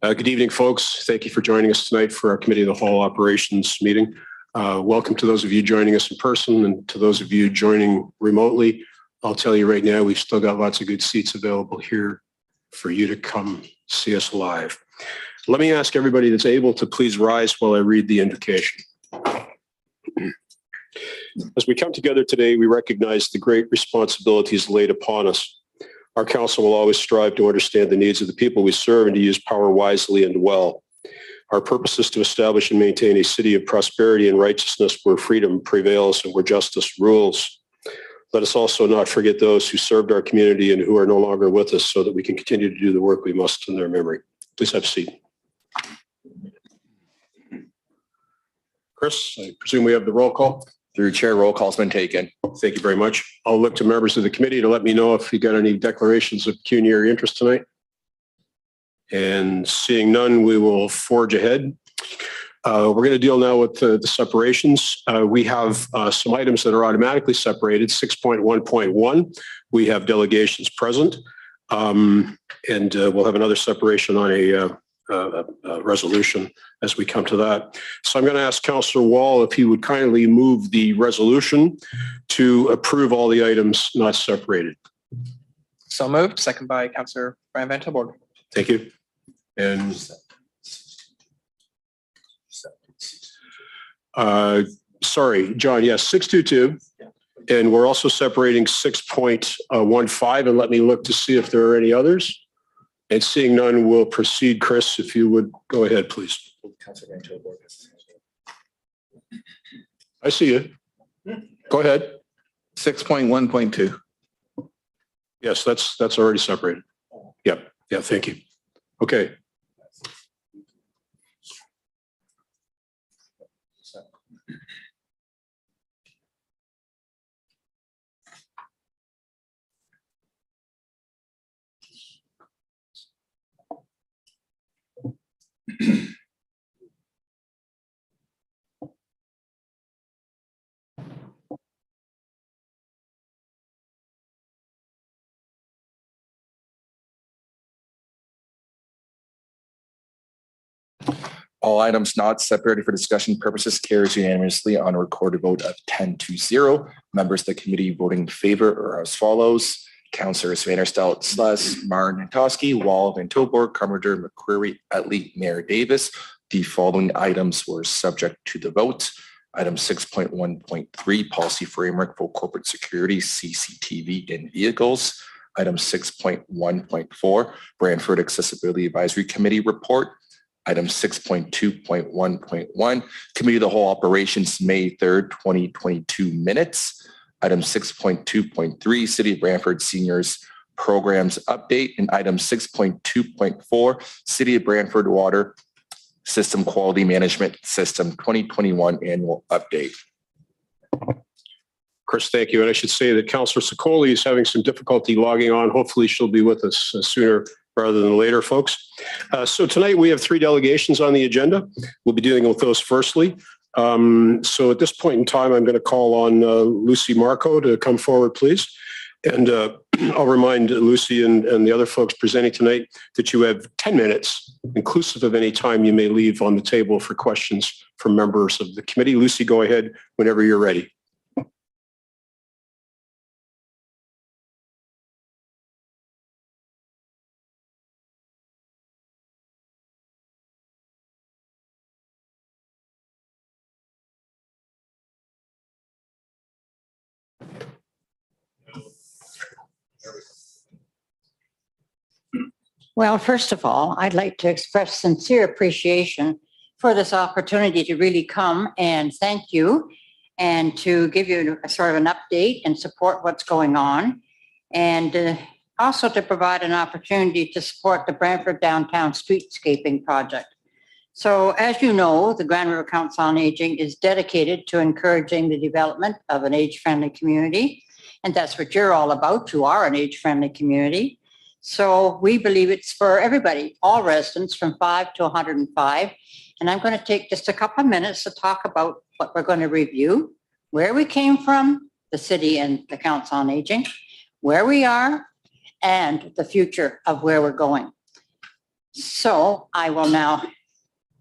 Good evening, folks. Thank you for joining us tonight for our Committee of the Whole Operations meeting. Welcome to those of you joining us in person, and to those of you joining remotely. I'll tell you right now, we've still got lots of good seats available here for you to come see us live. Let me ask everybody that's able to please rise while I read the invocation. As we come together today, we recognize the great responsibilities laid upon us. Our council will always strive to understand the needs of the people we serve and to use power wisely and well. Our purpose is to establish and maintain a city of prosperity and righteousness where freedom prevails and where justice rules. Let us also not forget those who served our community and who are no longer with us, so that we can continue to do the work we must in their memory. Please have a seat. Chris, I presume we have the roll call? Through Chair, roll call's been taken. Thank you very much. I'll look to members of the committee to let me know if you got any declarations of pecuniary interest tonight. And seeing none, we will forge ahead. We're going to deal now with the separations. We have some items that are automatically separated. 6.1.1, we have delegations present. And we'll have another separation on a resolution as we come to that. So I'm going to ask Councillor Wall if he would kindly move the resolution to approve all the items not separated. So moved. Second by Councillor Brian Van Tilburg. Thank you. And sorry, John, yes, 622. And we're also separating 6.15, and let me look to see if there are any others. And seeing none, we'll proceed. Chris, if you would go ahead, please. I see you. Go ahead. 6.1.2. Yes, that's already separated. Yep. Yeah, thank you. Okay. All items not separated for discussion purposes carries unanimously on a recorded vote of 10-0. Members of the committee voting in favor are as follows: Councillors Vanderstel, Sluss, Martin, Toski, Wall, Van Tilburg, Carpenter, McCreary, Utley, Mayor Davis. The following items were subject to the vote. Item 6.1.3, policy framework for corporate security, CCTV in vehicles. Item 6.1.4, Brantford Accessibility Advisory Committee report. Item 6.2.1.1, Committee of the Whole Operations, May 3rd, 2022 minutes. Item 6.2.3, City of Brantford Seniors Programs Update. And item 6.2.4, City of Brantford Water System Quality Management System 2021 Annual Update. Chris, thank you. And I should say that Councillor Sicoli is having some difficulty logging on. Hopefully she'll be with us sooner rather than later, folks. So tonight we have 3 delegations on the agenda. We'll be dealing with those firstly. So at this point in time, I'm going to call on Lucy Marco to come forward, please. And I'll remind Lucy and the other folks presenting tonight that you have 10 minutes, inclusive of any time you may leave on the table for questions from members of the committee. Lucy, go ahead whenever you're ready. Well, first of all, I'd like to express sincere appreciation for this opportunity to really come and thank you and to give you a sort of an update and support what's going on, and also to provide an opportunity to support the Brantford Downtown Streetscaping Project. So as you know, the Grand River Council on Aging is dedicated to encouraging the development of an age-friendly community, and that's what you're all about. You are an age-friendly community. So we believe it's for everybody, all residents from 5 to 105. And I'm going to take just a couple of minutes to talk about what we're going to review, where we came from, the city and the Council on Aging, where we are, and the future of where we're going. So I will now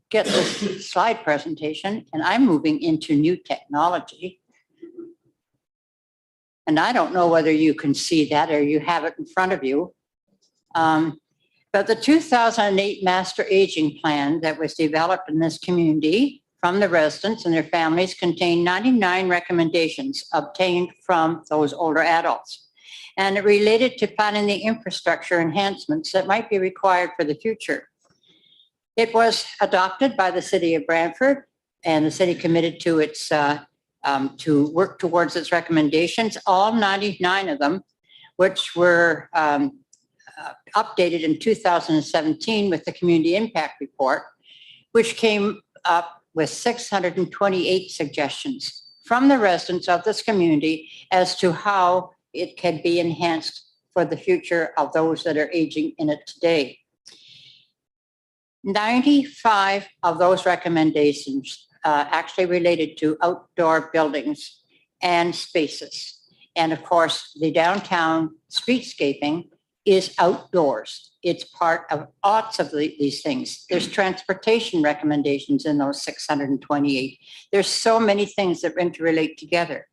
get this slide presentation, and I'm moving into new technology. And I don't know whether you can see that or you have it in front of you. But the 2008 Master Aging Plan that was developed in this community from the residents and their families contained 99 recommendations obtained from those older adults. And it related to planning the infrastructure enhancements that might be required for the future. It was adopted by the city of Brantford, and the city committed to its to work towards its recommendations, all 99 of them, which were updated in 2017 with the Community Impact Report, which came up with 628 suggestions from the residents of this community as to how it can be enhanced for the future of those that are aging in it today. 95 of those recommendations actually related to outdoor buildings and spaces. And of course, the downtown streetscaping is outdoors. It's part of lots of these things. There's transportation recommendations in those 628. There's so many things that interrelate together.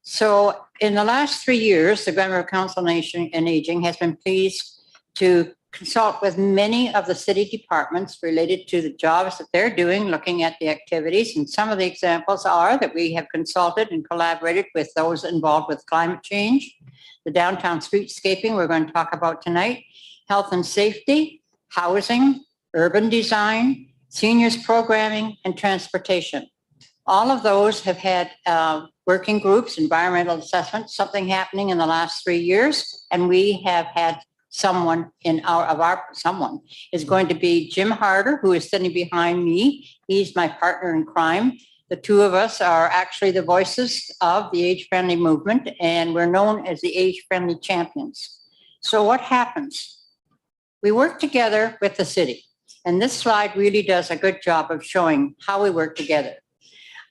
So in the last 3 years, the Grand River Council on Aging has been pleased to consult with many of the city departments related to the jobs that they're doing, looking at the activities. And some of the examples are that we have consulted and collaborated with those involved with climate change, the downtown streetscaping we're going to talk about tonight, health and safety, housing, urban design, seniors programming, and transportation. All of those have had working groups, environmental assessment, something happening in the last 3 years, and we have had someone someone is going to be Jim Harder, who is sitting behind me. He's my partner in crime. The two of us are actually the voices of the age-friendly movement, and we're known as the age-friendly champions. So what happens? We work together with the city, and this slide really does a good job of showing how we work together.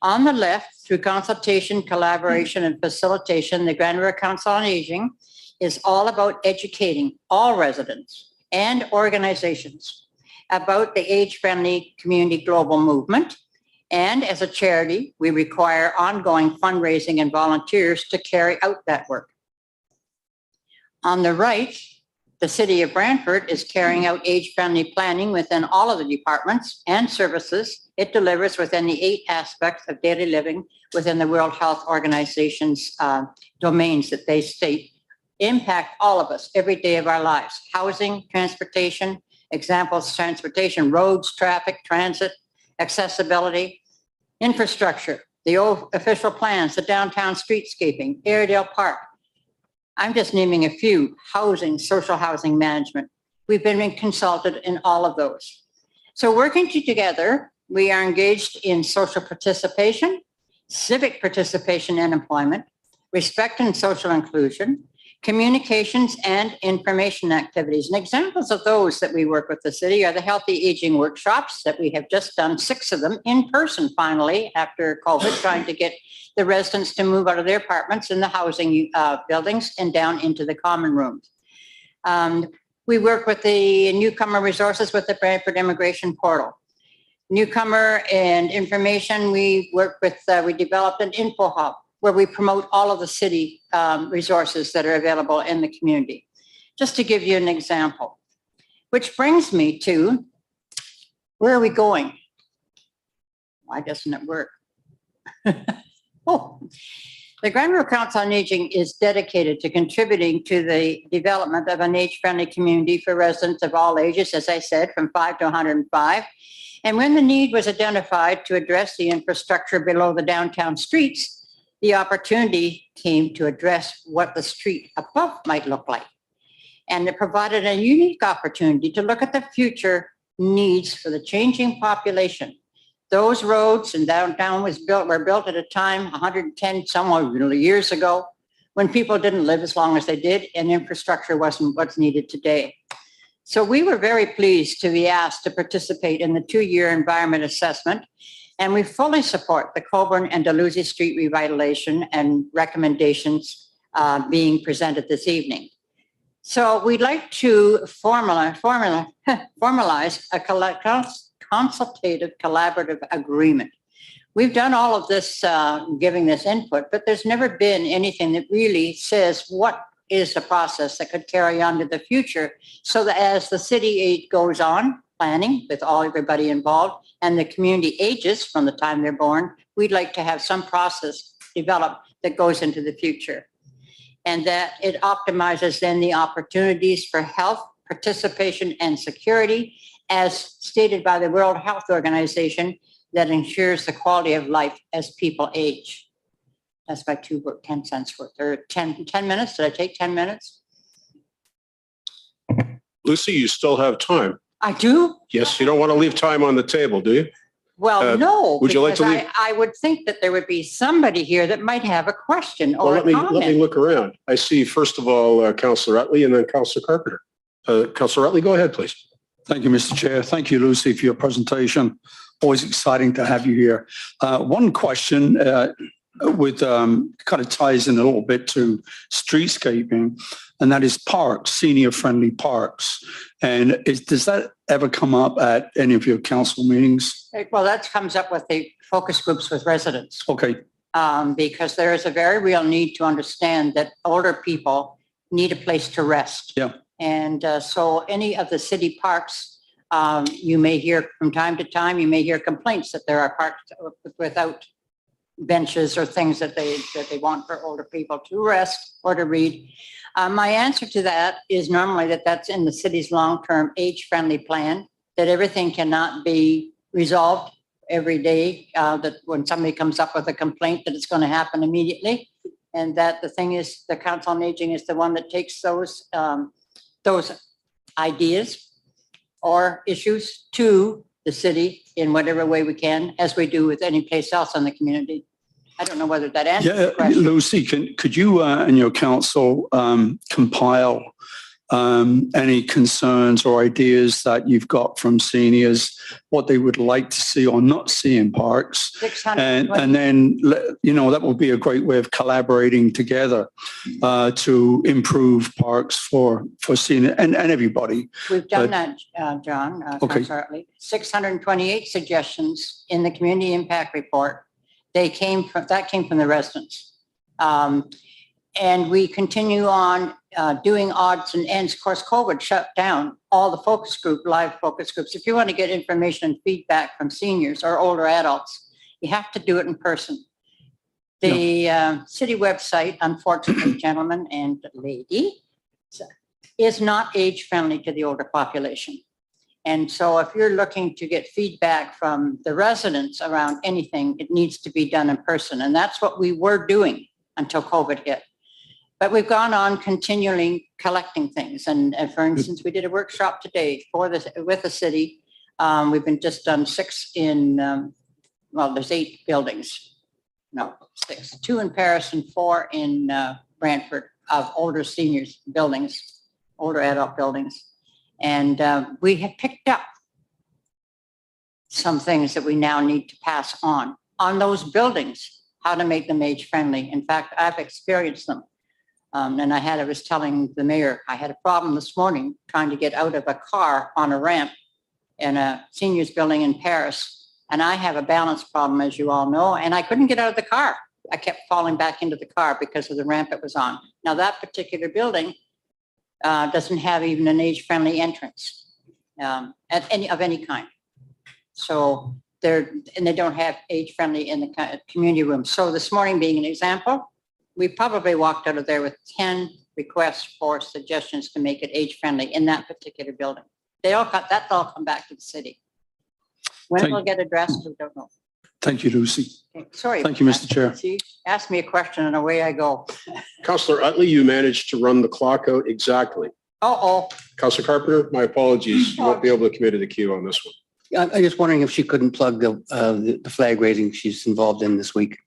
On the left, through consultation, collaboration, and facilitation, the Grand River Council on Aging is all about educating all residents and organizations about the age-friendly community global movement. And as a charity, we require ongoing fundraising and volunteers to carry out that work. On the right, the city of Brantford is carrying out age-friendly planning within all of the departments and services it delivers within the 8 aspects of daily living within the World Health Organization's domains that they state impact all of us every day of our lives. Housing, transportation, examples, transportation, roads, traffic, transit, accessibility, infrastructure, the official plans, the downtown streetscaping, Airedale Park. I'm just naming a few: housing, social housing management. We've been consulted in all of those. So working together, we are engaged in social participation, civic participation and employment, respect and social inclusion, communications and information activities. And examples of those that we work with the city are the healthy aging workshops that we have just done 6 of them in person finally after COVID, trying to get the residents to move out of their apartments in the housing buildings and down into the common rooms. We work with the newcomer resources with the Brantford Immigration Portal. Newcomer and information, we work with, we developed an info hub where we promote all of the city resources that are available in the community. Just to give you an example, which brings me to, where are we going? Why doesn't it work? The Grand River Council on Aging is dedicated to contributing to the development of an age-friendly community for residents of all ages, as I said, from 5 to 105. And when the need was identified to address the infrastructure below the downtown streets, the opportunity came to address what the street above might look like. And it provided a unique opportunity to look at the future needs for the changing population. Those roads and downtown were built at a time 110 some years ago when people didn't live as long as they did and infrastructure wasn't what's needed today. So we were very pleased to be asked to participate in the 2-year environment assessment, and we fully support the Coburn and Dalhousie Street revitalization and recommendations being presented this evening. So we'd like to formalize a consultative collaborative agreement. We've done all of this, giving this input, but there's never been anything that really says what is the process that could carry on to the future, so that as the city goes on, planning with everybody involved, and the community ages from the time they're born, we'd like to have some process developed that goes into the future. And that it optimizes then the opportunities for health, participation, and security, as stated by the World Health Organization, that ensures the quality of life as people age. That's my 10 cents worth, or 10 minutes. Did I take 10 minutes? Lucy, you still have time. I do? Yes, you don't want to leave time on the table, do you? Well, no. Would you like to because leave? I would think that there would be somebody here that might have a question Well, or let a me comment. look around. I see, first of all, Councillor Utley and then Councillor Carpenter. Councillor Utley, go ahead, please. Thank you, Mr. Chair. Thank you, Lucy, for your presentation. Always exciting to have you here. One question with kind of ties in a little bit to streetscaping, and that is parks, senior-friendly parks. And does that ever come up at any of your council meetings? Well, that comes up with the focus groups with residents. Okay, Because there is a very real need to understand that older people need a place to rest. Yeah. And so any of the city parks, you may hear from time to time, you may hear complaints that there are parks without benches or things that they want for older people to rest or to read. My answer to that is normally that's in the city's long-term age-friendly plan, that everything cannot be resolved every day, that when somebody comes up with a complaint that it's going to happen immediately. And that the thing is, the Council on Aging is the one that takes those ideas or issues to the city in whatever way we can, as we do with any place else in the community. I don't know whether that answers the question. Lucy, could you and your council compile any concerns or ideas that you've got from seniors, what they would like to see or not see in parks? And then, that will be a great way of collaborating together to improve parks for senior and everybody. We've done that, John. Okay. 628 suggestions in the community impact report. That came from the residents. And we continue on doing odds and ends. Of course, COVID shut down all the live focus groups. If you want to get information and feedback from seniors or older adults, you have to do it in person. The city website, unfortunately, gentlemen and lady, is not age-friendly to the older population. And so if you're looking to get feedback from the residents around anything, it needs to be done in person. And that's what we were doing until COVID hit. But we've gone on continually collecting things. And for instance, we did a workshop today with the city. We've been just done 6 in, there's 8 buildings. No, 6. 2 in Paris and 4 in Brantford of older seniors buildings, older adult buildings. And we have picked up some things that we now need to pass on those buildings, how to make them age-friendly. In fact, I've experienced them. And I was telling the mayor, I had a problem this morning trying to get out of a car on a ramp in a seniors building in Paris. And I have a balance problem, as you all know, and I couldn't get out of the car. I kept falling back into the car because of the ramp it was on. Now, that particular building doesn't have even an age-friendly entrance of any kind. So they don't have age-friendly in the community room. So this morning being an example, we probably walked out of there with 10 requests for suggestions to make it age-friendly in that particular building. That'll all come back to the city. When it'll get addressed, we don't know. Thank you, Lucy. Okay, sorry. Thank you, Mr. Chair. See, ask me a question and away I go. Councillor Utley, you managed to run the clock out exactly. Uh-oh. Councillor Carpenter, my apologies. You won't be able to commit to the queue on this one. I'm just wondering if she couldn't plug the flag raising she's involved in this week.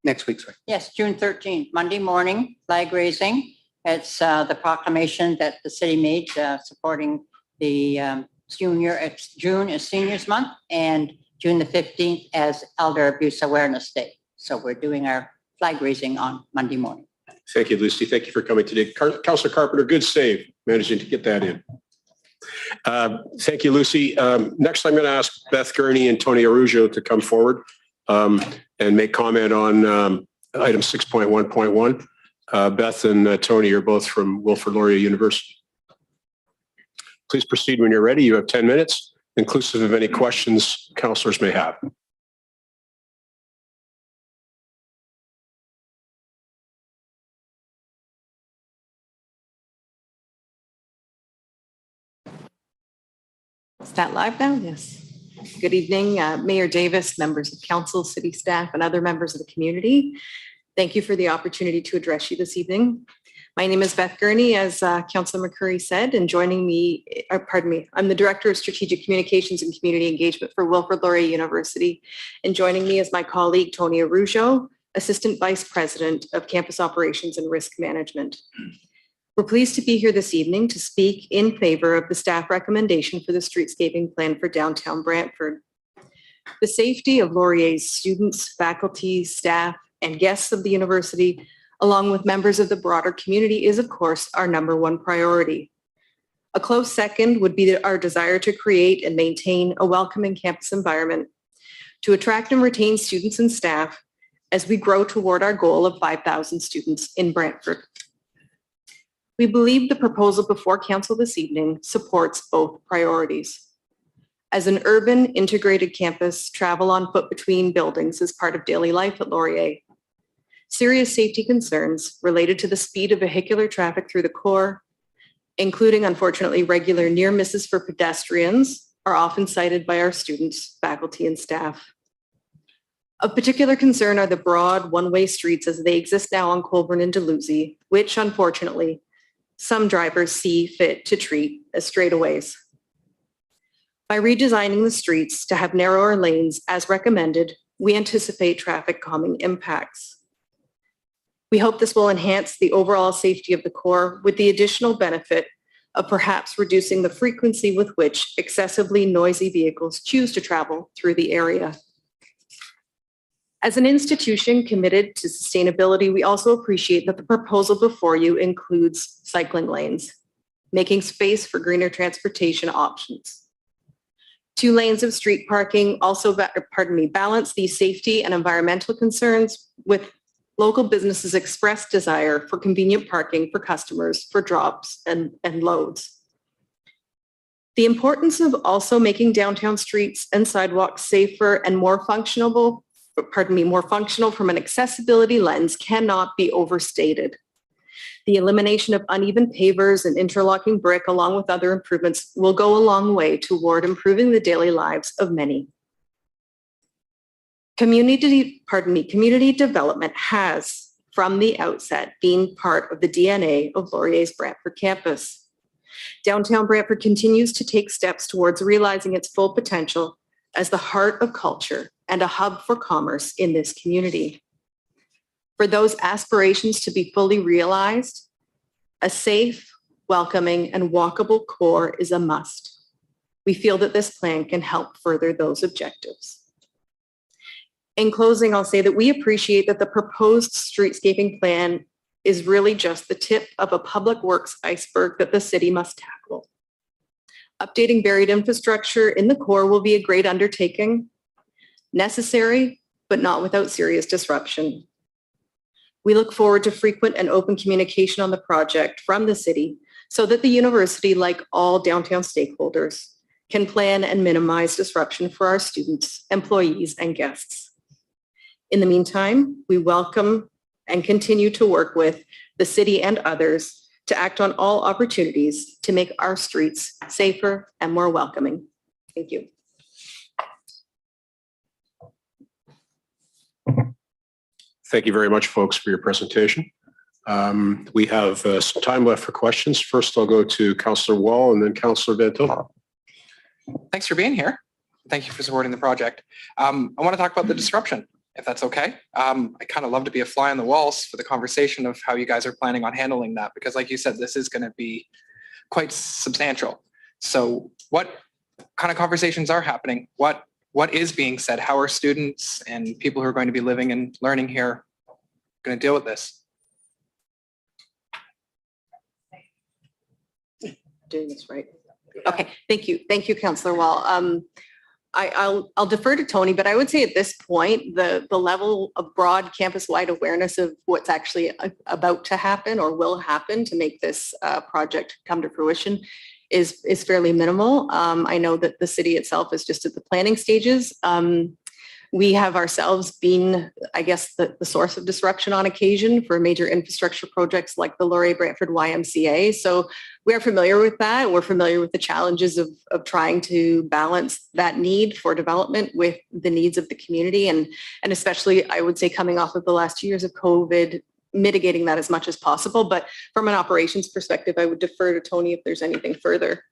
Next week, sorry. Yes, June 13th, Monday morning, flag raising. It's the proclamation that the city made supporting the June is Seniors Month, and June the 15th as Elder Abuse Awareness Day. So we're doing our flag raising on Monday morning. Thank you, Lucy. Thank you for coming today. Councillor Carpenter, good save, managing to get that in. Thank you, Lucy. Next, I'm going to ask Beth Gurney and Tony Arujo to come forward and make comment on item 6.1.1. Beth and Tony are both from Wilfrid Laurier University. Please proceed when you're ready. You have 10 minutes, inclusive of any questions councillors may have. Is that live now? Yes. Good evening, Mayor Davis, members of council, city staff, and other members of the community. Thank you for the opportunity to address you this evening. My name is Beth Gurney, as Councillor McCurry said, and joining me, I'm the Director of Strategic Communications and Community Engagement for Wilfrid Laurier University. And joining me is my colleague, Tony Arujo, Assistant Vice President of Campus Operations and Risk Management. We're pleased to be here this evening to speak in favor of the staff recommendation for the streetscaping plan for downtown Brantford. The safety of Laurier's students, faculty, staff, and guests of the university, along with members of the broader community, is of course our #1 priority. A close second would be our desire to create and maintain a welcoming campus environment to attract and retain students and staff as we grow toward our goal of 5,000 students in Brantford. We believe the proposal before council this evening supports both priorities. As an urban integrated campus, travel on foot between buildings is part of daily life at Laurier. Serious safety concerns related to the speed of vehicular traffic through the core, including unfortunately regular near misses for pedestrians, are often cited by our students, faculty, and staff. Of particular concern are the broad one-way streets as they exist now on Colburn and Dalhousie, which unfortunately some drivers see fit to treat as straightaways. By redesigning the streets to have narrower lanes as recommended, we anticipate traffic calming impacts. We hope this will enhance the overall safety of the core with the additional benefit of perhaps reducing the frequency with which excessively noisy vehicles choose to travel through the area. As an institution committed to sustainability, we also appreciate that the proposal before you includes cycling lanes, making space for greener transportation options. 2 lanes of street parking also, balance these safety and environmental concerns with local businesses' expressed desire for convenient parking for customers for drops and loads. The importance of also making downtown streets and sidewalks safer and more functional from an accessibility lens cannot be overstated. The elimination of uneven pavers and interlocking brick, along with other improvements, will go a long way toward improving the daily lives of many. Community development has, from the outset, been part of the DNA of Laurier's Brantford campus. Downtown Brantford continues to take steps towards realizing its full potential as the heart of culture and a hub for commerce in this community. For those aspirations to be fully realized, a safe, welcoming, and walkable core is a must. We feel that this plan can help further those objectives. In closing, I'll say that we appreciate that the proposed streetscaping plan is really just the tip of a public works iceberg that the city must tackle. Updating buried infrastructure in the core will be a great undertaking, necessary, but not without serious disruption. We look forward to frequent and open communication on the project from the city so that the university, like all downtown stakeholders, can plan and minimize disruption for our students, employees, and guests. In the meantime, we welcome and continue to work with the city and others to act on all opportunities to make our streets safer and more welcoming. Thank you. Thank you very much, folks, for your presentation. We have some time left for questions. First, I'll go to Councillor Wall and then Councillor Vento. Thanks for being here. Thank you for supporting the project. I want to talk about the disruption, if that's okay. I kind of love to be a fly on the walls for the conversation of how you guys are planning on handling that, because like you said, this is going to be quite substantial. So what kind of conversations are happening? What is being said? How are students and people who are going to be living and learning here going to deal with this? doing this right. Okay, thank you. Thank you, Councillor Wall. I'll defer to Tony, but I would say at this point, the level of broad campus-wide awareness of what's actually about to happen or will happen to make this project come to fruition is fairly minimal. I know that the city itself is just at the planning stages. We have ourselves been, I guess, the source of disruption on occasion for major infrastructure projects like the Laurier Brantford YMCA. So we are familiar with that. We're familiar with the challenges of trying to balance that need for development with the needs of the community. And especially, I would say, coming off of the last 2 years of COVID, mitigating that as much as possible. But from an operations perspective, I would defer to Tony if there's anything further.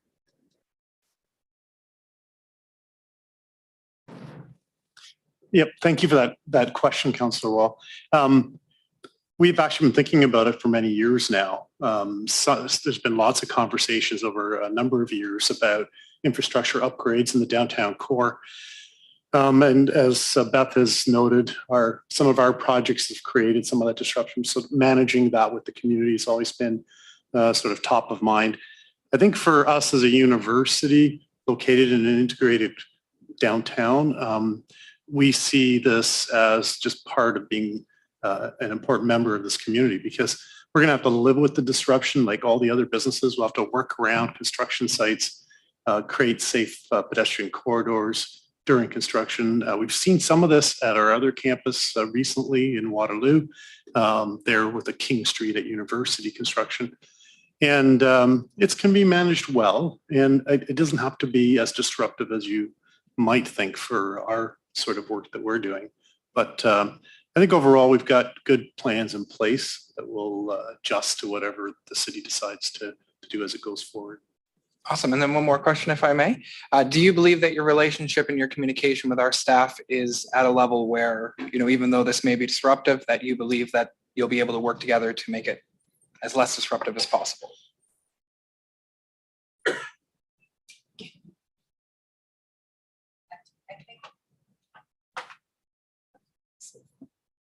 Yep, thank you for that question, Councillor Wall. We've actually been thinking about it for many years now. So there's been lots of conversations over a number of years about infrastructure upgrades in the downtown core. And as Beth has noted, some of our projects have created some of that disruption. So managing that with the community has always been sort of top of mind. I think for us as a university located in an integrated downtown, we see this as just part of being an important member of this community, because we're going to have to live with the disruption like all the other businesses. We'll have to work around construction sites, create safe pedestrian corridors during construction. We've seen some of this at our other campus recently in Waterloo, there with the King Street at University construction. And it can be managed well, and it doesn't have to be as disruptive as you might think for our sort of work that we're doing. But I think overall we've got good plans in place that will adjust to whatever the city decides to do as it goes forward. Awesome. And then one more question, if I may. Do you believe that your relationship and your communication with our staff is at a level where, even though this may be disruptive, that you believe that you'll be able to work together to make it as less disruptive as possible?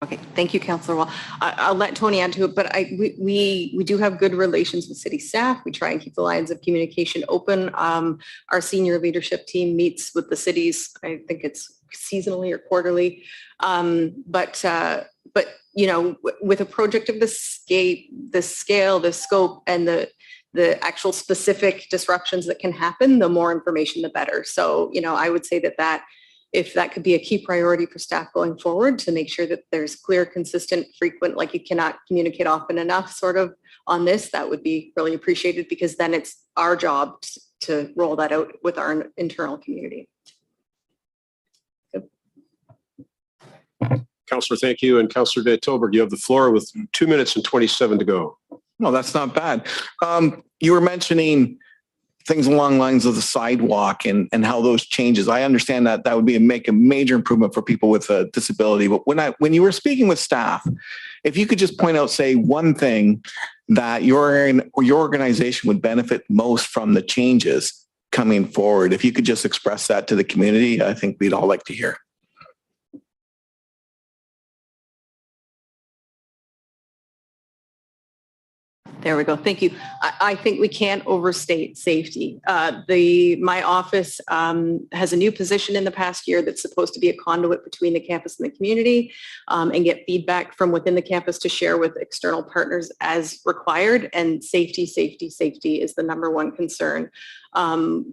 Okay, thank you, Councillor Wall. I'll let Tony add to it, but we do have good relations with city staff. We try and keep the lines of communication open. Our senior leadership team meets with the cities, I think it's seasonally or quarterly. But with a project of the scale, the scope, and the actual specific disruptions that can happen, the more information, the better. So, I would say that if that could be a key priority for staff going forward, to make sure that there's clear, consistent, frequent, like you cannot communicate often enough sort of on this, that would be really appreciated, because then it's our job to roll that out with our internal community. Councillor, thank you. And Councillor De Tilburg, you have the floor with 2 minutes and 27 to go. No, that's not bad. You were mentioning things along the lines of the sidewalk and how those changes. I understand that would make a major improvement for people with a disability. But when you were speaking with staff, if you could just point out, say, one thing that your organization would benefit most from the changes coming forward, if you could just express that to the community, I think we'd all like to hear. There we go. Thank you. I think we can't overstate safety. My office has a new position in the past year that's supposed to be a conduit between the campus and the community, and get feedback from within the campus to share with external partners as required. And safety is the number one concern.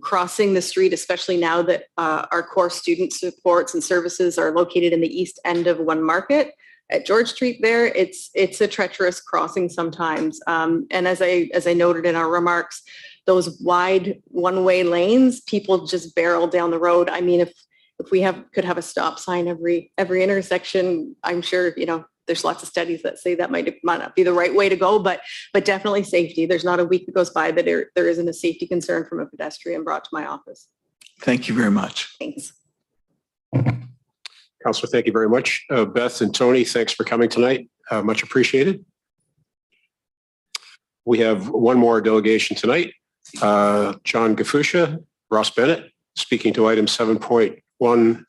Crossing the street, especially now that our core student supports and services are located in the east end of One Market, at George Street there, it's a treacherous crossing sometimes. And as I noted in our remarks, those wide one-way lanes, people just barrel down the road. I mean, if we could have a stop sign every intersection, I'm sure, there's lots of studies that say that might not be the right way to go, but definitely safety. There's not a week that goes by that there isn't a safety concern from a pedestrian brought to my office. Thank you very much. Thanks. Councillor, thank you very much. Beth and Tony, thanks for coming tonight. Much appreciated. We have one more delegation tonight. John Gafusha, Ross Bennett, speaking to item 7.1.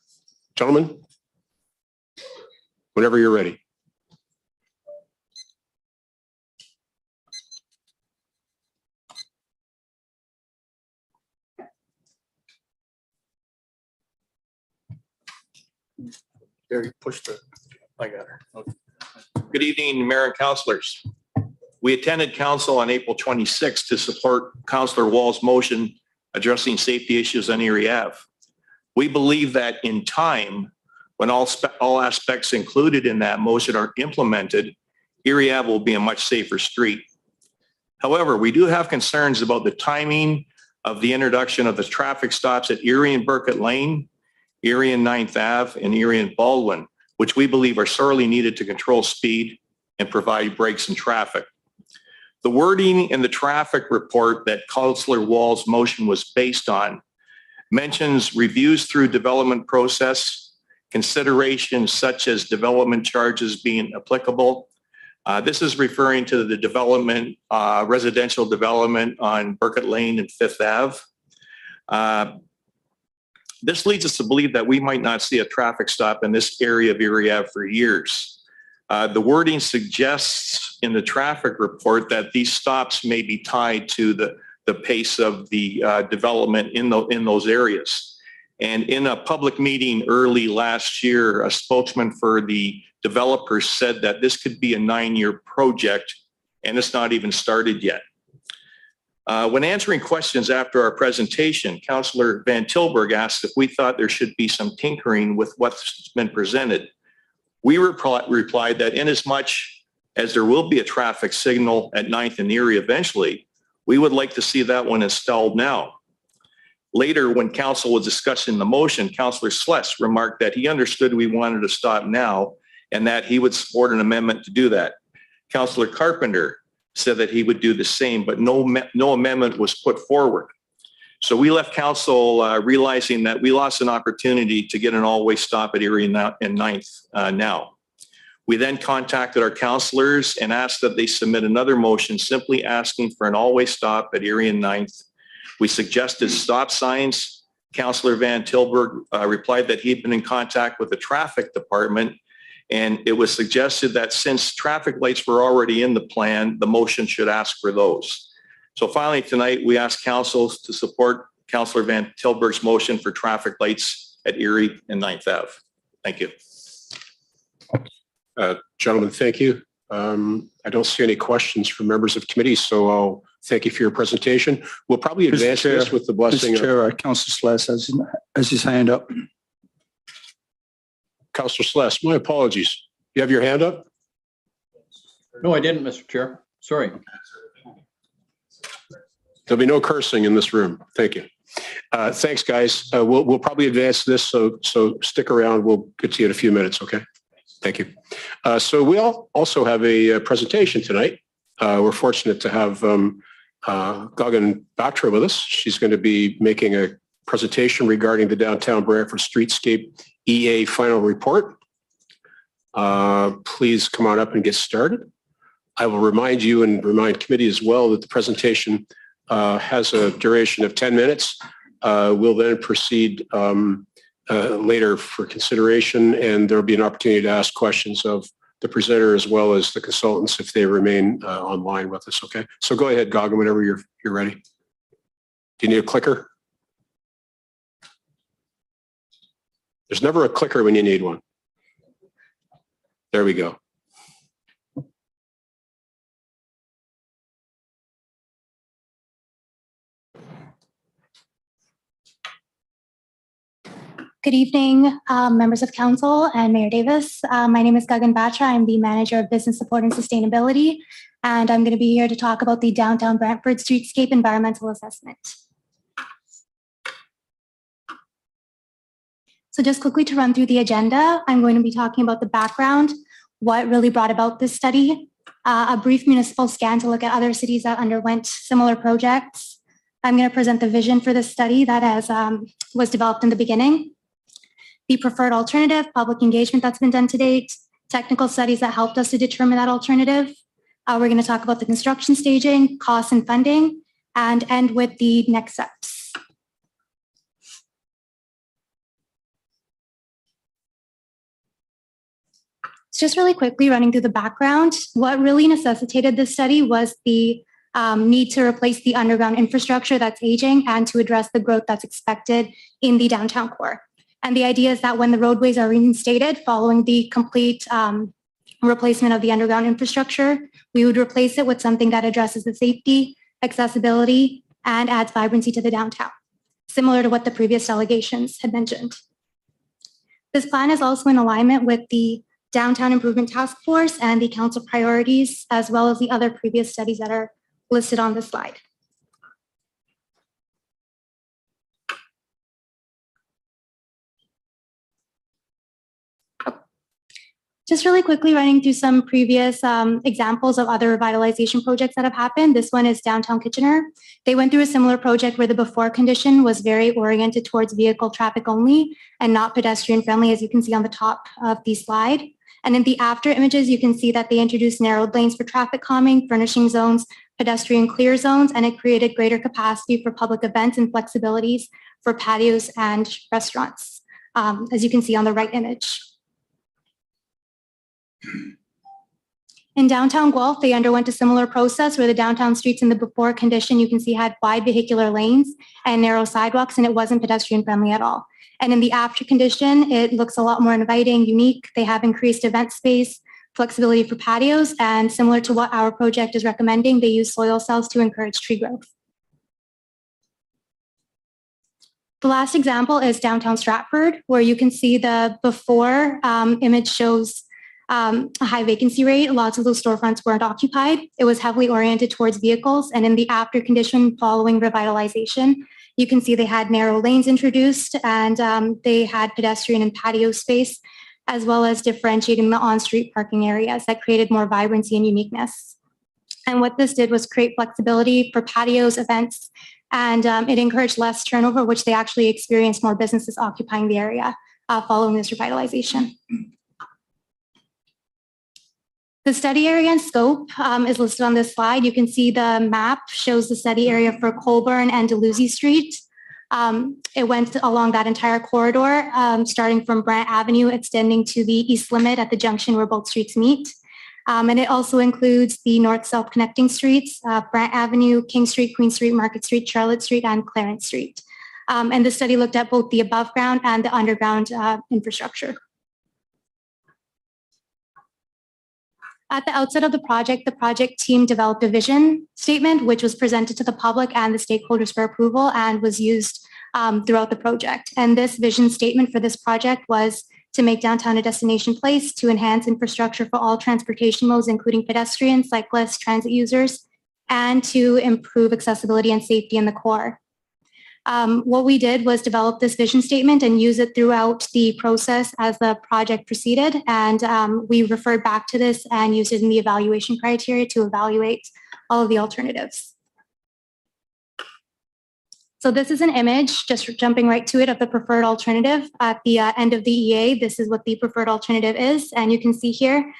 Gentlemen, whenever you're ready. There, you pushed it. I got her. Okay. Good evening, Mayor and councilors. We attended council on April 26th to support Councillor Wall's motion addressing safety issues on Erie Ave. We believe that in time, when all aspects included in that motion are implemented, Erie Ave will be a much safer street. However, we do have concerns about the timing of the introduction of the traffic stops at Erie and Burkett Lane, Erie and 9th Ave, and Erie and Baldwin, which we believe are sorely needed to control speed and provide brakes in traffic. The wording in the traffic report that Councillor Wall's motion was based on mentions reviews through development process, considerations such as development charges being applicable. This is referring to the development, residential development on Burkett Lane and 5th Ave. This leads us to believe that we might not see a traffic stop in this area of Erie Ave for years. The wording suggests in the traffic report that these stops may be tied to the pace of the development in those areas. And in a public meeting early last year, a spokesman for the developer said that this could be a 9-year project, and it's not even started yet. When answering questions after our presentation, Councillor Van Tilburg asked if we thought there should be some tinkering with what's been presented. We replied that inasmuch as there will be a traffic signal at 9th and Erie eventually, we would like to see that one installed now. Later, when council was discussing the motion, Councillor Sless remarked that he understood we wanted to stop now and that he would support an amendment to do that. Councillor Carpenter said that he would do the same, but no amendment was put forward. So we left council realizing that we lost an opportunity to get an all-way stop at Erie and 9th now. We then contacted our councillors and asked that they submit another motion simply asking for an all-way stop at Erie and 9th. We suggested stop signs. Councillor Van Tilburg replied that he'd been in contact with the traffic department, and it was suggested that since traffic lights were already in the plan, the motion should ask for those. So finally tonight, we asked councils to support Councillor Van Tilburg's motion for traffic lights at Erie and 9th Ave. Thank you. Gentlemen, thank you. I don't see any questions from members of committee, so I'll thank you for your presentation. We'll probably advance this with the blessing Mr. Chair, Councillor Sless has his hand up. Councillor Sless, my apologies. You have your hand up? No, I didn't, Mr. Chair. Sorry. There'll be no cursing in this room. Thank you. Thanks, guys. We'll probably advance this, so stick around. We'll get to you in a few minutes, okay? Thank you. So we also have a presentation tonight. We're fortunate to have Gagan Batra with us. She's going to be making a presentation regarding the downtown Brantford Streetscape EA final report. Please come on up and get started. I will remind you and remind committee as well that the presentation has a duration of 10 minutes. We'll then proceed later for consideration, and there'll be an opportunity to ask questions of the presenter as well as the consultants if they remain online with us, okay? So go ahead, Gagan, whenever you're ready. Do you need a clicker? There's never a clicker when you need one. There we go. Good evening, members of council and Mayor Davis. My name is Gagan Batra. I'm the Manager of Business Support and Sustainability, and I'm going to be here to talk about the Downtown Brantford Streetscape Environmental Assessment. So just quickly to run through the agenda, I'm going to be talking about the background, what really brought about this study, a brief municipal scan to look at other cities that underwent similar projects. I'm going to present the vision for this study that was developed in the beginning, the preferred alternative, public engagement that's been done to date, technical studies that helped us to determine that alternative. We're going to talk about the construction staging, costs and funding, and end with the next steps. Just really quickly running through the background, what really necessitated this study was the need to replace the underground infrastructure that's aging and to address the growth that's expected in the downtown core. And the idea is that when the roadways are reinstated following the complete replacement of the underground infrastructure, we would replace it with something that addresses the safety, accessibility, and adds vibrancy to the downtown, similar to what the previous delegations had mentioned. This plan is also in alignment with the Downtown Improvement Task Force and the council priorities, as well as the other previous studies that are listed on this slide. Just really quickly running through some previous examples of other revitalization projects that have happened. This one is downtown Kitchener. They went through a similar project where the before condition was very oriented towards vehicle traffic only and not pedestrian friendly, as you can see on the top of the slide. And in the after images, you can see that they introduced narrowed lanes for traffic calming, furnishing zones, pedestrian clear zones, and it created greater capacity for public events and flexibilities for patios and restaurants, as you can see on the right image. In downtown Guelph, they underwent a similar process where the downtown streets in the before condition you can see had wide vehicular lanes and narrow sidewalks, and it wasn't pedestrian friendly at all. And in the after condition, it looks a lot more inviting, unique. They have increased event space, flexibility for patios, and similar to what our project is recommending, they use soil cells to encourage tree growth. The last example is downtown Stratford, where you can see the before image shows a high vacancy rate. Lots of those storefronts weren't occupied. It was heavily oriented towards vehicles. And in the after condition following revitalization, you can see they had narrow lanes introduced and they had pedestrian and patio space, as well as differentiating the on-street parking areas that created more vibrancy and uniqueness. And what this did was create flexibility for patios, events, and it encouraged less turnover, which they actually experienced more businesses occupying the area following this revitalization. The study area and scope is listed on this slide. You can see the map shows the study area for Colburn and Dalhousie Street. It went along that entire corridor, starting from Brant Avenue, extending to the east limit at the junction where both streets meet. And it also includes the north-south connecting streets, Brant Avenue, King Street, Queen Street, Market Street, Charlotte Street, and Clarence Street. And the study looked at both the above ground and the underground infrastructure. At the outset of the project team developed a vision statement, which was presented to the public and the stakeholders for approval and was used throughout the project. And this vision statement for this project was to make downtown a destination place, to enhance infrastructure for all transportation modes, including pedestrians, cyclists, transit users, and to improve accessibility and safety in the core. What we did was develop this vision statement and use it throughout the process as the project proceeded. And we referred back to this and used it in the evaluation criteria to evaluate all of the alternatives. So this is an image, just jumping right to it, of the preferred alternative. At the end of the EA, this is what the preferred alternative is. And you can see here,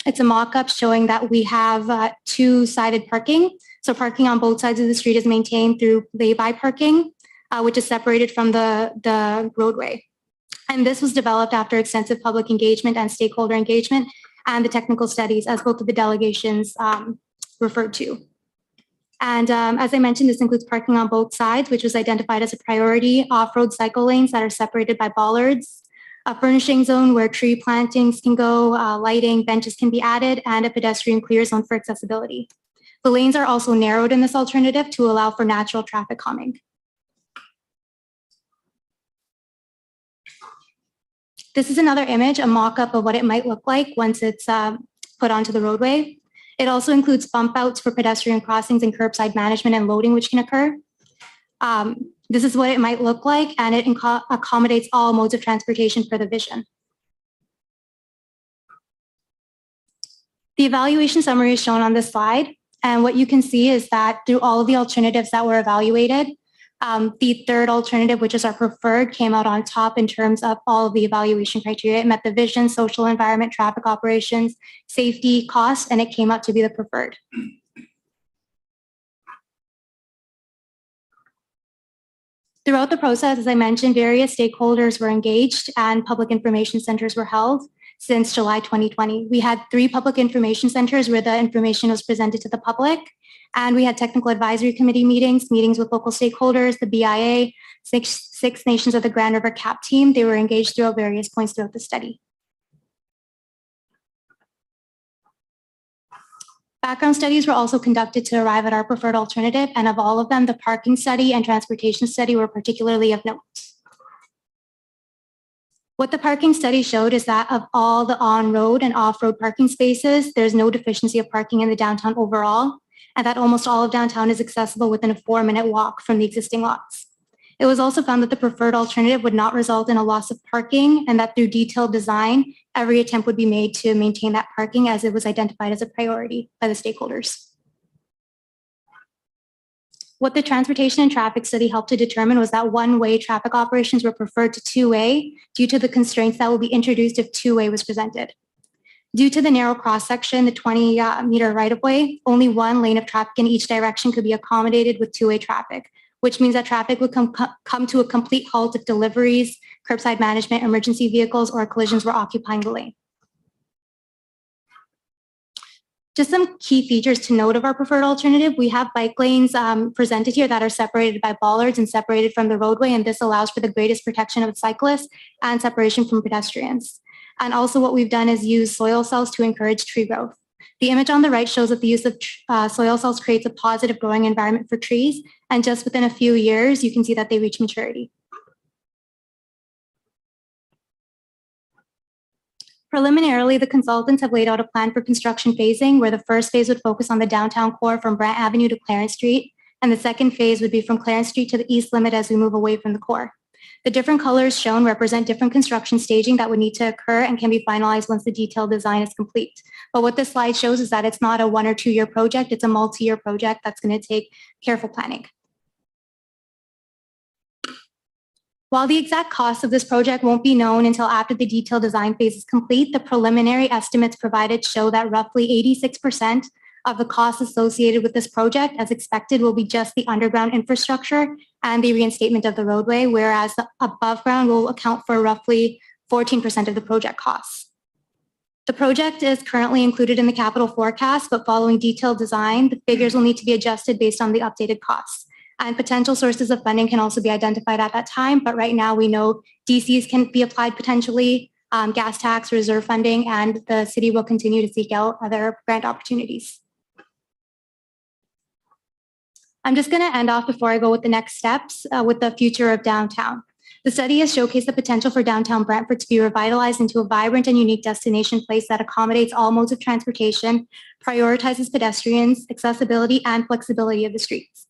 it's a mock-up showing that we have two-sided parking. So parking on both sides of the street is maintained through lay-by parking, which is separated from the roadway. And this was developed after extensive public engagement and stakeholder engagement and the technical studies, as both of the delegations referred to. And as I mentioned, this includes parking on both sides, which was identified as a priority, off-road cycle lanes that are separated by bollards, a furnishing zone where tree plantings can go, lighting, benches can be added, and a pedestrian clear zone for accessibility. The lanes are also narrowed in this alternative to allow for natural traffic calming. This is another image, a mock-up of what it might look like once it's put onto the roadway. It also includes bump outs for pedestrian crossings and curbside management and loading, which can occur. This is what it might look like, and it accommodates all modes of transportation for the vision. The evaluation summary is shown on this slide. And what you can see is that through all of the alternatives that were evaluated, the third alternative, which is our preferred, came out on top in terms of all of the evaluation criteria. It met the vision, social environment, traffic operations, safety, cost, and it came out to be the preferred. Throughout the process, as I mentioned, various stakeholders were engaged and public information centers were held since July 2020. We had 3 public information centers where the information was presented to the public, And we had technical advisory committee meetings with local stakeholders, the BIA, Six Nations of the Grand River CAP team. They were engaged throughout various points throughout the study. Background studies were also conducted to arrive at our preferred alternative, and of all of them, the parking study and transportation study were particularly of note. What the parking study showed is that of all the on-road and off-road parking spaces, there's no deficiency of parking in the downtown overall, and that almost all of downtown is accessible within a 4-minute walk from the existing lots. It was also found that the preferred alternative would not result in a loss of parking, and that through detailed design, every attempt would be made to maintain that parking as it was identified as a priority by the stakeholders. What the transportation and traffic study helped to determine was that one-way traffic operations were preferred to two-way due to the constraints that will be introduced if two-way was presented. Due to the narrow cross-section, the 20-meter right-of-way, only one lane of traffic in each direction could be accommodated with two-way traffic, which means that traffic would come to a complete halt if deliveries, curbside management, emergency vehicles, or collisions were occupying the lane. Just some key features to note of our preferred alternative. We have bike lanes presented here that are separated by bollards and separated from the roadway, and this allows for the greatest protection of cyclists and separation from pedestrians. And also what we've done is use soil cells to encourage tree growth. The image on the right shows that the use of soil cells creates a positive growing environment for trees, and just within a few years, you can see that they reach maturity. Preliminarily, the consultants have laid out a plan for construction phasing, where the first phase would focus on the downtown core from Brant Avenue to Clarence Street, and the second phase would be from Clarence Street to the east limit as we move away from the core. The different colors shown represent different construction staging that would need to occur and can be finalized once the detailed design is complete. But what this slide shows is that it's not a 1 or 2 year project, it's a multi-year project that's going to take careful planning. While the exact cost of this project won't be known until after the detailed design phase is complete, the preliminary estimates provided show that roughly 86% of the costs associated with this project, as expected, will be just the underground infrastructure and the reinstatement of the roadway, whereas the above ground will account for roughly 14% of the project costs. The project is currently included in the capital forecast, but following detailed design, the figures will need to be adjusted based on the updated costs. And potential sources of funding can also be identified at that time, but right now we know DCs can be applied potentially, gas tax, reserve funding, and the city will continue to seek out other grant opportunities. I'm just going to end off before I go with the next steps with the future of downtown. The study has showcased the potential for downtown Brantford to be revitalized into a vibrant and unique destination place that accommodates all modes of transportation, prioritizes pedestrians, accessibility, and flexibility of the streets.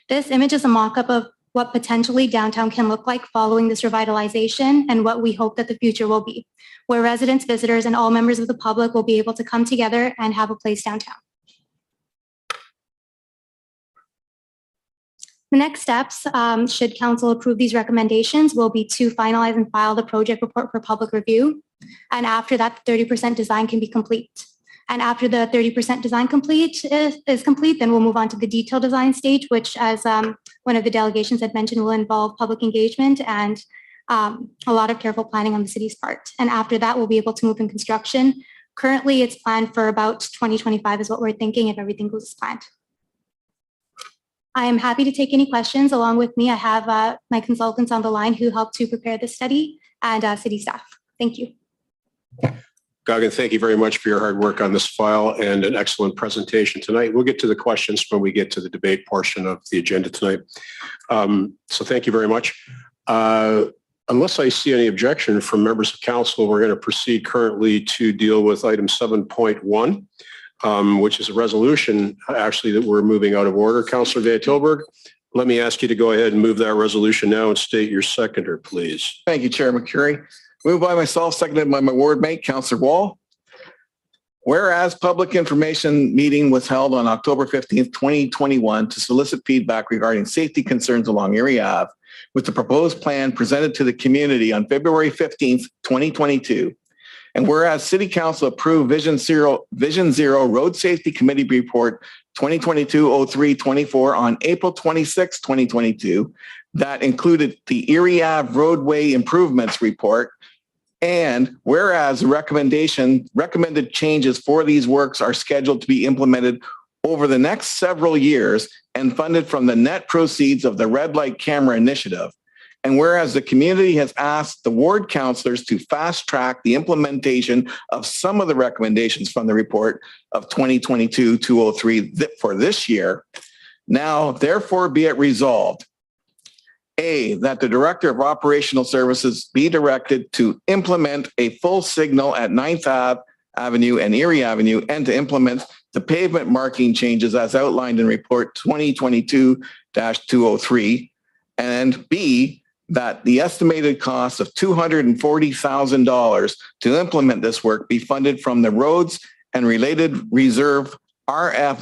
This image is a mock-up of what potentially downtown can look like following this revitalization and what we hope that the future will be, where residents, visitors, and all members of the public will be able to come together and have a place downtown. The next steps, should council approve these recommendations, will be to finalize and file the project report for public review. And after that, the 30% design can be complete. And after the 30% design is complete, then we'll move on to the detailed design stage, which, as one of the delegations had mentioned, will involve public engagement and a lot of careful planning on the city's part. And after that, we'll be able to move in construction. Currently, it's planned for about 2025 is what we're thinking if everything goes as planned. I am happy to take any questions. Along with me, I have my consultants on the line who helped to prepare the study and city staff. Thank you. Gagan, thank you very much for your hard work on this file and an excellent presentation tonight. We'll get to the questions when we get to the debate portion of the agenda tonight. So thank you very much. Unless I see any objection from members of council, we're going to proceed currently to deal with item 7.1. Which is a resolution actually that we're moving out of order. Councillor Van Tilburg, let me ask you to go ahead and move that resolution now and state your seconder, please. Thank you, Chair McCurry. Moved by myself, seconded by my ward mate, Councillor Wall. Whereas public information meeting was held on October 15th, 2021 to solicit feedback regarding safety concerns along Erie Ave, with the proposed plan presented to the community on February 15th, 2022. And whereas City Council approved Vision Zero Road Safety Committee Report 2022-03-24 on April 26, 2022, that included the Erie Ave Roadway Improvements Report. And whereas the recommended changes for these works are scheduled to be implemented over the next several years and funded from the net proceeds of the red light camera initiative. And whereas the community has asked the ward councillors to fast track the implementation of some of the recommendations from the report of 2022-203 for this year, now therefore be it resolved. A, that the Director of Operational Services be directed to implement a full signal at 9th Avenue and Erie Avenue and to implement the pavement marking changes as outlined in report 2022-203. And B, that the estimated cost of $240,000 to implement this work be funded from the Roads and Related Reserve RF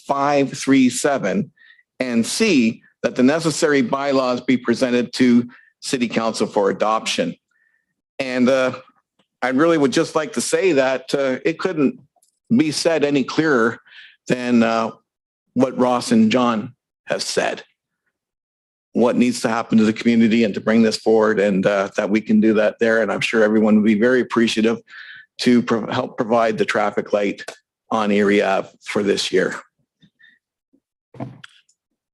0537, and C, that the necessary bylaws be presented to City Council for adoption. And I really would just like to say that it couldn't be said any clearer than what Ross and John have said. What needs to happen to the community and to bring this forward, and that we can do that there. And I'm sure everyone would be very appreciative to help provide the traffic light on Erie Ave for this year.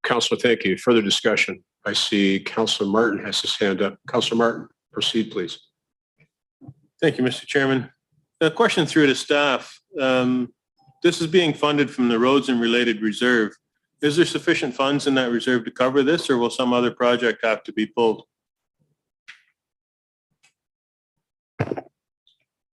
Councillor, thank you. Further discussion. I see Councillor Martin has his hand up. Councillor Martin, proceed, please. Thank you, Mr. Chairman. A question through to staff. This is being funded from the Roads and Related Reserve. Is there sufficient funds in that reserve to cover this, or will some other project have to be pulled?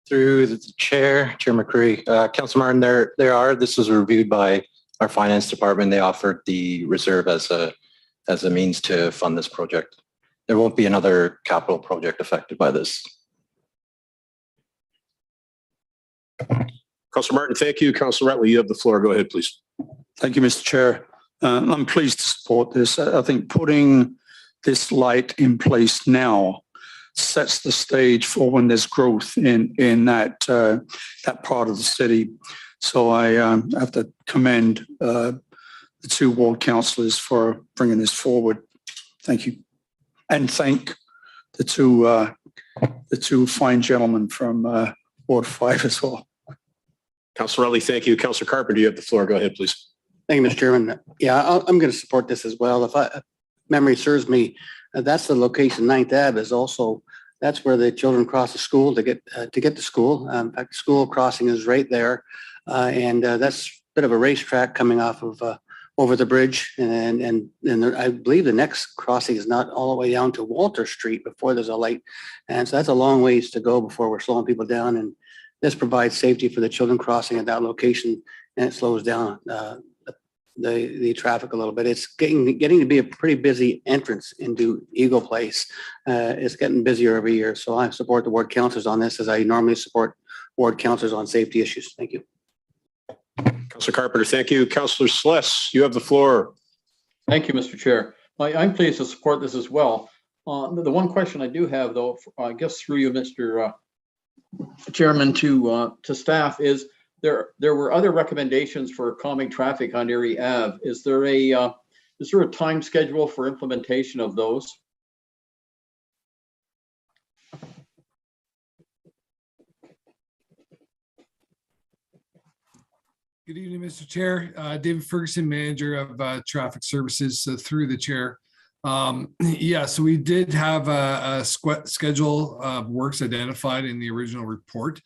Through the chair, Chair McCreary, Councillor Martin, there are. This was reviewed by our finance department. They offered the reserve as a means to fund this project. There won't be another capital project affected by this. Councillor Martin, thank you. Councillor Ratley, you have the floor. Go ahead, please. Thank you, Mr. Chair. I'm pleased to support this. I think putting this light in place now sets the stage for when there's growth in that part of the city. So I have to commend the two ward councillors for bringing this forward. Thank you, and thank the two fine gentlemen from Ward 5 as well. Councillor Ratley, thank you. Councillor Carpenter, you have the floor. Go ahead, please. Thank you, Mr. Chairman. Yeah, I'm going to support this as well. If memory serves me, that's the location. 9th Ave is also, that's where the children cross the school to get to school. In fact, the school crossing is right there. And that's a bit of a racetrack coming off of over the bridge. And I believe the next crossing is not all the way down to Walter Street before there's a light. And so that's a long ways to go before we're slowing people down. And this provides safety for the children crossing at that location, and it slows down the traffic a little bit. It's getting to be a pretty busy entrance into Eagle Place. It's getting busier every year. So I support the ward councillors on this, as I normally support ward councillors on safety issues. Thank you. Councillor Carpenter, thank you. Councillor Sless, you have the floor. Thank you, Mr. Chair. I'm pleased to support this as well. The one question I do have, though, I guess through you, Mr. Chairman, to staff, is there were other recommendations for calming traffic on Erie Ave. Is there a time schedule for implementation of those? Good evening, Mr. Chair. David Ferguson, manager of traffic services, through the chair. Yeah, so we did have a schedule of works identified in the original report.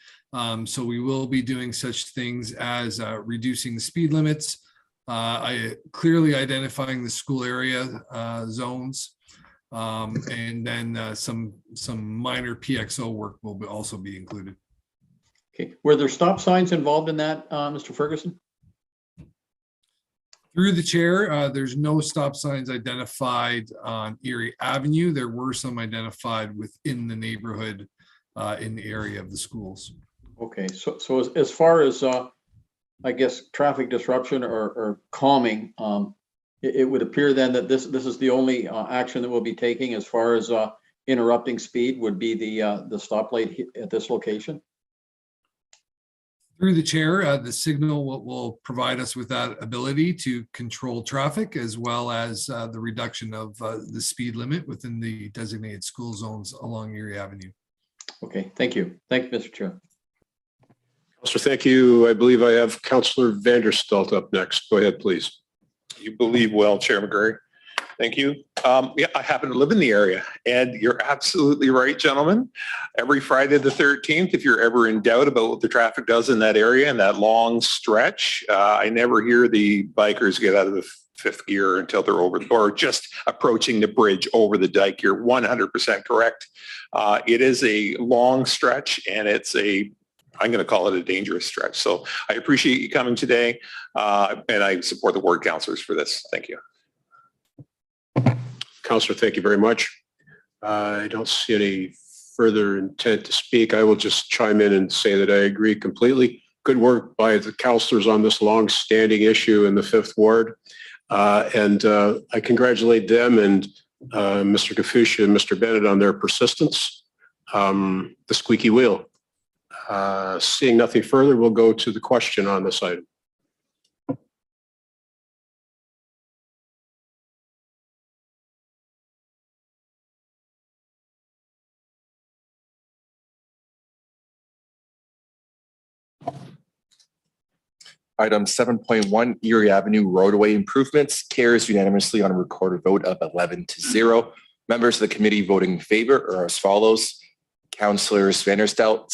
So we will be doing such things as reducing the speed limits, clearly identifying the school area zones, and then some minor PXO work will also be included. Okay, were there stop signs involved in that, Mr. Ferguson? Through the chair, there's no stop signs identified on Erie Avenue. There were some identified within the neighborhood in the area of the schools. Okay, so as far as I guess traffic disruption or calming, it would appear then that this is the only action that we'll be taking as far as interrupting speed would be the stoplight at this location. Through the chair, the signal will provide us with that ability to control traffic, as well as the reduction of the speed limit within the designated school zones along Erie Avenue. Okay, thank you. Thank you, Mr. Chair. Councillor, thank you. I believe I have Councillor Vanderstelt up next. Go ahead, please. You believe well, Chair McCreary. Thank you. Yeah, I happen to live in the area, and you're absolutely right, gentlemen. Every Friday the 13th, if you're ever in doubt about what the traffic does in that area and that long stretch, I never hear the bikers get out of the fifth gear until they're over or just approaching the bridge over the dike. You're 100% correct. It is a long stretch, and I'm going to call it a dangerous stretch. So I appreciate you coming today, and I support the ward councillors for this. Thank you. Councillor, thank you very much. I don't see any further intent to speak. I will just chime in and say that I agree completely. Good work by the councillors on this long-standing issue in the 5th Ward. And I congratulate them and Mr. Gafusia and Mr. Bennett on their persistence. The squeaky wheel. Seeing nothing further, we'll go to the question on this item. Item 7.1, Erie Avenue roadway improvements carries unanimously on a recorded vote of 11-0. Members of the committee voting in favor are as follows. Councillors Vanderstelt,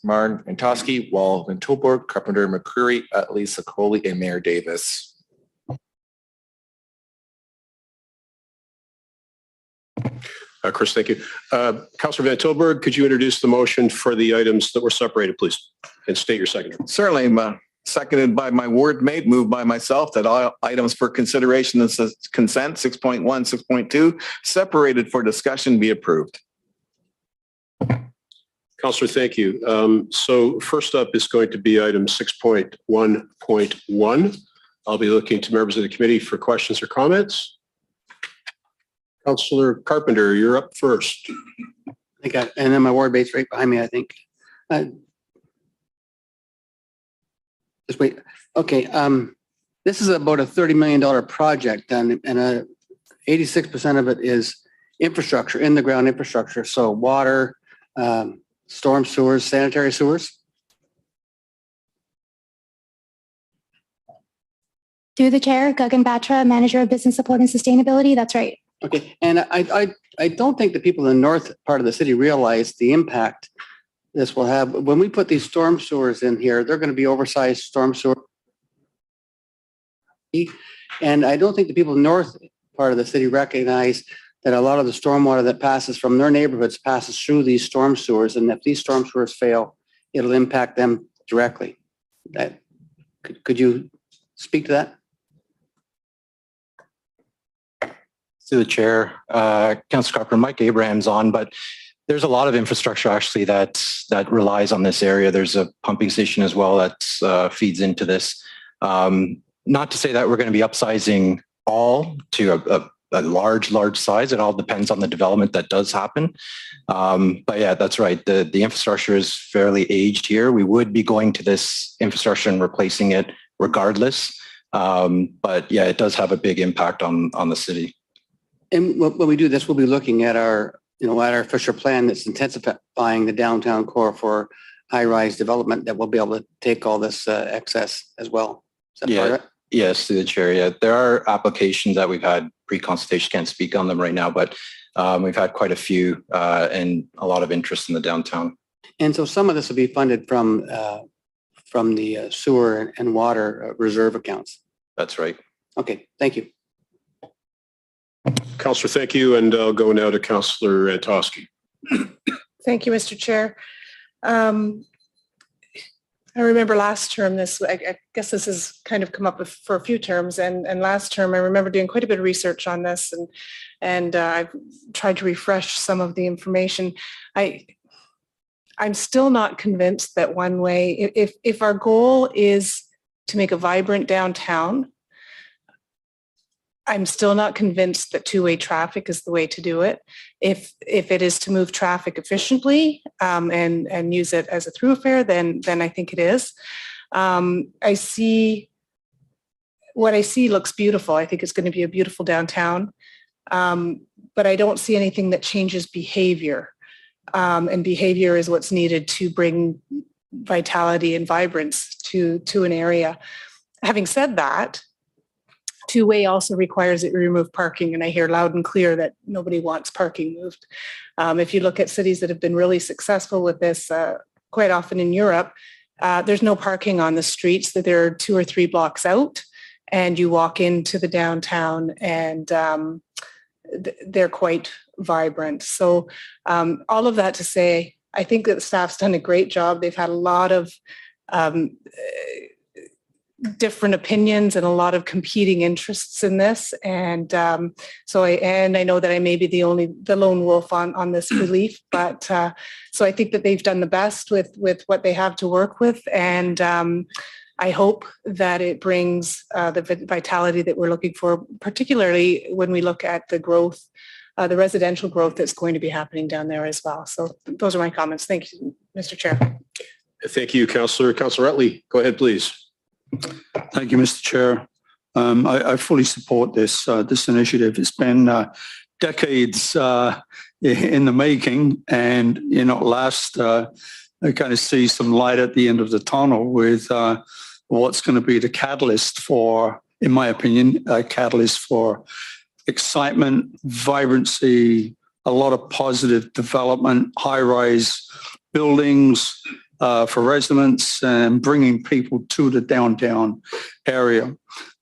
Martin, and Toski, Wall, Van Tilburg, Carpenter, McCreary, Utley, Sokoli, and Mayor Davis. Chris, thank you. Councillor Van Tilburg, could you introduce the motion for the items that were separated, please, and state your second? Certainly, seconded by my ward mate, moved by myself, that all items for consideration and consent 6.1, 6.2, separated for discussion, be approved. Councillor, thank you. So first up is going to be item 6.1.1. I'll be looking to members of the committee for questions or comments. Councillor Carpenter, you're up first. And then my ward mate's right behind me, I think. Just wait. Okay. This is about a $30 million project, and 86% of it is infrastructure, in the ground infrastructure. So water, storm sewers, sanitary sewers. Through the chair, Gagan Batra, Manager of Business Support and Sustainability. That's right. Okay. And I don't think the people in the north part of the city realize the impact this will have. When we put these storm sewers in here, they're going to be oversized storm sewer. And I don't think the people in the north part of the city recognize that a lot of the stormwater that passes from their neighborhoods passes through these storm sewers. And if these storm sewers fail, it'll impact them directly. Could you speak to that? To the chair, Councillor Carpenter, Mike Abraham's on, but there's a lot of infrastructure actually that relies on this area. There's a pumping station as well that feeds into this. Not to say that we're going to be upsizing all to a large size. It all depends on the development that does happen. But yeah, that's right. The infrastructure is fairly aged here. We would be going to this infrastructure and replacing it regardless. But yeah, it does have a big impact on the city. And when we do this, we'll be looking at our Fisher plan that's intensifying the downtown core for high-rise development, that we'll be able to take all this excess as well. Is that part of it? Yes, through the chair. Yeah, there are applications that we've had pre-consultation. Can't speak on them right now, but we've had quite a few and a lot of interest in the downtown. And so some of this will be funded from the sewer and water reserve accounts. That's right. Okay, thank you. Councillor, thank you. And I'll go now to Councillor Toski. Thank you, Mr. Chair. I remember last term, I guess this has kind of come up for a few terms, and last term I remember doing quite a bit of research on this, and I've tried to refresh some of the information. I'm still not convinced that one way, if our goal is to make a vibrant downtown, I'm still not convinced that two-way traffic is the way to do it. If it is to move traffic efficiently and use it as a thoroughfare, then I think it is. What I see looks beautiful. I think it's going to be a beautiful downtown, but I don't see anything that changes behavior. And behavior is what's needed to bring vitality and vibrance to an area. Having said that, two-way also requires that you remove parking, and I hear loud and clear that nobody wants parking moved. If you look at cities that have been really successful with this, quite often in Europe, there's no parking on the streets, that they're 2 or 3 blocks out, and you walk into the downtown and they're quite vibrant. So all of that to say, I think that the staff's done a great job. They've had a lot of different opinions and a lot of competing interests in this. And I know that I may be the lone wolf on this belief, but so I think that they've done the best with what they have to work with. And I hope that it brings the vitality that we're looking for, particularly when we look at the growth, the residential growth that's going to be happening down there as well. So those are my comments. Thank you, Mr. Chair. Thank you, Councillor. Councillor Utley, go ahead, please. Thank you, Mr. Chair. I fully support this initiative. It's been decades in the making, and last I kind of see some light at the end of the tunnel with what's going to be the catalyst for, in my opinion, a catalyst for excitement, vibrancy, a lot of positive development, high-rise buildings for residents, and bringing people to the downtown area.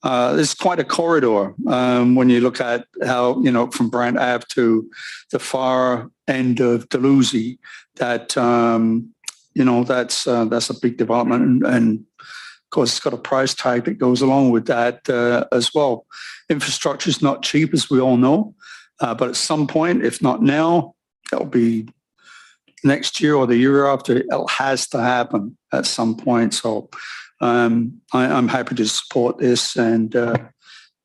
It's quite a corridor when you look at how, from Brant Ave to the far end of Dalhousie, that, that's a big development. And of course, it's got a price tag that goes along with that as well. Infrastructure is not cheap, as we all know, but at some point, if not now, it'll be next year or the year after. It has to happen at some point. So I'm happy to support this, and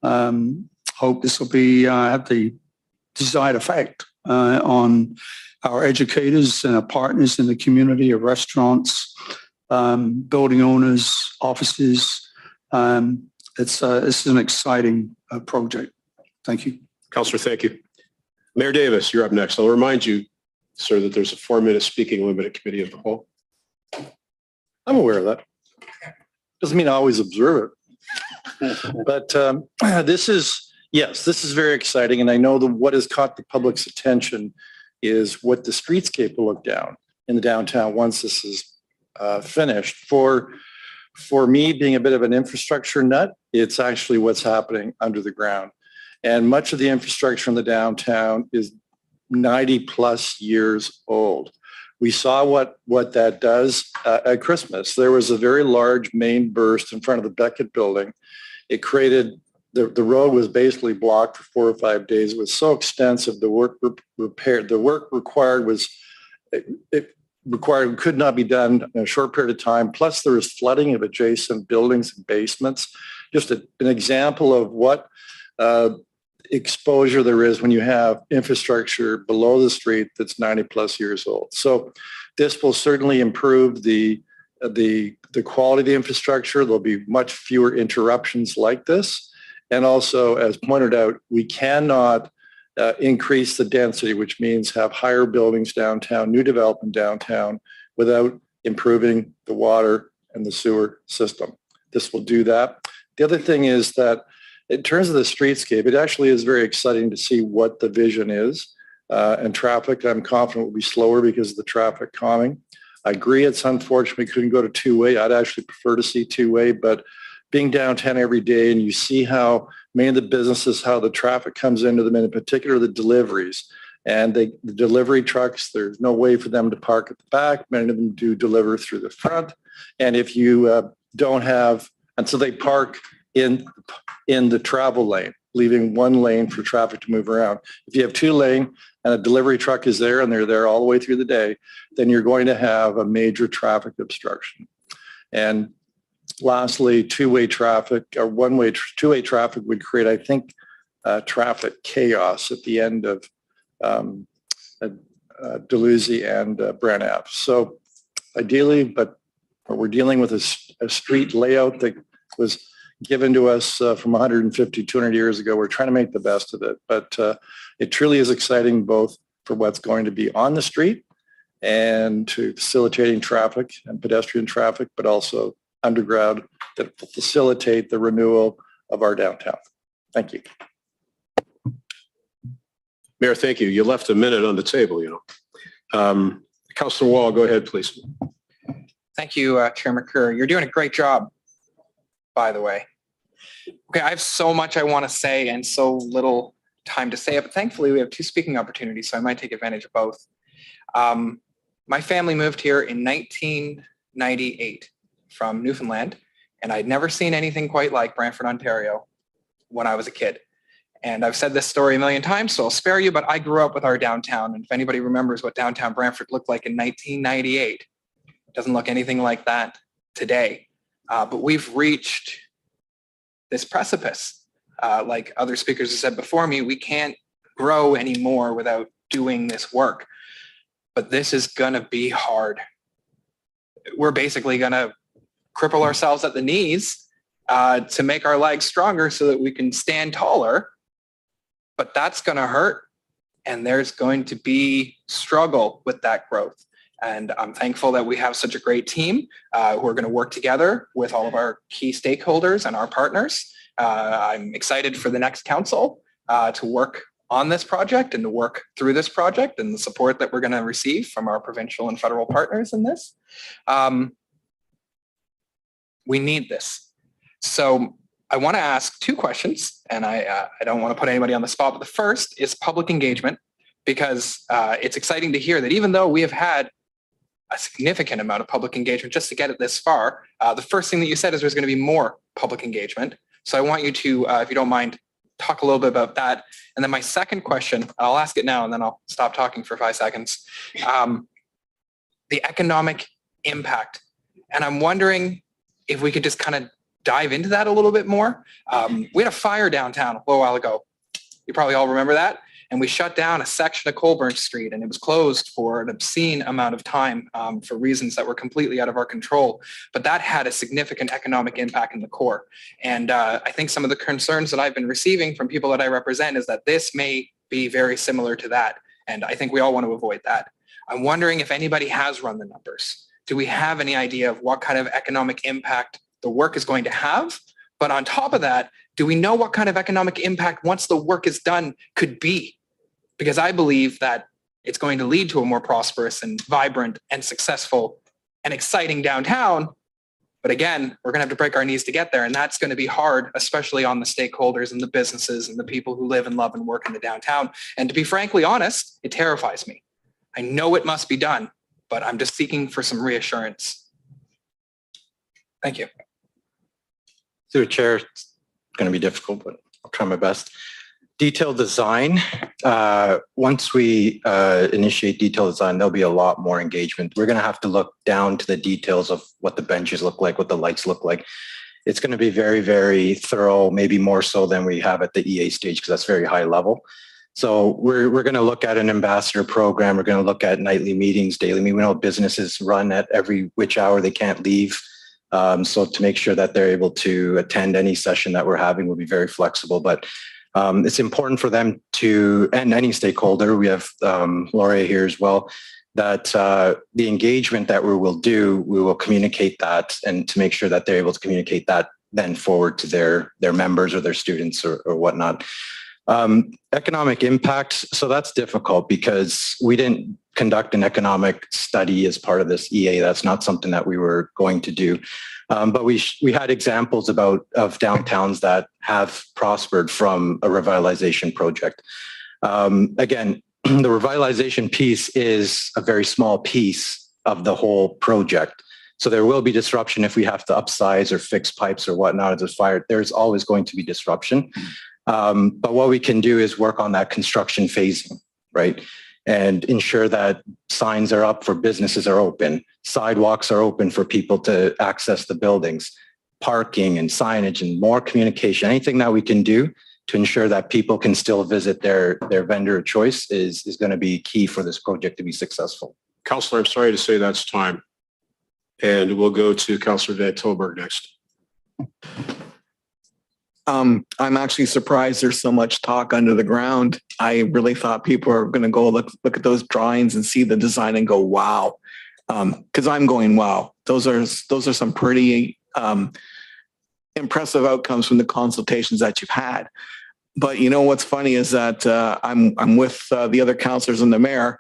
hope this will have the desired effect on our educators and our partners in the community, our restaurants, building owners, offices. This is an exciting project. Thank you. Councillor, thank you. Mayor Davis, you're up next. I'll remind you, sir, that there's a 4-minute speaking limit at Committee of the Whole. I'm aware of that. Doesn't mean I always observe it. But this is very exciting. And I know that what has caught the public's attention is what the streetscape will look down in the downtown once this is finished. For me, being a bit of an infrastructure nut, it's actually what's happening under the ground. And much of the infrastructure in the downtown is 90 plus years old. We saw what that does at Christmas. There was a very large main burst in front of the Beckett building. It created, the road was basically blocked for 4 or 5 days. It was so extensive, the work required could not be done in a short period of time. Plus there was flooding of adjacent buildings and basements. Just an example of what exposure there is when you have infrastructure below the street that's 90 plus years old. So this will certainly improve the quality of the infrastructure. There'll be much fewer interruptions like this. And also, as pointed out, we cannot increase the density, which means have higher buildings downtown, new development downtown, without improving the water and the sewer system. This will do that. The other thing is that in terms of the streetscape, it actually is very exciting to see what the vision is. And traffic, I'm confident, will be slower because of the traffic calming. I agree it's unfortunate we couldn't go to two-way. I'd actually prefer to see two-way, but being downtown every day and you see how many of the businesses, how the traffic comes into them, and in particular the deliveries. And the delivery trucks, there's no way for them to park at the back. Many of them do deliver through the front. And if you don't have, and so they park in the travel lane, leaving one lane for traffic to move around. If you have 2 lane and a delivery truck is there and they're there all the way through the day, then you're going to have a major traffic obstruction. And lastly, two-way traffic or two-way traffic would create, I think, traffic chaos at the end of Dalhousie and Brant Ave. So ideally, but we're dealing with a street layout that was given to us from 150, 200 years ago. We're trying to make the best of it, but it truly is exciting both for what's going to be on the street and to facilitating traffic and pedestrian traffic, but also underground that will facilitate the renewal of our downtown. Thank you. Mayor, thank you. You left a minute on the table, you know. Councillor Wall, go ahead, please. Thank you, Chair McCurry. You're doing a great job, by the way. Okay, I have so much I want to say and so little time to say it, but thankfully we have 2 speaking opportunities, so I might take advantage of both. My family moved here in 1998 from Newfoundland, and I'd never seen anything quite like Brantford, Ontario when I was a kid. And I've said this story a million times, so I'll spare you, but I grew up with our downtown. And if anybody remembers what downtown Brantford looked like in 1998, it doesn't look anything like that today. But we've reached this precipice. Like other speakers have said before me, we can't grow anymore without doing this work. But this is going to be hard. We're basically going to cripple ourselves at the knees to make our legs stronger so that we can stand taller. But that's going to hurt. And there's going to be struggle with that growth. And I'm thankful that we have such a great team who are going to work together with all of our key stakeholders and our partners. I'm excited for the next council to work on this project and to work through this project and the support that we're going to receive from our provincial and federal partners in this. We need this. So I want to ask 2 questions, and I don't want to put anybody on the spot, but the first is public engagement, because it's exciting to hear that even though we have had a significant amount of public engagement just to get it this far, the first thing that you said is there's going to be more public engagement. So I want you to, if you don't mind, talk a little bit about that. And then my second question, I'll ask it now and then I'll stop talking for 5 seconds. The economic impact. And I'm wondering if we could just kind of dive into that a little bit more. We had a fire downtown a little while ago. You probably all remember that. And we shut down a section of Colburn Street, and it was closed for an obscene amount of time for reasons that were completely out of our control. But that had a significant economic impact in the core. And I think some of the concerns that I've been receiving from people that I represent is that this may be very similar to that. And I think we all want to avoid that. I'm wondering if anybody has run the numbers. Do we have any idea of what kind of economic impact the work is going to have? But on top of that, do we know what kind of economic impact once the work is done could be? Because I believe that it's going to lead to a more prosperous and vibrant and successful and exciting downtown. But again, we're going to have to break our knees to get there. And that's going to be hard, especially on the stakeholders and the businesses and the people who live and love and work in the downtown. And to be frankly honest, it terrifies me. I know it must be done, but I'm just seeking for some reassurance. Thank you. Through the chair, it's going to be difficult, but I'll try my best. Detailed design. Once we initiate detailed design, there'll be a lot more engagement. We're going to have to look down to the details of what the benches look like, what the lights look like. It's going to be very, very thorough, maybe more so than we have at the EA stage, because that's very high level. So we're going to look at an ambassador program. We're going to look at nightly meetings, daily meetings. We know businesses run at every which hour they can't leave. So to make sure that they're able to attend any session that we're having, we'll be very flexible. But it's important for them to, and any stakeholder, we have Laurier here as well, that the engagement that we will do, we will communicate that, and to make sure that they're able to communicate that then forward to their members or their students or whatnot. Economic impact. So that's difficult because we didn't conduct an economic study as part of this EA. That's not something that we were going to do. But we had examples of downtowns that have prospered from a revitalization project. Again, the revitalization piece is a very small piece of the whole project. So there will be disruption if we have to upsize or fix pipes or whatnot. If there's fire, there's always going to be disruption. But what we can do is work on that construction phasing, right? And ensure that signs are up for businesses are open, sidewalks are open for people to access the buildings, parking and signage and more communication. Anything that we can do to ensure that people can still visit their vendor of choice is going to be key for this project to be successful. Councillor, I'm sorry to say that's time. And we'll go to Councillor Van Tilburg next. I'm actually surprised there's so much talk under the ground. I really thought people are going to go look at those drawings and see the design and go, wow. Because I'm going, wow. Those are some pretty impressive outcomes from the consultations that you've had. But you know what's funny is that I'm with the other councillors and the mayor.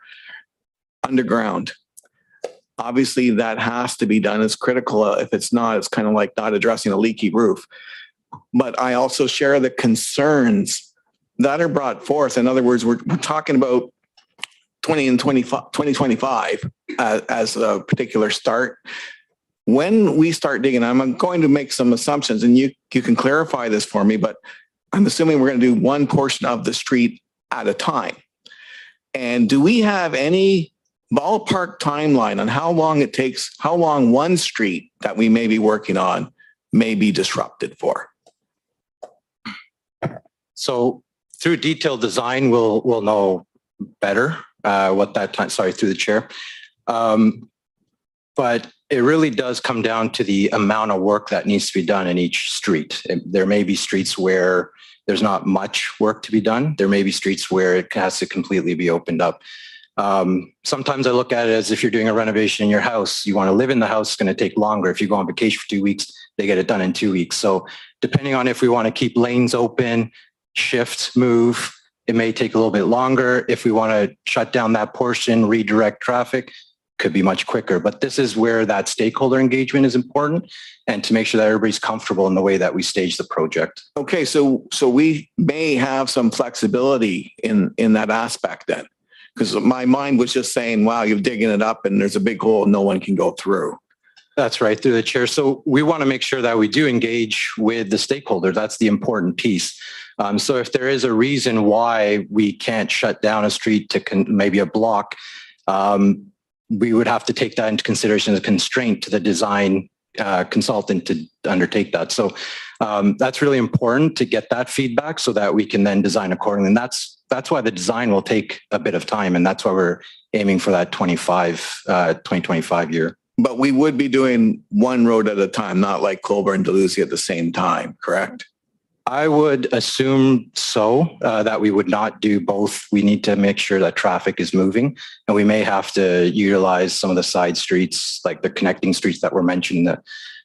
Underground. Obviously, that has to be done. It's critical. If it's not, it's kind of like not addressing a leaky roof. But I also share the concerns that are brought forth. In other words, we're talking about 2025 as a particular start. When we start digging, I'm going to make some assumptions, and you can clarify this for me, but I'm assuming we're going to do one portion of the street at a time. And do we have any ballpark timeline on how long it takes, how long one street that we may be working on may be disrupted for? So through detailed design, we'll know better what that time, sorry, through the chair. But it really does come down to the amount of work that needs to be done in each street. There may be streets where there's not much work to be done. There may be streets where it has to completely be opened up. Sometimes I look at it as if you're doing a renovation in your house, you want to live in the house, it's going to take longer. If you go on vacation for 2 weeks, they get it done in 2 weeks. So depending on if we want to keep lanes open, shift, move, it may take a little bit longer. If we want to shut down that portion, redirect traffic, could be much quicker. But this is where that stakeholder engagement is important, and to make sure that everybody's comfortable in the way that we stage the project. Okay, so we may have some flexibility in that aspect then, because my mind was just saying, wow, you're digging it up and there's a big hole, no one can go through. That's right, through the chair. So we want to make sure that we do engage with the stakeholders. That's the important piece. So if there is a reason why we can't shut down a street to maybe a block, we would have to take that into consideration as a constraint to the design consultant to undertake that. So that's really important to get that feedback so that we can then design accordingly. And that's why the design will take a bit of time. And that's why we're aiming for that 2025 year. But we would be doing one road at a time, not like Colborne and Dalhousie at the same time, correct? I would assume so, that we would not do both. We need to make sure that traffic is moving, and we may have to utilize some of the side streets, like the connecting streets that were mentioned in the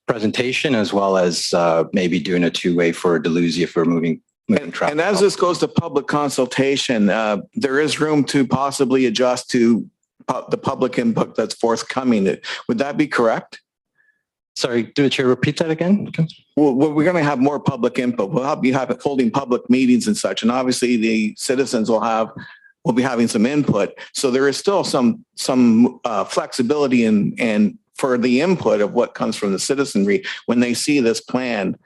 presentation, as well as maybe doing a two-way for Dalhousie if we're moving traffic. And as this goes to public consultation, there is room to possibly adjust to the public input that's forthcoming. Would that be correct? Sorry, do the chair repeat that again? Well, we're going to have more public input. We'll be holding public meetings and such, and obviously the citizens will be having some input. So there is still some flexibility and for the input of what comes from the citizenry when they see this plan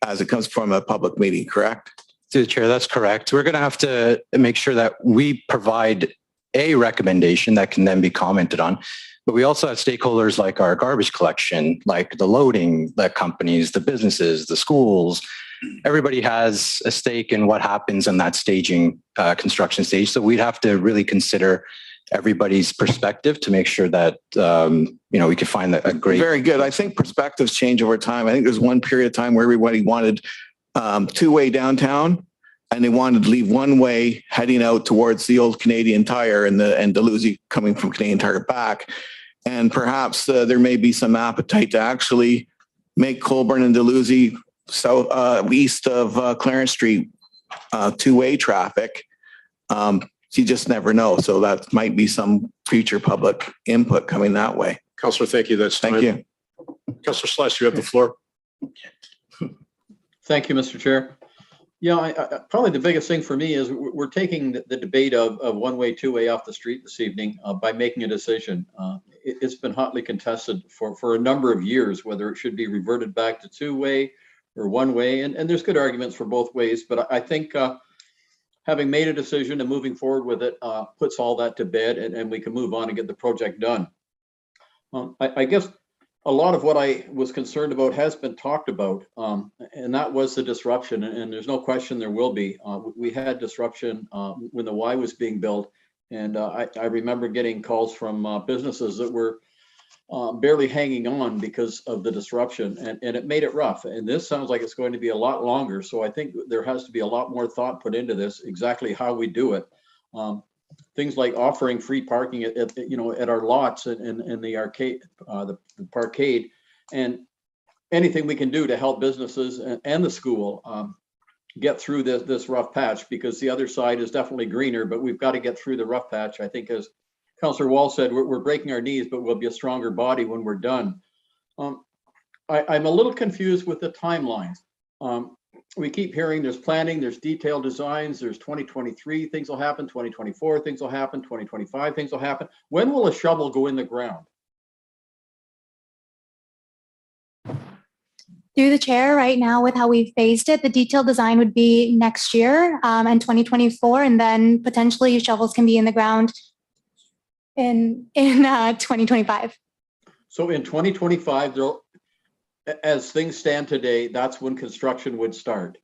as it comes from a public meeting. Correct? To the chair, that's correct. We're going to have to make sure that we provide a recommendation that can then be commented on. But we also have stakeholders like our garbage collection, like the loading, the companies, the businesses, the schools. Everybody has a stake in what happens in that staging construction stage. So we'd have to really consider everybody's perspective to make sure that we could find a great. Very good. I think perspectives change over time. I think there's one period of time where everybody wanted two-way downtown, and they wanted to leave one way heading out towards the old Canadian Tire and Dalhousie coming from Canadian Tire back. And perhaps there may be some appetite to actually make Colborne and Dalhousie east of Clarence Street two-way traffic. You just never know. So that might be some future public input coming that way. Councillor, thank you. Thank you. Councillor Slush, you have the floor. Thank you, Mr. Chair. I probably the biggest thing for me is we're taking the debate of one-way, two-way off the street this evening by making a decision. It's been hotly contested for a number of years, whether it should be reverted back to two-way or one-way. And there's good arguments for both ways. But I think having made a decision and moving forward with it puts all that to bed, and we can move on and get the project done. I guess a lot of what I was concerned about has been talked about, and that was the disruption. And there's no question there will be. We had disruption when the Y was being built. And I remember getting calls from businesses that were barely hanging on because of the disruption, and it made it rough. And this sounds like it's going to be a lot longer. So I think there has to be a lot more thought put into this, exactly how we do it. Things like offering free parking at our lots and the arcade, the parkade, and anything we can do to help businesses and the school get through this rough patch, because the other side is definitely greener, but we've got to get through the rough patch. I think, as Councillor Wall said, we're breaking our knees, but we'll be a stronger body when we're done. I'm a little confused with the timelines. We keep hearing there's planning, there's detailed designs, there's 2023 things will happen, 2024 things will happen, 2025 things will happen. When will a shovel go in the ground? Through the chair, right now with how we've phased it, the detailed design would be next year and 2024, and then potentially shovels can be in the ground in 2025. So in 2025, as things stand today, that's when construction would start.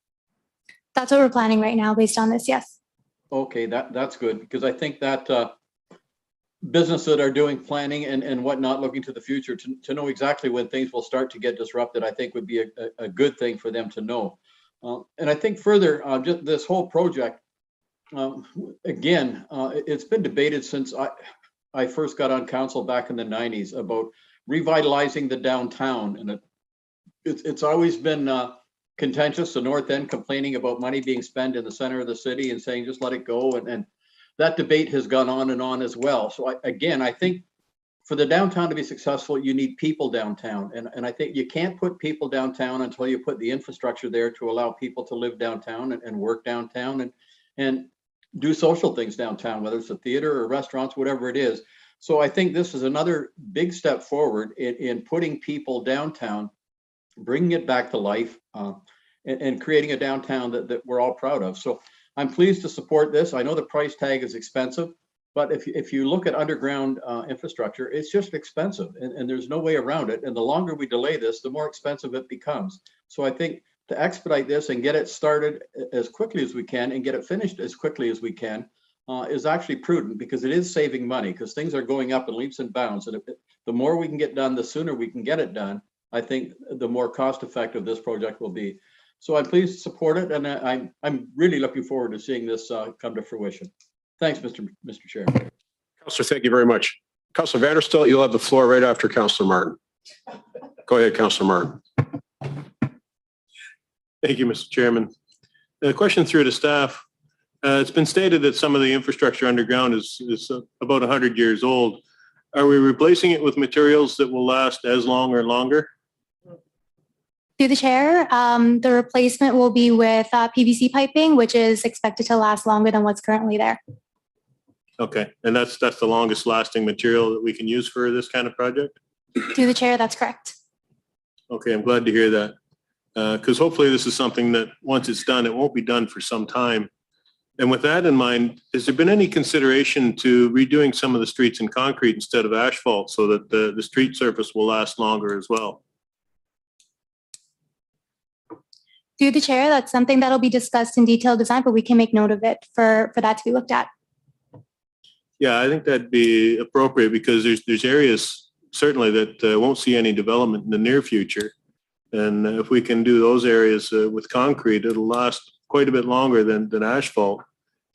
That's what we're planning right now based on this, yes. Okay, that's good, because I think that businesses that are doing planning and whatnot, looking to the future, to know exactly when things will start to get disrupted, I think would be a good thing for them to know. And I think further, just this whole project, again, it's been debated since I first got on council back in the 90s about revitalizing the downtown, and it's always been contentious. The North End complaining about money being spent in the center of the city and saying just let it go, and that debate has gone on and on as well. So I think for the downtown to be successful, you need people downtown, and I think you can't put people downtown until you put the infrastructure there to allow people to live downtown and work downtown and do social things downtown, whether it's a theater or restaurants, whatever it is. So I think this is another big step forward in putting people downtown, bringing it back to life, and creating a downtown that we're all proud of. So I'm pleased to support this. I know the price tag is expensive, but if you look at underground infrastructure, it's just expensive, and there's no way around it. And the longer we delay this, the more expensive it becomes. So I think to expedite this and get it started as quickly as we can and get it finished as quickly as we can is actually prudent, because it is saving money, because things are going up in leaps and bounds. And the more we can get done, the sooner we can get it done, I think the more cost effective this project will be. So I'm pleased to support it, and I'm really looking forward to seeing this come to fruition. Thanks, Mr. Chair. Councillor, thank you very much. Councillor Vanderstel, you'll have the floor right after Councillor Martin. Go ahead, Councillor Martin. Thank you, Mr. Chairman. A question through to staff. It's been stated that some of the infrastructure underground is about 100 years old. Are we replacing it with materials that will last as long or longer? Through the chair, the replacement will be with PVC piping, which is expected to last longer than what's currently there. Okay, and that's the longest lasting material that we can use for this kind of project? Through the chair, that's correct. Okay, I'm glad to hear that. Because hopefully this is something that once it's done, it won't be done for some time. And with that in mind, has there been any consideration to redoing some of the streets in concrete instead of asphalt so that the street surface will last longer as well? Through the chair, that's something that'll be discussed in detailed design, but we can make note of it for that to be looked at. Yeah, I think that'd be appropriate, because there's areas certainly that won't see any development in the near future. And if we can do those areas with concrete, it'll last quite a bit longer than asphalt.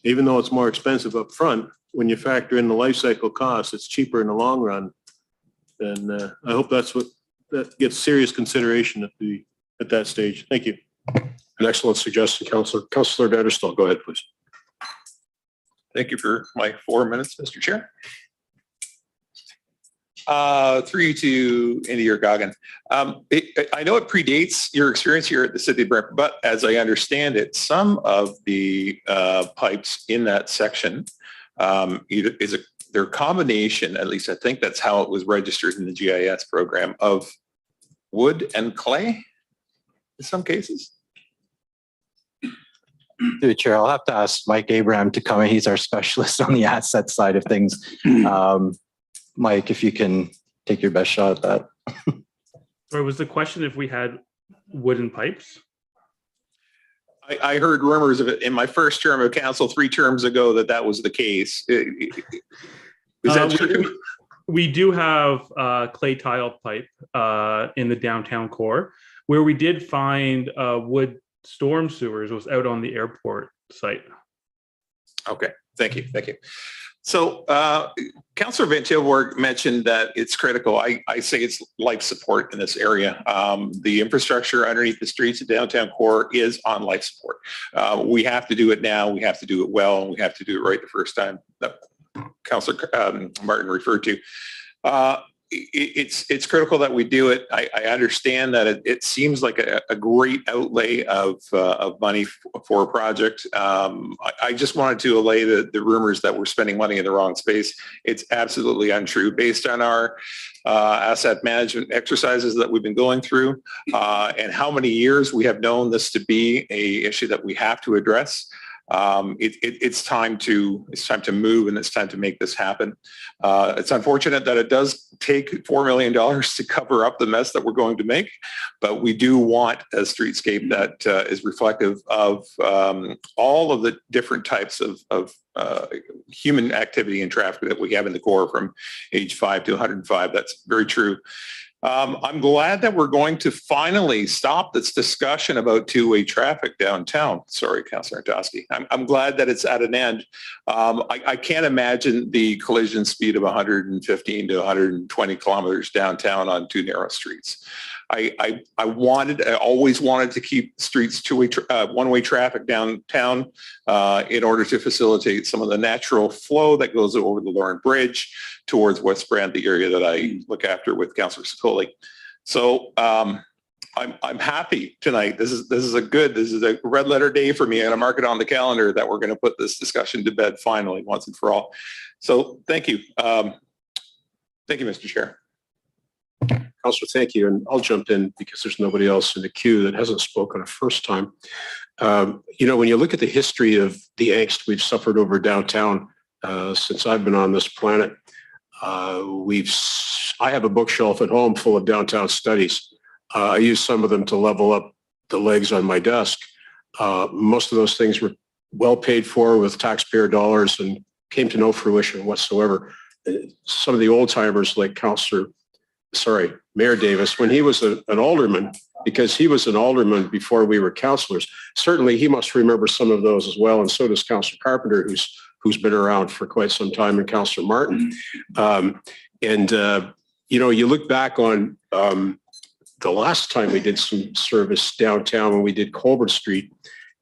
Even though it's more expensive up front, when you factor in the life cycle costs, it's cheaper in the long run. And I hope that gets serious consideration at that stage. Thank you. An excellent suggestion, Councillor. Councillor Vanderstel, go ahead, please. Thank you for my 4 minutes, Mr. Chair. Through to Indy or Goggin. I know it predates your experience here at the City of Brantford, but as I understand it, some of the pipes in that section they're a combination, at least I think that's how it was registered in the GIS program, of wood and clay in some cases. Through the chair, I'll have to ask Mike Abraham to come in. He's our specialist on the asset side of things. Mike, if you can take your best shot at that. Or was the question if we had wooden pipes? I heard rumors of it in my first term of council 3 terms ago that was the case. Is that true? we do have clay tile pipe in the downtown core. Where we did find wood storm sewers was out on the airport site. Okay, thank you. So Councillor Van Tilburg mentioned that it's critical. I say it's life support in this area. The infrastructure underneath the streets of downtown core is on life support. We have to do it now. We have to do it well, and we have to do it right the first time, that Councillor Martin referred to. It's critical that we do it. I understand that it seems like a great outlay of money for a project. I just wanted to allay the rumors that we're spending money in the wrong space. It's absolutely untrue based on our asset management exercises that we've been going through and how many years we have known this to be an issue that we have to address. It's time to move, and it's time to make this happen. It's unfortunate that it does take $4 million to cover up the mess that we're going to make, but we do want a streetscape that is reflective of all of the different types of human activity and traffic that we have in the core from age 5 to 105. That's very true. I'm glad that we're going to finally stop this discussion about two-way traffic downtown. Sorry, Councillor Antosky. I'm glad that it's at an end. I can't imagine the collision speed of 115 to 120 kilometers downtown on two narrow streets. I always wanted to keep streets one-way traffic downtown in order to facilitate some of the natural flow that goes over the Laurier Bridge towards West Brant, the area that I look after with Councillor Sicoli. So I'm happy tonight. This is a red letter day for me, and I mark it on the calendar that we're going to put this discussion to bed finally once and for all. So thank you. Thank you, Mr. Chair. Councillor, thank you. And I'll jump in because there's nobody else in the queue that hasn't spoken a first time. When you look at the history of the angst we've suffered over downtown since I've been on this planet, I have a bookshelf at home full of downtown studies. I use some of them to level up the legs on my desk. Most of those things were well paid for with taxpayer dollars and came to no fruition whatsoever. Some of the old timers like Mayor Davis, when he was an alderman, because he was an alderman before we were councillors, certainly he must remember some of those as well. And so does Councillor Carpenter, who's been around for quite some time, and Councillor Martin. You look back on the last time we did some service downtown when we did Colbert Street,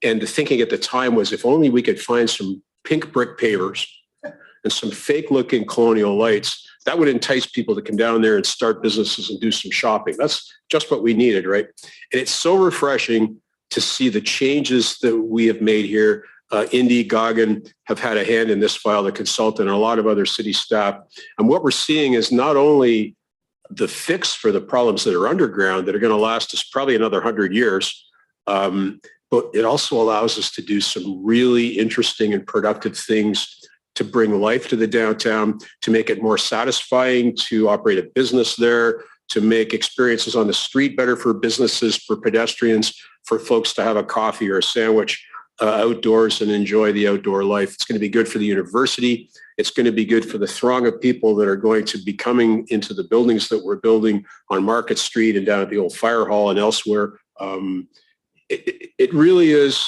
and the thinking at the time was if only we could find some pink brick pavers and some fake looking colonial lights, that would entice people to come down there and start businesses and do some shopping. That's just what we needed, right? And it's so refreshing to see the changes that we have made here. Indy, Goggin have had a hand in this file, the consultant, and a lot of other city staff. And what we're seeing is not only the fix for the problems that are underground that are going to last us probably another 100 years, but it also allows us to do some really interesting and productive things to bring life to the downtown, to make it more satisfying to operate a business there, to make experiences on the street better for businesses, for pedestrians, for folks to have a coffee or a sandwich outdoors and enjoy the outdoor life. It's going to be good for the university. It's going to be good for the throng of people that are going to be coming into the buildings that we're building on Market Street and down at the old fire hall and elsewhere. It really is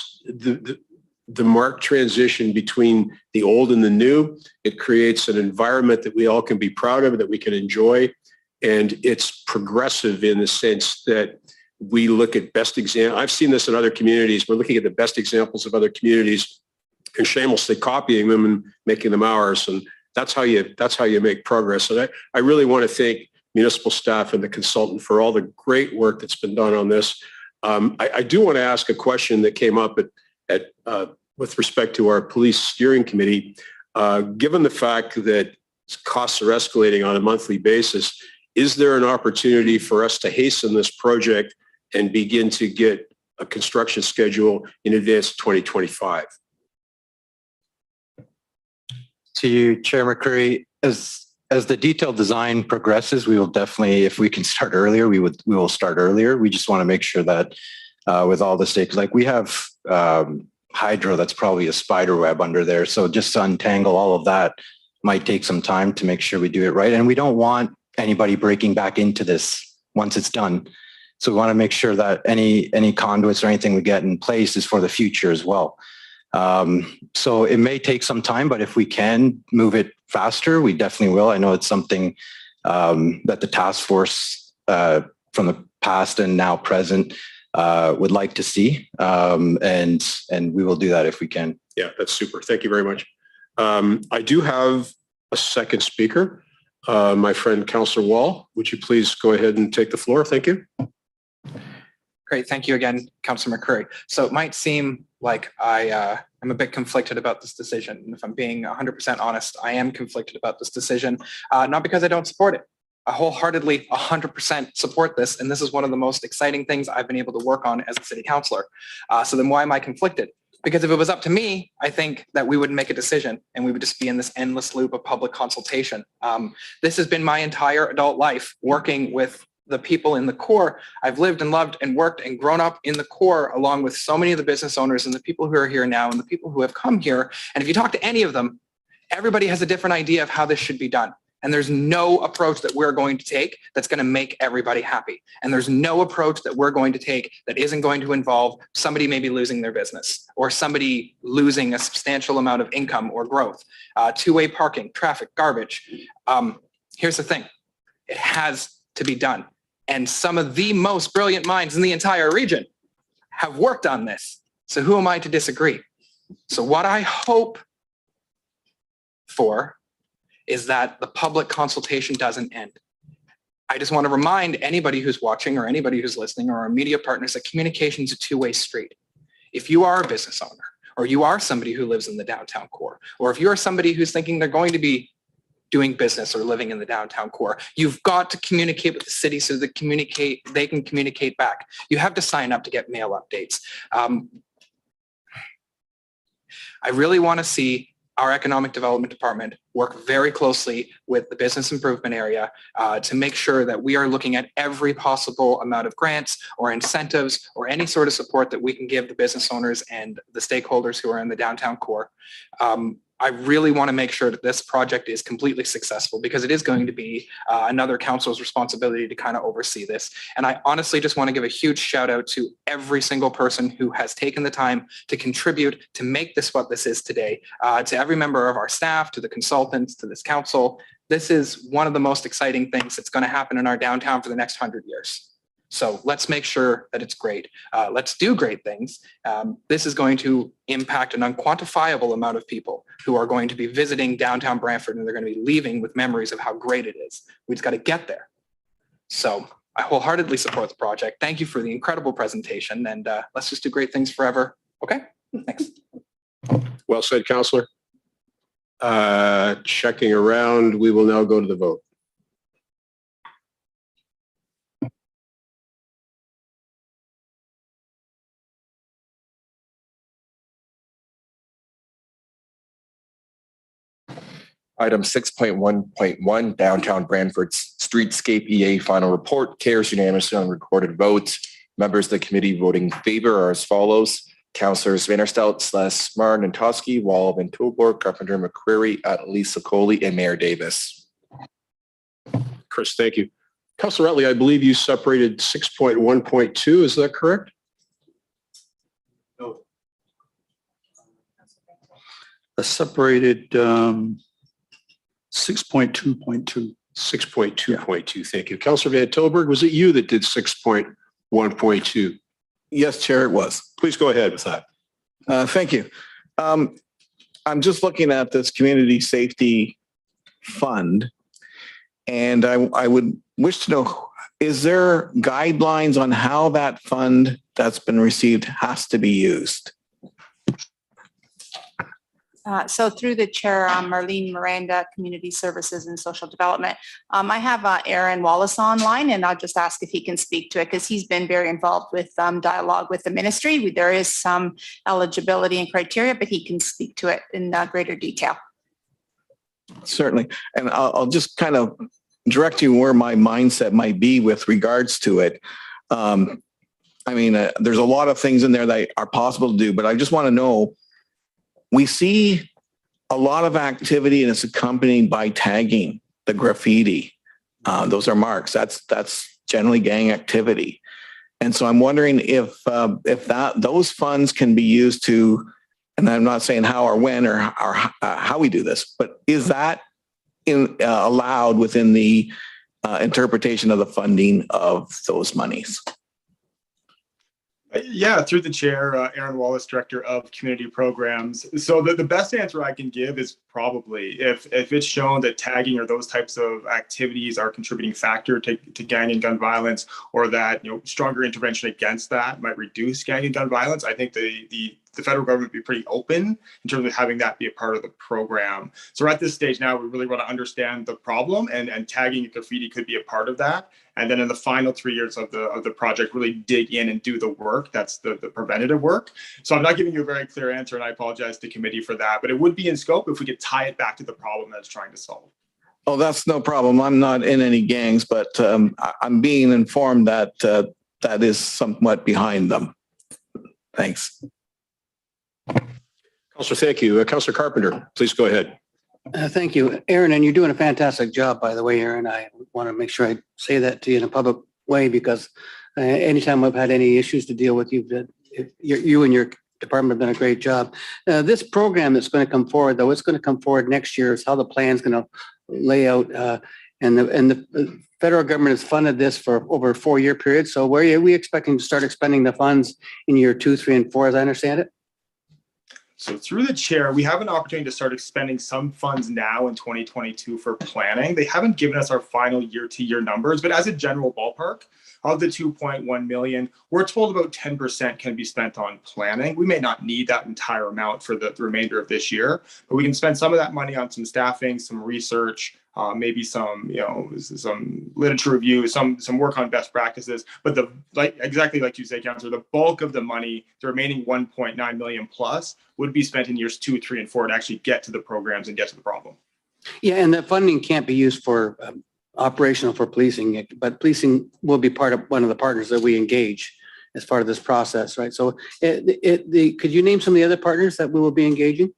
the marked transition between the old and the new. It creates an environment that we all can be proud of, that we can enjoy. And it's progressive in the sense that we look at best examples. I've seen this in other communities. We're looking at the best examples of other communities and shamelessly copying them and making them ours. And that's how you make progress. And I really want to thank municipal staff and the consultant for all the great work that's been done on this. I do want to ask a question that came up with respect to our police steering committee. Given the fact that costs are escalating on a monthly basis, is there an opportunity for us to hasten this project and begin to get a construction schedule in advance of 2025? To you, Chair McCurry, as the detailed design progresses, we will definitely, if we can start earlier, we will start earlier. We just want to make sure that with all the stakes, like we have hydro that's probably a spider web under there. So just to untangle all of that might take some time to make sure we do it right. And we don't want anybody breaking back into this once it's done. So we want to make sure that any conduits or anything we get in place is for the future as well. So it may take some time, but if we can move it faster, we definitely will. I know it's something that the task force from the past and now present would like to see. And we will do that if we can. Yeah, that's super. Thank you very much. I do have a second speaker, my friend Councillor Wall. Would you please go ahead and take the floor? Thank you. Great. Thank you again, Councillor McCurry. So it might seem like I am a bit conflicted about this decision. And if I'm being 100% honest, I am conflicted about this decision, not because I don't support it. I wholeheartedly 100% support this. And this is one of the most exciting things I've been able to work on as a city councillor. So then why am I conflicted? Because if it was up to me, I think that we would make a decision and we would just be in this endless loop of public consultation. This has been my entire adult life working with the people in the core. I've lived and loved and worked and grown up in the core along with so many of the business owners and the people who are here now and the people who have come here. And if you talk to any of them, everybody has a different idea of how this should be done. And there's no approach that we're going to take that's going to make everybody happy. And there's no approach that we're going to take that isn't going to involve somebody maybe losing their business or somebody losing a substantial amount of income or growth. Two-way parking, traffic, garbage. Here's the thing. It has to be done. And some of the most brilliant minds in the entire region have worked on this. So who am I to disagree? So what I hope for is that the public consultation doesn't end. I just want to remind anybody who's watching or anybody who's listening or our media partners that communication is a two-way street. If you are a business owner or you are somebody who lives in the downtown core, or if you are somebody who's thinking they're going to be doing business or living in the downtown core, you've got to communicate with the city so that they can communicate back. You have to sign up to get mail updates. I really want to see our economic development department work very closely with the business improvement area to make sure that we are looking at every possible amount of grants or incentives or any sort of support that we can give the business owners and the stakeholders who are in the downtown core. I really want to make sure that this project is completely successful because it is going to be another council's responsibility to kind of oversee this. And I honestly just want to give a huge shout out to every single person who has taken the time to contribute to make this what this is today, to every member of our staff, to the consultants, to this council. This is one of the most exciting things that's going to happen in our downtown for the next 100 years. So let's make sure that it's great. Let's do great things. This is going to impact an unquantifiable amount of people who are going to be visiting downtown Brantford, and they're going to be leaving with memories of how great it is. We just got to get there. So I wholeheartedly support the project. Thank you for the incredible presentation, and let's just do great things forever. Okay, thanks. Well said, Councillor. Checking around, we will now go to the vote. Item 6.1.1, Downtown Brantford Streetscape EA Final Report, carries unanimously on recorded votes. Members of the committee voting in favor are as follows. Councillors Vanderstout, Sless, Martin, Nantowski, Wall, Van Tilburg, Carpenter, McCreary, Lisa Coley, and Mayor Davis. Chris, thank you. Councillor Utley, I believe you separated 6.1.2. Is that correct? No. I separated 6.2.2. 6.2.2. Thank you. Councillor Van Tilburg, was it you that did 6.1.2? Yes, Chair, it was. Please go ahead with that. Thank you. I'm just looking at this community safety fund, and I would wish to know, is there guidelines on how that fund that's been received has to be used? So through the chair, Marlene Miranda, Community Services and Social Development. I have Aaron Wallace online, and I'll just ask if he can speak to it because he's been very involved with dialogue with the ministry. There is some eligibility and criteria, but he can speak to it in greater detail. Certainly. And I'll just kind of direct you where my mindset might be with regards to it. I mean, there's a lot of things in there that are possible to do, but I just want to know, we see a lot of activity and it's accompanied by tagging the graffiti. Those are marks. That's generally gang activity. And so I'm wondering if those funds can be used to, and I'm not saying how or when or how we do this, but is that allowed within the interpretation of the funding of those monies? Yeah, through the chair, Aaron Wallace, Director of Community Programs. So the best answer I can give is probably if it's shown that tagging or those types of activities are a contributing factor to gang and gun violence, or that stronger intervention against that might reduce gang and gun violence. I think the federal government would be pretty open in terms of having that be a part of the program. So we're at this stage now, we really want to understand the problem, and tagging and graffiti could be a part of that. And then in the final 3 years of the project, really dig in and do the work. That's the preventative work. So I'm not giving you a very clear answer, and I apologize to committee for that, but it would be in scope if we could tie it back to the problem that it's trying to solve. Oh, that's no problem. I'm not in any gangs, but I'm being informed that that is somewhat behind them. Thanks. Councillor, thank you. Councillor Carpenter, please go ahead. Thank you, Aaron, and you're doing a fantastic job, by the way, Aaron. I want to make sure I say that to you in a public way, because anytime I've had any issues to deal with, you and your department have done a great job. This program that's going to come forward, though, it's going to come forward next year. Is how the plan's going to lay out, and the federal government has funded this for over a 4-year period. So where are we expecting to start expending the funds in year 2, 3, and 4, as I understand it? So through the chair, we have an opportunity to start expending some funds now in 2022 for planning. They haven't given us our final year-to-year numbers, but as a general ballpark, of the 2.1 million, we're told about 10% can be spent on planning. We may not need that entire amount for the remainder of this year, but we can spend some of that money on some staffing, some research, maybe some, some literature review, some work on best practices. But exactly like you say, Councillor, the bulk of the money, the remaining 1.9 million plus, would be spent in years 2, 3, and 4 to actually get to the programs and get to the problem. Yeah, and the funding can't be used for operational for policing, but policing will be part of one of the partners that we engage as part of this process, right? So could you name some of the other partners that we will be engaging?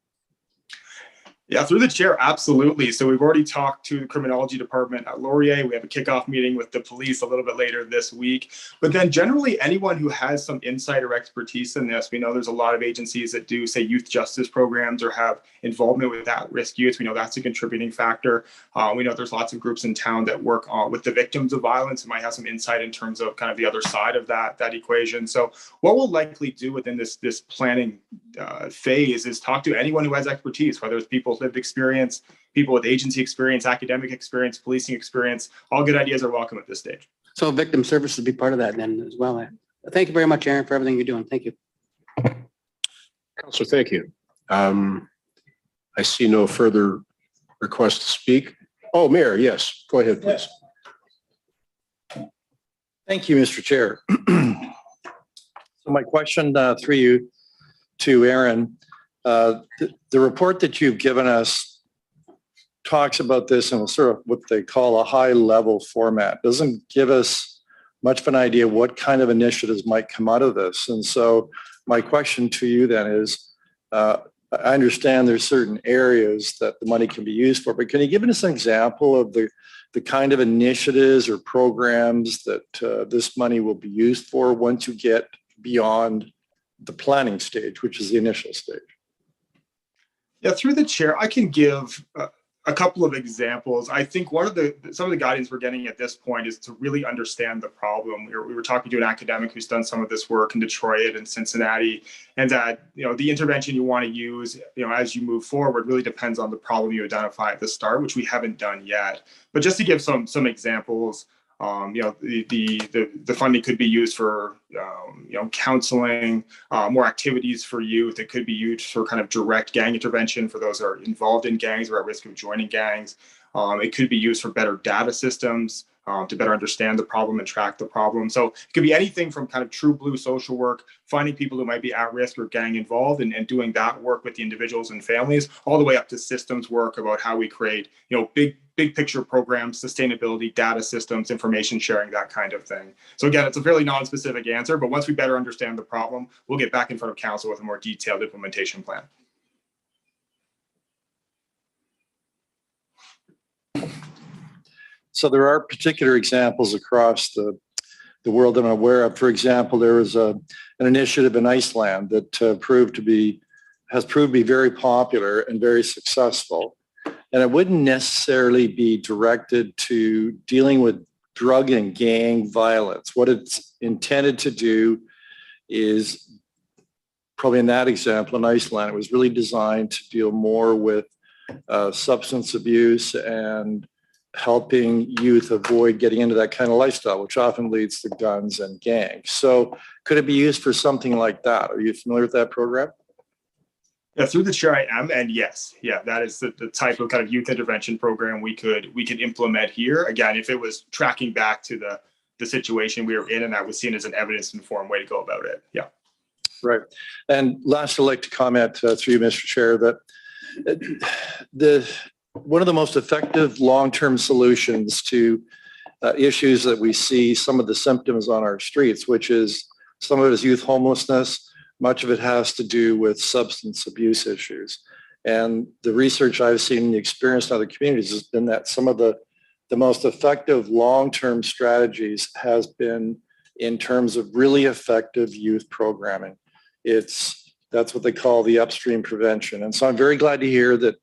Yeah, through the chair, absolutely. So we've already talked to the criminology department at Laurier. We have a kickoff meeting with the police a little bit later this week. But then generally anyone who has some insight or expertise in this, we know there's a lot of agencies that do, say, youth justice programs or have involvement with at-risk youth. We know that's a contributing factor. We know there's lots of groups in town that work with the victims of violence and might have some insight in terms of kind of the other side of that equation. So what we'll likely do within this planning phase is talk to anyone who has expertise, whether it's people with lived experience, people with agency experience, academic experience, policing experience. All good ideas are welcome at this stage. So victim services would be part of that then as well. Thank you very much, Aaron, for everything you're doing. Thank you. Councillor, thank you. I see no further requests to speak. Oh, Mayor, yes, go ahead, please. Thank you, Mr. Chair. So my question through you to Aaron, the report that you've given us talks about this in sort of what they call a high level format. Doesn't give us much of an idea what kind of initiatives might come out of this. And so my question to you then is, I understand there's certain areas that the money can be used for, but can you give us an example of the kind of initiatives or programs that this money will be used for once you get beyond the planning stage, which is the initial stage? Yeah, through the chair, I can give a couple of examples. I think some of the guidance we're getting at this point is to really understand the problem. We were talking to an academic who's done some of this work in Detroit and Cincinnati, and that the intervention you want to use as you move forward really depends on the problem you identify at the start, which we haven't done yet. But just to give some examples, the funding could be used for counseling, more activities for youth. It could be used for kind of direct gang intervention for those that are involved in gangs or at risk of joining gangs. It could be used for better data systems to better understand the problem and track the problem. So it could be anything from kind of true blue social work, finding people who might be at risk or gang involved and doing that work with the individuals and families, all the way up to systems work about how we create, big picture programs, sustainability, data systems, information sharing, that kind of thing. So again, it's a fairly non-specific answer, but once we better understand the problem, we'll get back in front of council with a more detailed implementation plan. So there are particular examples across the world that I'm aware of. For example, there was an initiative in Iceland that has proved to be very popular and very successful. And it wouldn't necessarily be directed to dealing with drug and gang violence. What it's intended to do is, probably in that example in Iceland, it was really designed to deal more with substance abuse and helping youth avoid getting into that kind of lifestyle, which often leads to guns and gangs. So could it be used for something like that? Are you familiar with that program? Yeah, through the chair I am, and yes, yeah, that is the type of kind of youth intervention program we could implement here. Again, if it was tracking back to the situation we were in, and that was seen as an evidence-informed way to go about it. Yeah. Right. And last, I'd like to comment through you, Mr. Chair, that one of the most effective long-term solutions to issues that we see, some of the symptoms on our streets, which is some of it is youth homelessness. Much of it has to do with substance abuse issues. And the research I've seen and the experience in other communities has been that some of the most effective long-term strategies has been in terms of really effective youth programming. That's what they call the upstream prevention. And so I'm very glad to hear that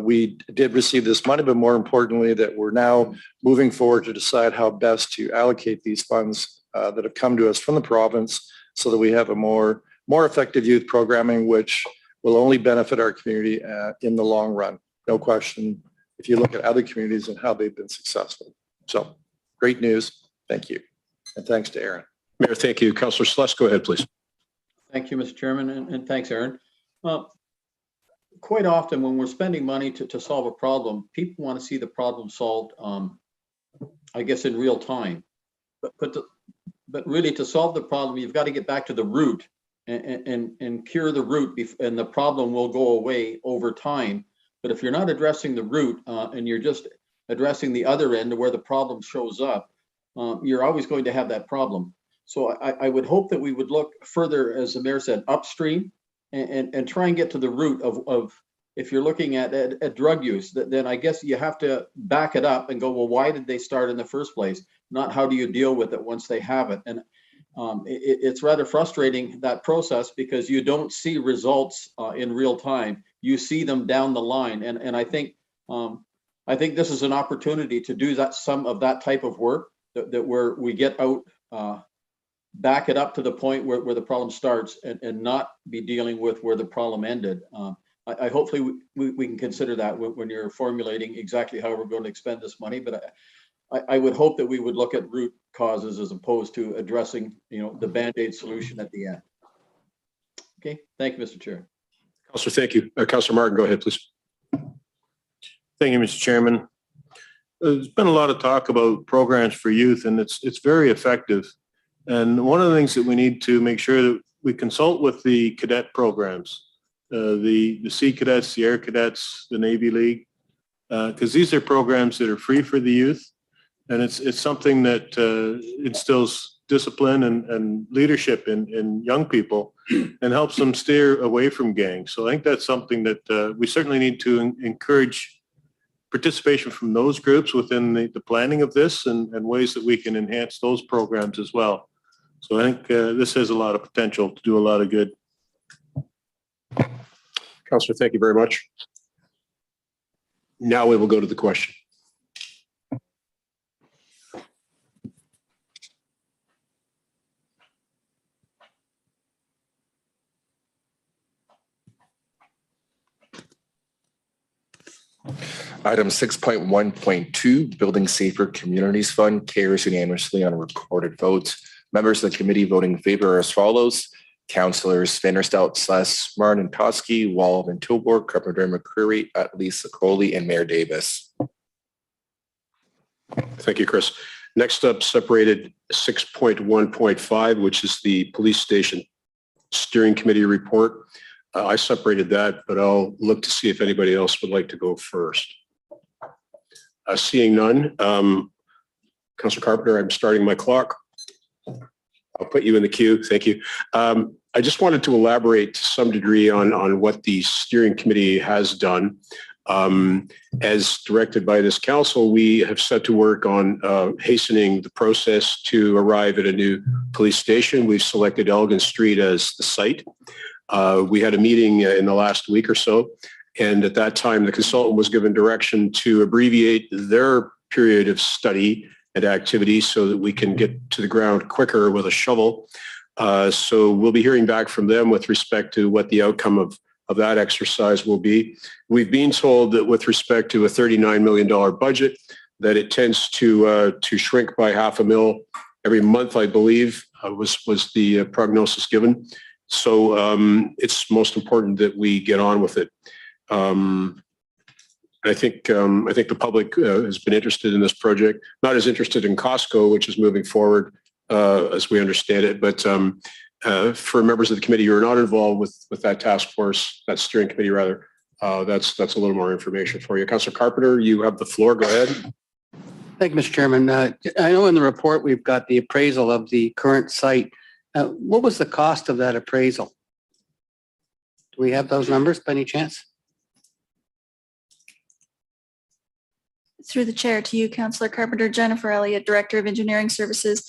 we did receive this money, but more importantly, that we're now moving forward to decide how best to allocate these funds that have come to us from the province so that we have a more effective youth programming, which will only benefit our community in the long run. No question, if you look at other communities and how they've been successful. So great news. Thank you. And thanks to Aaron. Mayor, thank you. Councillor Sluss, go ahead, please. Thank you, Mr. Chairman, and thanks, Aaron. Quite often when we're spending money to solve a problem, people want to see the problem solved, I guess, in real time. But really, to solve the problem, you've got to get back to the root and cure the root, and the problem will go away over time. But if you're not addressing the root and you're just addressing the other end where the problem shows up, you're always going to have that problem. So I would hope that we would look further, as the mayor said, upstream and try and get to the root of if you're looking at drug use, then I guess you have to back it up and go, well, why did they start in the first place? Not how do you deal with it once they have it? And it's rather frustrating, that process, because you don't see results in real time. You see them down the line. And I think this is an opportunity to do some of that type of work that where we get out, back it up to the point where the problem starts and not be dealing with where the problem ended. I hopefully we can consider that when you're formulating exactly how we're going to expend this money. But I would hope that we would look at root causes as opposed to addressing, the Band-Aid solution at the end. Okay, thank you, Mr. Chair. Councillor, thank you. Councillor Martin, go ahead, please. Thank you, Mr. Chairman. There's been a lot of talk about programs for youth, and it's very effective. And one of the things that we need to make sure that we consult with the cadet programs, the Sea Cadets, the Air Cadets, the Navy League, because these are programs that are free for the youth. And it's something that instills discipline and leadership in young people and helps them steer away from gangs. So I think that's something that we certainly need to encourage participation from those groups within the planning of this and ways that we can enhance those programs as well. So I think this has a lot of potential to do a lot of good. Councillor, thank you very much. Now we will go to the question. Item 6.1.2, Building Safer Communities Fund, carries unanimously on recorded votes. Members of the committee voting in favor are as follows: Councillors Vanderstout, Sluss, Martin, Toski, Wall, and Tilburg, Carpenter, McCreary, Lisa Coley, and Mayor Davis. Thank you, Chris. Next up, separated 6.1.5, which is the Police Station Steering Committee report. I separated that, but I'll look to see if anybody else would like to go first. Seeing none, Councillor Carpenter, I'm starting my clock. I'll put you in the queue. Thank you. I just wanted to elaborate to some degree on what the steering committee has done. As directed by this council, we have set to work on hastening the process to arrive at a new police station. We've selected Elgin Street as the site. We had a meeting in the last week or so, and at that time, the consultant was given direction to abbreviate their period of study and activity so that we can get to the ground quicker with a shovel. So we'll be hearing back from them with respect to what the outcome of that exercise will be. We've been told that with respect to a $39 million budget, that it tends to shrink by $500,000 every month, I believe, was the prognosis given. So it's most important that we get on with it. I think the public has been interested in this project, not as interested in Costco, which is moving forward as we understand it, but for members of the committee who are not involved with that task force, that steering committee rather, that's a little more information for you. Councillor Carpenter, you have the floor. Go ahead. Thank you, Mr. Chairman. I know in the report we've got the appraisal of the current site. What was the cost of that appraisal? Do we have those numbers by any chance? Through the chair to you, Councillor Carpenter. Jennifer Elliott, Director of Engineering Services.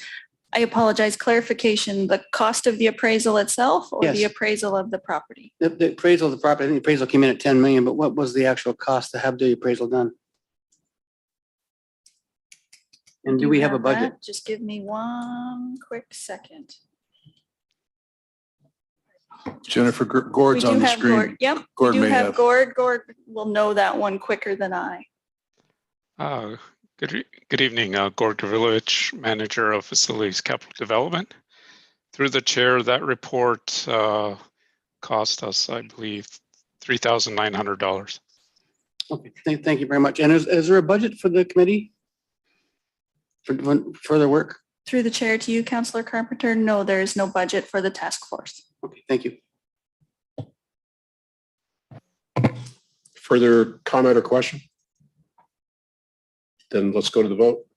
I apologize, clarification, the cost of the appraisal itself or Yes. the appraisal of the property? The appraisal of the property, I think the appraisal came in at 10 million, but what was the actual cost to have the appraisal done? And do we have a budget? That? Just give me one quick second. Jennifer, Gord's We do on the have screen. Gord. Yep, Gord we do may have have. Gord. Gord will know that one quicker than I. Good evening, Gord Gavrilovich, Manager of Facilities Capital Development. Through the chair, that report cost us, I believe, $3,900. Okay, thank you very much. And is there a budget for the committee for further work? Through the chair to you, Councillor Carpenter. No, there is no budget for the task force. Okay, thank you. Further comment or question? Then let's go to the vote.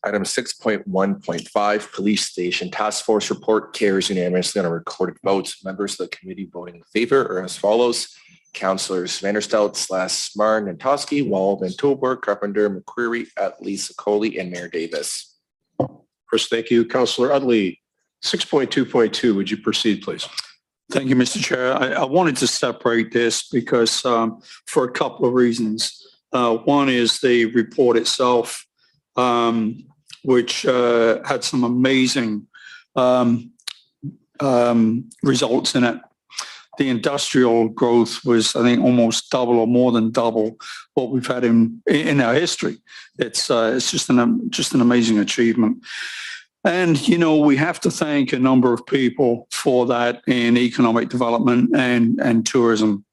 Item 6.1.5, Police Station Task Force Report carries unanimously on a recorded vote. Members of the committee voting in favor are as follows. Councillors Vandersteldt, Martin, Nantoski, Wall, Van Tilburg, Carpenter, McCreary, Utley, Sicoli, and Mayor Davis. Chris, thank you. Councillor Utley, 6.2.2, would you proceed, please? Thank you, Mr. Chair. I wanted to separate this because for a couple of reasons. One is the report itself, which had some amazing results in it. The industrial growth was, I think, almost double or more than double what we've had in our history. It's just an amazing achievement. And, you know, we have to thank a number of people for that in economic development and tourism.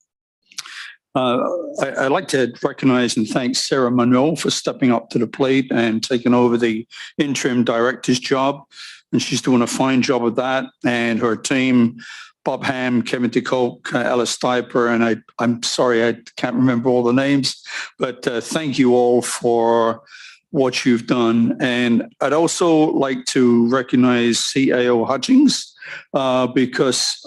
I'd like to recognize and thank Sarah Manuel for stepping up to the plate and taking over the interim director's job. And she's doing a fine job of that. And her team, Bob Ham, Kevin DeCoke, Ellis Stiper, and I'm sorry, I can't remember all the names, but thank you all for what you've done. And I'd also like to recognize CAO Hutchings because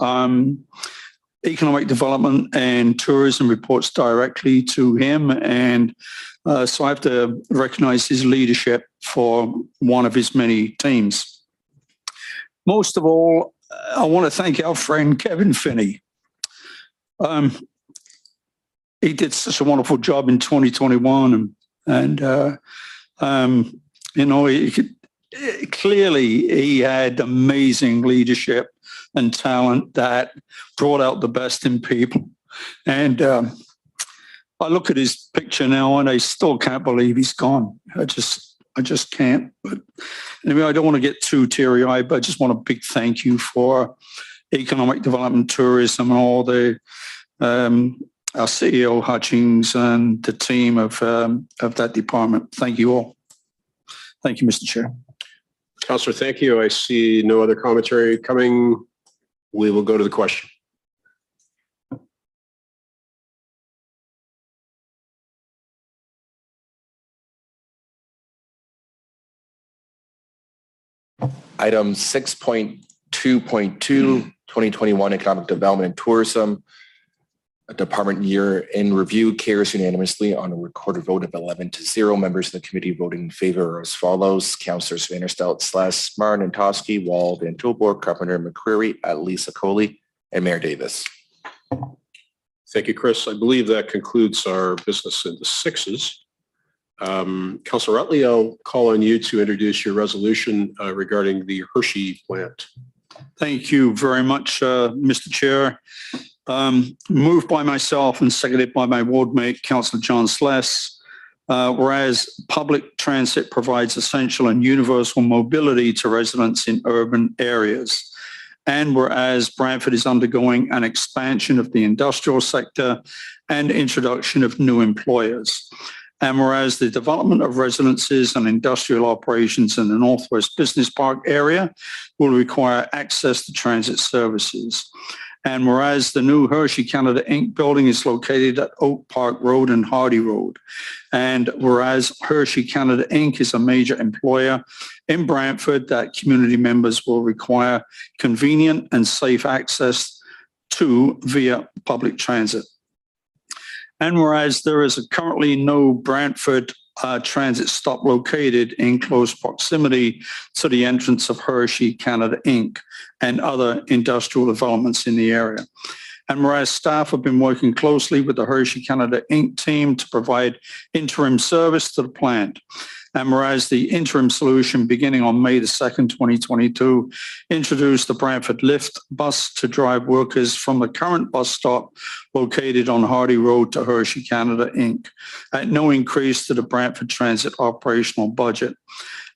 economic development and tourism reports directly to him. And so I have to recognize his leadership for one of his many teams. Most of all, I want to thank our friend Kevin Finney. He did such a wonderful job in 2021 and you know, clearly he had amazing leadership and talent that brought out the best in people. And I look at his picture now and I still can't believe he's gone. I just can't. But anyway, I don't want to get too teary-eyed, but I just want a big thank you for economic development, tourism, and all the our CEO Hutchings and the team of that department. Thank you all. Thank you, Mr. Chair. Councillor, thank you. I see no other commentary coming. We will go to the question. Item 6.2.2, 2021 Economic Development and Tourism Department Year in Review carries unanimously on a recorded vote of 11-0. Members of the committee voting in favor are as follows: Councillors Vanderstel, Sless, Martin, Toski, Wall, Van Tilburg, Carpenter, McCreary, Lisa Coley, and Mayor Davis. Thank you, Chris. I believe that concludes our business in the sixes. Councillor Utley, I'll call on you to introduce your resolution regarding the Hershey plant. Thank you very much, Mr. Chair. Moved by myself and seconded by my ward mate, Councillor John Sless. Whereas public transit provides essential and universal mobility to residents in urban areas. And whereas Brantford is undergoing an expansion of the industrial sector and introduction of new employers. And whereas the development of residences and industrial operations in the Northwest Business Park area will require access to transit services. And whereas the new Hershey Canada Inc. building is located at Oak Park Road and Hardy Road. And whereas Hershey Canada Inc. is a major employer in Brantford that community members will require convenient and safe access to via public transit. And whereas there is currently no Brantford transit stop located in close proximity to the entrance of Hershey Canada Inc. and other industrial developments in the area. And whereas staff have been working closely with the Hershey Canada Inc. team to provide interim service to the plant. And whereas the interim solution beginning on May the 2nd, 2022, introduced the Brantford Lift bus to drive workers from the current bus stop located on Hardy Road to Hershey Canada Inc. at no increase to the Brantford Transit operational budget.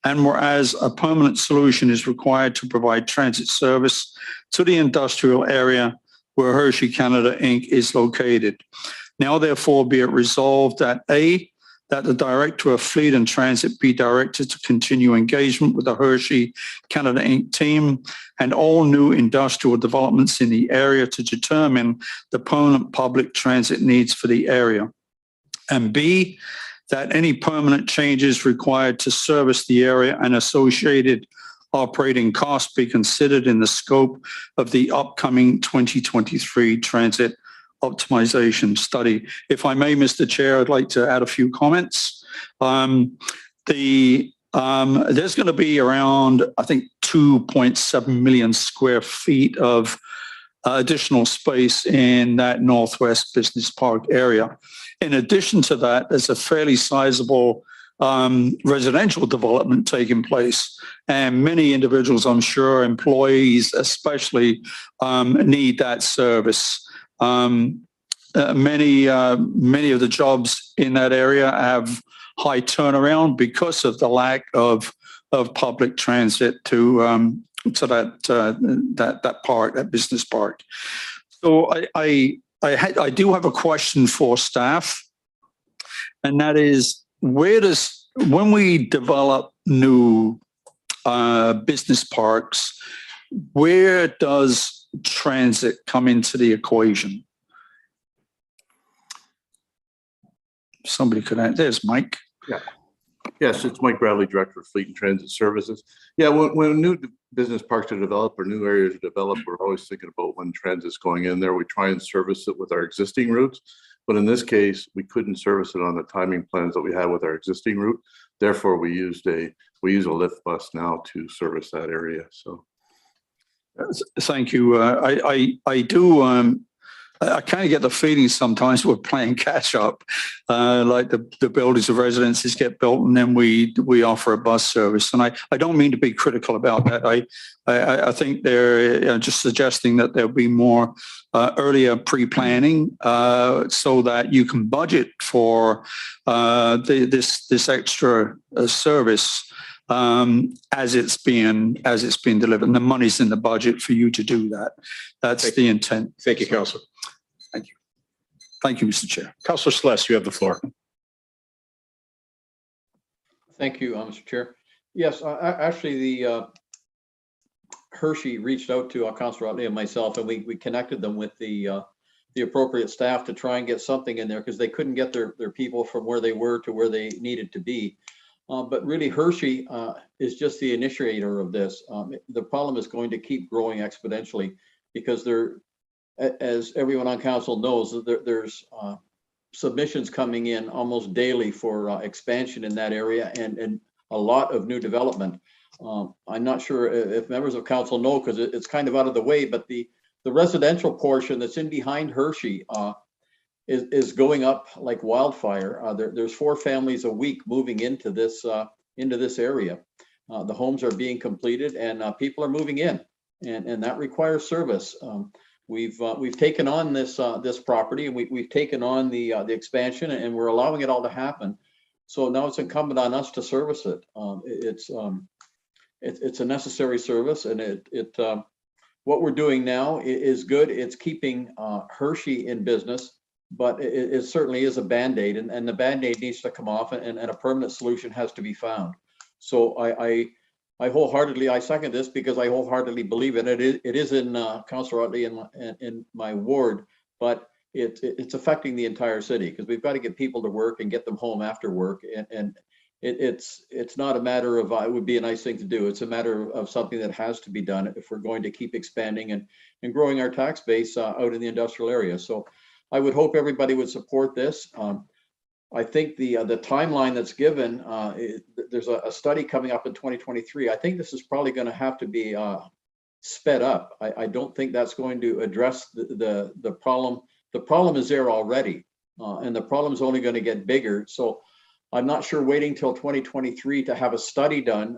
And whereas a permanent solution is required to provide transit service to the industrial area where Hershey Canada Inc. is located. Now therefore be it resolved that A, that the Director of Fleet and Transit be directed to continue engagement with the Hershey Canada Inc. team and all new industrial developments in the area to determine the permanent public transit needs for the area. And B, that any permanent changes required to service the area and associated operating costs be considered in the scope of the upcoming 2023 transit optimization study. If I may, Mr. Chair, I'd like to add a few comments. There's going to be around, I think, 2.7 million square feet of additional space in that Northwest Business Park area. In addition to that, there's a fairly sizable residential development taking place. And many individuals, I'm sure, employees especially, need that service. Many of the jobs in that area have high turnaround because of the lack of public transit to that park, that business park. So I do have a question for staff, and that is, when we develop new business parks, where does transit come into the equation? Somebody could answer. There's Mike. Yeah. Yes, it's Mike Bradley, Director of Fleet and Transit Services. Yeah, when new business parks are developed or new areas are developed, we're always thinking about when transit's going in there. We try and service it with our existing routes. But in this case, we couldn't service it on the timing plans that we had with our existing route. Therefore, we use a lift bus now to service that area. So, thank you. I do. I kind of get the feeling sometimes we're playing catch up, like the buildings of residences get built and then we offer a bus service. And I don't mean to be critical about that. I think they're just suggesting that there'll be more earlier pre-planning so that you can budget for this extra service as it's being delivered. And the money's in the budget for you to do that. That's the intent. Thank you, Councillor. Thank you. Thank you, Mr. Chair. Councillor Sless, you have the floor. Thank you, Mr. Chair. Yes, actually, the Hershey reached out to Councillor Utley and myself, and we connected them with the appropriate staff to try and get something in there because they couldn't get their people from where they were to where they needed to be. But really Hershey is just the initiator of this. The problem is going to keep growing exponentially because as everyone on council knows, there's submissions coming in almost daily for expansion in that area and a lot of new development. I'm not sure if members of council know because it's kind of out of the way, but the residential portion that's in behind Hershey is going up like wildfire. There's 4 families a week moving into this area. The homes are being completed and people are moving in, and that requires service. We've taken on this property and we've taken on the expansion and we're allowing it all to happen. So now it's incumbent on us to service it. It's a necessary service, and what we're doing now is good. It's keeping Hershey in business, but it certainly is a Band-Aid, and the Band-Aid needs to come off, and a permanent solution has to be found. So I wholeheartedly, I second this because I wholeheartedly believe it. It is in Councillor Utley in my ward, but it's affecting the entire city because we've got to get people to work and get them home after work, and it's not a matter of it would be a nice thing to do. It's a matter of something that has to be done if we're going to keep expanding and growing our tax base out in the industrial area. So I would hope everybody would support this. I think the timeline that's given, there's a study coming up in 2023. I think this is probably going to have to be sped up. I don't think that's going to address the problem. The problem is there already, and the problem is only going to get bigger. So I'm not sure waiting till 2023 to have a study done.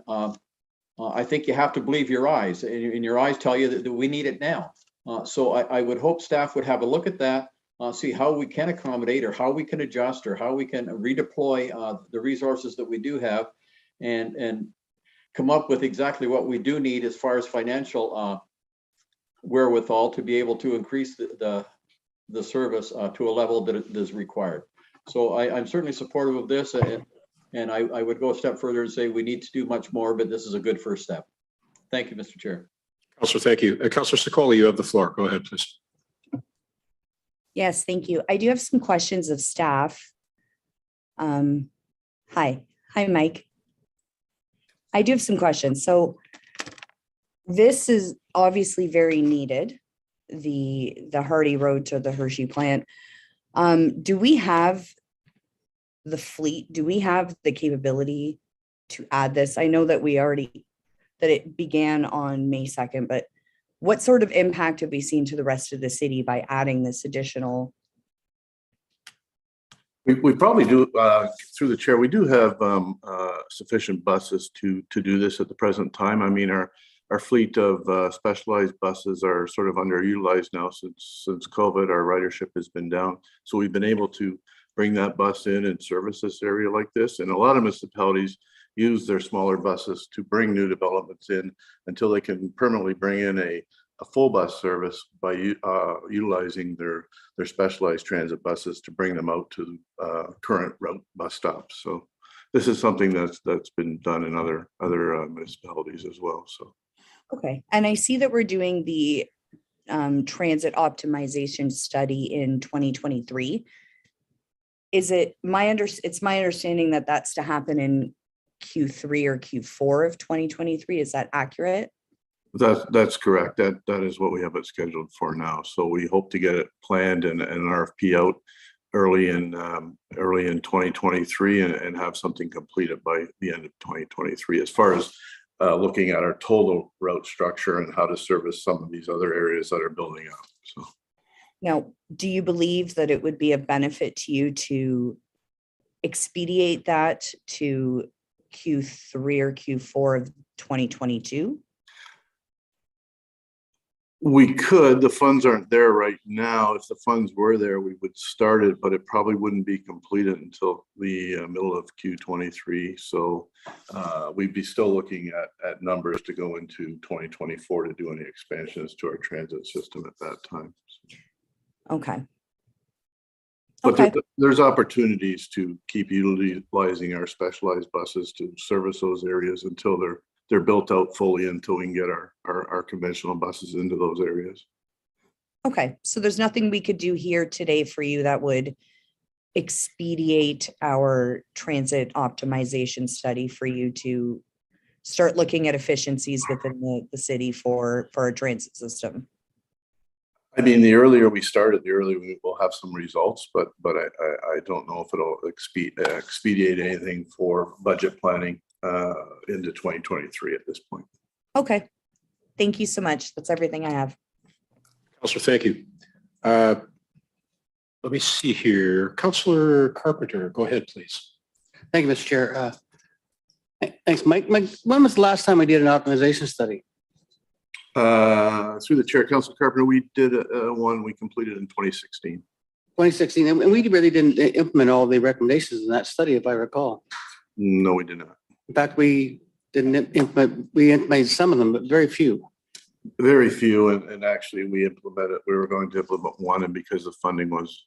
I think you have to believe your eyes, and your eyes tell you that we need it now. So I would hope staff would have a look at that, see how we can accommodate or how we can adjust or how we can redeploy the resources that we do have and come up with exactly what we do need as far as financial wherewithal to be able to increase the service to a level that is required. So I'm certainly supportive of this, and I would go a step further and say we need to do much more, but this is a good first step. Thank you, Mr. Chair. Councillor, thank you. Councillor Sicoli, you have the floor. Go ahead, please. Yes, thank you. I do have some questions of staff. Hi, Mike. I do have some questions. So this is obviously very needed, the Hardy Road to the Hershey plant. Do we have the fleet? Do we have the capability to add this? I know that that it began on May 2nd, but what sort of impact have we seen to the rest of the city by adding this additional? We probably do, through the chair, we do have sufficient buses to do this at the present time. I mean, our fleet of specialized buses are sort of underutilized now since COVID. Our ridership has been down. So we've been able to bring that bus in and service this area like this. And a lot of municipalities use their smaller buses to bring new developments in until they can permanently bring in a full bus service by utilizing their specialized transit buses to bring them out to current route bus stops. So this is something that's been done in other municipalities as well. So. Okay, and I see that we're doing the transit optimization study in 2023. It's my understanding that that's to happen in Q3 or Q4 of 2023. Is that accurate? That's correct. That is what we have it scheduled for now. So we hope to get it planned and an RFP out early in 2023 and have something completed by the end of 2023. As far as looking at our total route structure and how to service some of these other areas that are building up. So. Now, do you believe that it would be a benefit to you to expedite that to Q3 or Q4 of 2022? We could. The funds aren't there right now. If the funds were there, we would start it, but it probably wouldn't be completed until the middle of Q23. So we'd be still looking at numbers to go into 2024 to do any expansions to our transit system at that time. Okay. But there's opportunities to keep utilizing our specialized buses to service those areas until they're built out fully, until we can get our conventional buses into those areas. Okay, so there's nothing we could do here today for you that would expedite our transit optimization study for you to start looking at efficiencies within the city for our transit system? I mean, the earlier we start it, the earlier we will have some results, but I don't know if it'll expedite anything for budget planning into 2023 at this point. Okay. Thank you so much. That's everything I have. Councillor, thank you. Let me see here. Councillor Carpenter, go ahead, please. Thank you, Mr. Chair. Thanks, Mike. Mike, when was the last time we did an optimization study? Through the chair, Councillor Carpenter, we did one we completed in 2016. 2016, and we really didn't implement all the recommendations in that study, if I recall. No, we did not. In fact, we didn't implement, we implemented some of them, but very few. Very few, and actually we were going to implement one, and because the funding was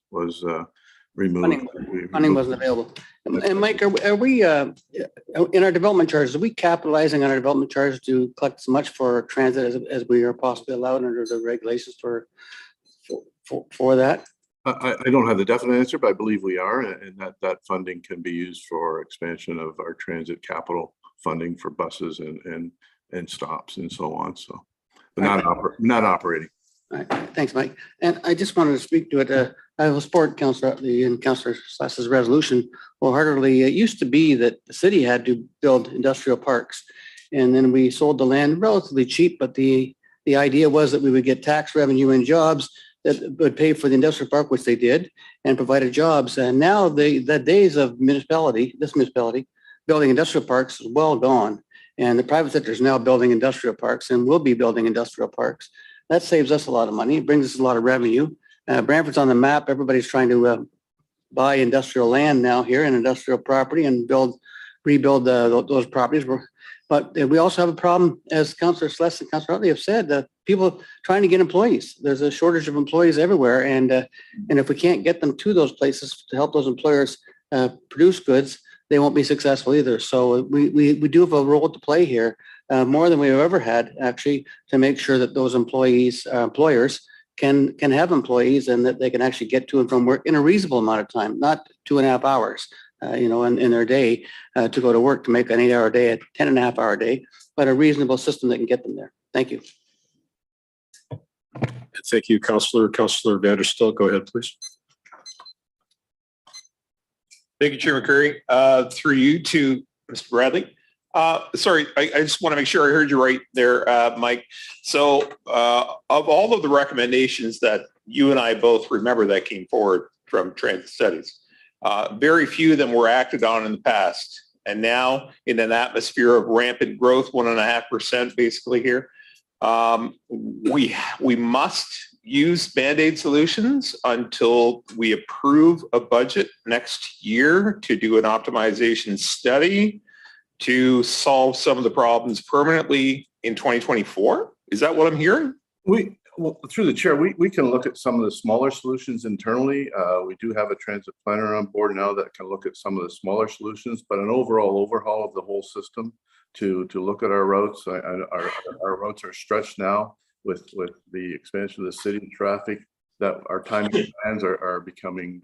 removed. Funding wasn't available. And Mike, are we in our development charges, are we capitalizing on our development charges to collect as much for transit as we are possibly allowed under the regulations for that? I don't have the definite answer, but I believe we are, and that funding can be used for expansion of our transit capital funding for buses and stops and so on. So, but not operating. All right. Thanks, Mike. And I just wanted to speak to it. I will support Councillor Slass's resolution wholeheartedly. It used to be that the city had to build industrial parks, and then we sold the land relatively cheap. But the idea was that we would get tax revenue and jobs that would pay for the industrial park, which they did, and provided jobs. And now the days of this municipality building industrial parks is well gone, and the private sector is now building industrial parks and will be building industrial parks. That saves us a lot of money. It brings us a lot of revenue. Brantford's on the map. Everybody's trying to buy industrial land now here and industrial property and rebuild those properties. But we also have a problem, as Councillor Sless and Councillor Utley have said, people trying to get employees. There's a shortage of employees everywhere. And if we can't get them to those places to help those employers produce goods, they won't be successful either. So we do have a role to play here, more than we've ever had, actually, to make sure that those employers can have employees and that they can actually get to and from work in a reasonable amount of time, not 2.5 hours, in their day to go to work to make an 8-hour day, a 10.5-hour day, but a reasonable system that can get them there. Thank you. Thank you, Councillor. Councillor Vanderstel, go ahead, please. Thank you, Chair McCreary. Through you to Mr. Bradley. Sorry, I just want to make sure I heard you right there, Mike. So of all of the recommendations that you and I both remember that came forward from transit studies, very few of them were acted on in the past. And now in an atmosphere of rampant growth, 1.5% basically here, we must use Band-Aid solutions until we approve a budget next year to do an optimization study to solve some of the problems permanently in 2024. Is that what I'm hearing? Well, through the chair, we can look at some of the smaller solutions internally. We do have a transit planner on board now that can look at some of the smaller solutions, but an overall overhaul of the whole system to look at our routes. Our routes are stretched now with the expansion of the city traffic, that our timing plans are becoming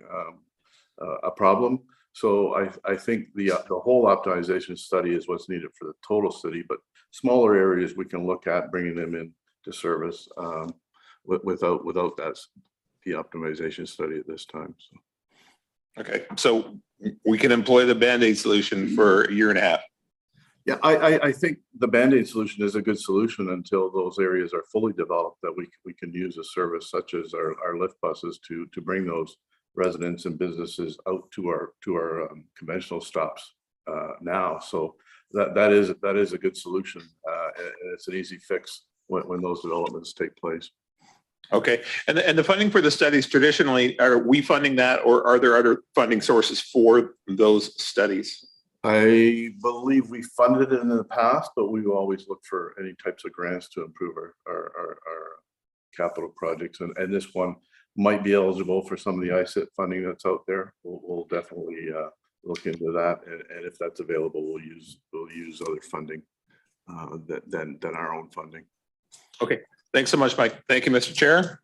a problem. So I think the whole optimization study is what's needed for the total city, but smaller areas we can look at bringing them into service without the optimization study at this time. So. Okay, so we can employ the Band-Aid solution for 1.5 years. Yeah, I think the Band-Aid solution is a good solution until those areas are fully developed, that we can use a service such as our lift buses to bring those residents and businesses out to our conventional stops now. So that is a good solution, and it's an easy fix when those developments take place. Okay, and the funding for the studies traditionally, are we funding that, or are there other funding sources for those studies? I believe we funded it in the past, but we always look for any types of grants to improve our capital projects, and this one might be eligible for some of the ICIT funding that's out there. We'll definitely look into that, and if that's available, we'll use other funding than our own funding. Okay, thanks so much, Mike. Thank you, Mr. Chair.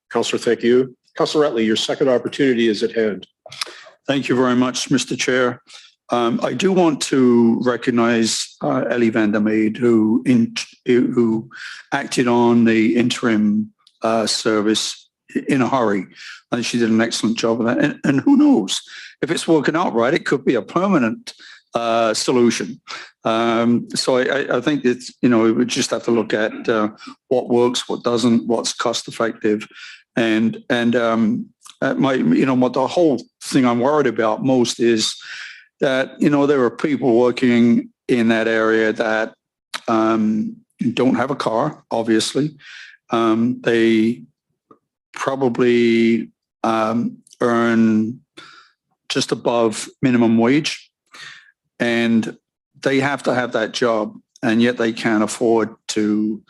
Councillor, thank you. Councillor Utley, your second opportunity is at hand. Thank you very much, Mr. Chair. I do want to recognize Ellie van der Meede, who acted on the interim service in a hurry. I think she did an excellent job of that. And who knows, if it's working out right, it could be a permanent solution. So I think it's, we would just have to look at what works, what doesn't, what's cost effective. And what the whole thing I'm worried about most is that, there are people working in that area that don't have a car, obviously. They probably earn just above minimum wage, and they have to have that job, and yet they can't afford to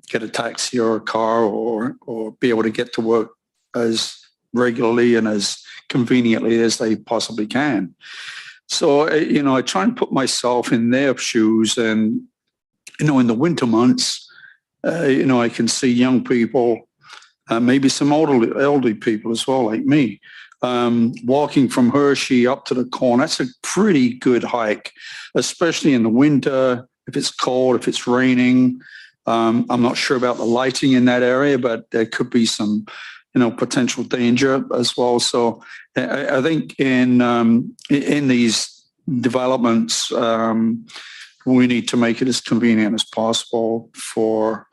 get a taxi or a car or be able to get to work as regularly and as conveniently as they possibly can. So, I try and put myself in their shoes, and, in the winter months, I can see young people, maybe some elderly people as well, like me, walking from Hershey up to the corner. That's a pretty good hike, especially in the winter, if it's cold, if it's raining. I'm not sure about the lighting in that area, but there could be some, potential danger as well. So I think in these developments, we need to make it as convenient as possible for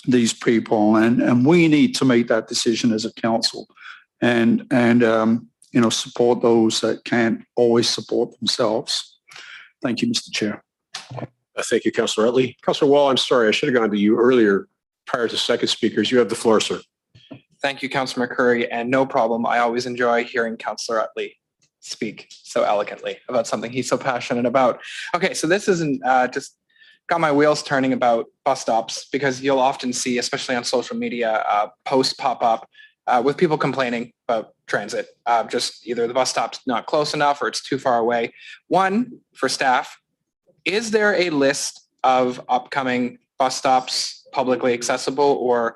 these people, and we need to make that decision as a council, and support those that can't always support themselves. Thank you, Mr. Chair. Thank you, Councillor Utley. Councillor Wall, I'm sorry, I should have gone to you earlier prior to second speakers. You have the floor, sir. Thank you, Councillor McCurry, and no problem. I always enjoy hearing Councillor Utley speak so eloquently about something he's so passionate about. Okay, so this isn't just got my wheels turning about bus stops, because you'll often see, especially on social media, posts pop up with people complaining about transit. Just either the bus stop's not close enough or it's too far away. One, for staff, is there a list of upcoming bus stops publicly accessible, or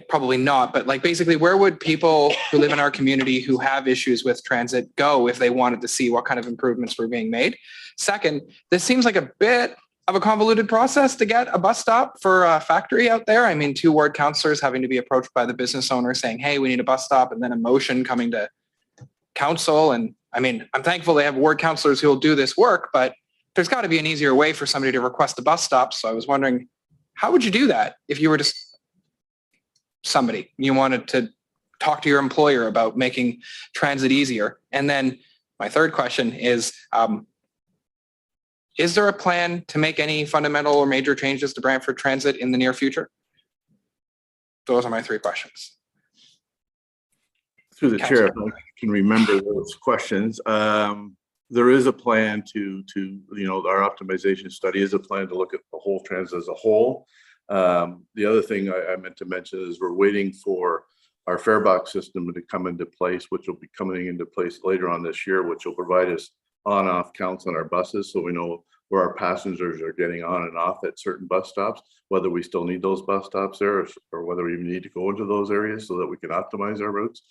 probably not, but basically where would people who live in our community who have issues with transit go if they wanted to see what kind of improvements were being made? Second, this seems like a bit of a convoluted process to get a bus stop for a factory out there. I mean, 2 ward councillors having to be approached by the business owner saying, hey, we need a bus stop, and then a motion coming to council. And I mean, I'm thankful they have ward councillors who will do this work, but there's got to be an easier way for somebody to request a bus stop. So I was wondering, how would you do that if you were just somebody, you wanted to talk to your employer about making transit easier? And then my third question is there a plan to make any fundamental or major changes to Brantford Transit in the near future? Those are my 3 questions. Through the chair, if I can remember those questions. There is a plan to our optimization study is a plan to look at the whole transit as a whole. The other thing I meant to mention is we're waiting for our fare box system to come into place, which will be coming into place later on this year, which will provide us on-off counts on our buses, so we know where our passengers are getting on and off at certain bus stops, whether we still need those bus stops there, or whether we even need to go into those areas so that we can optimize our routes.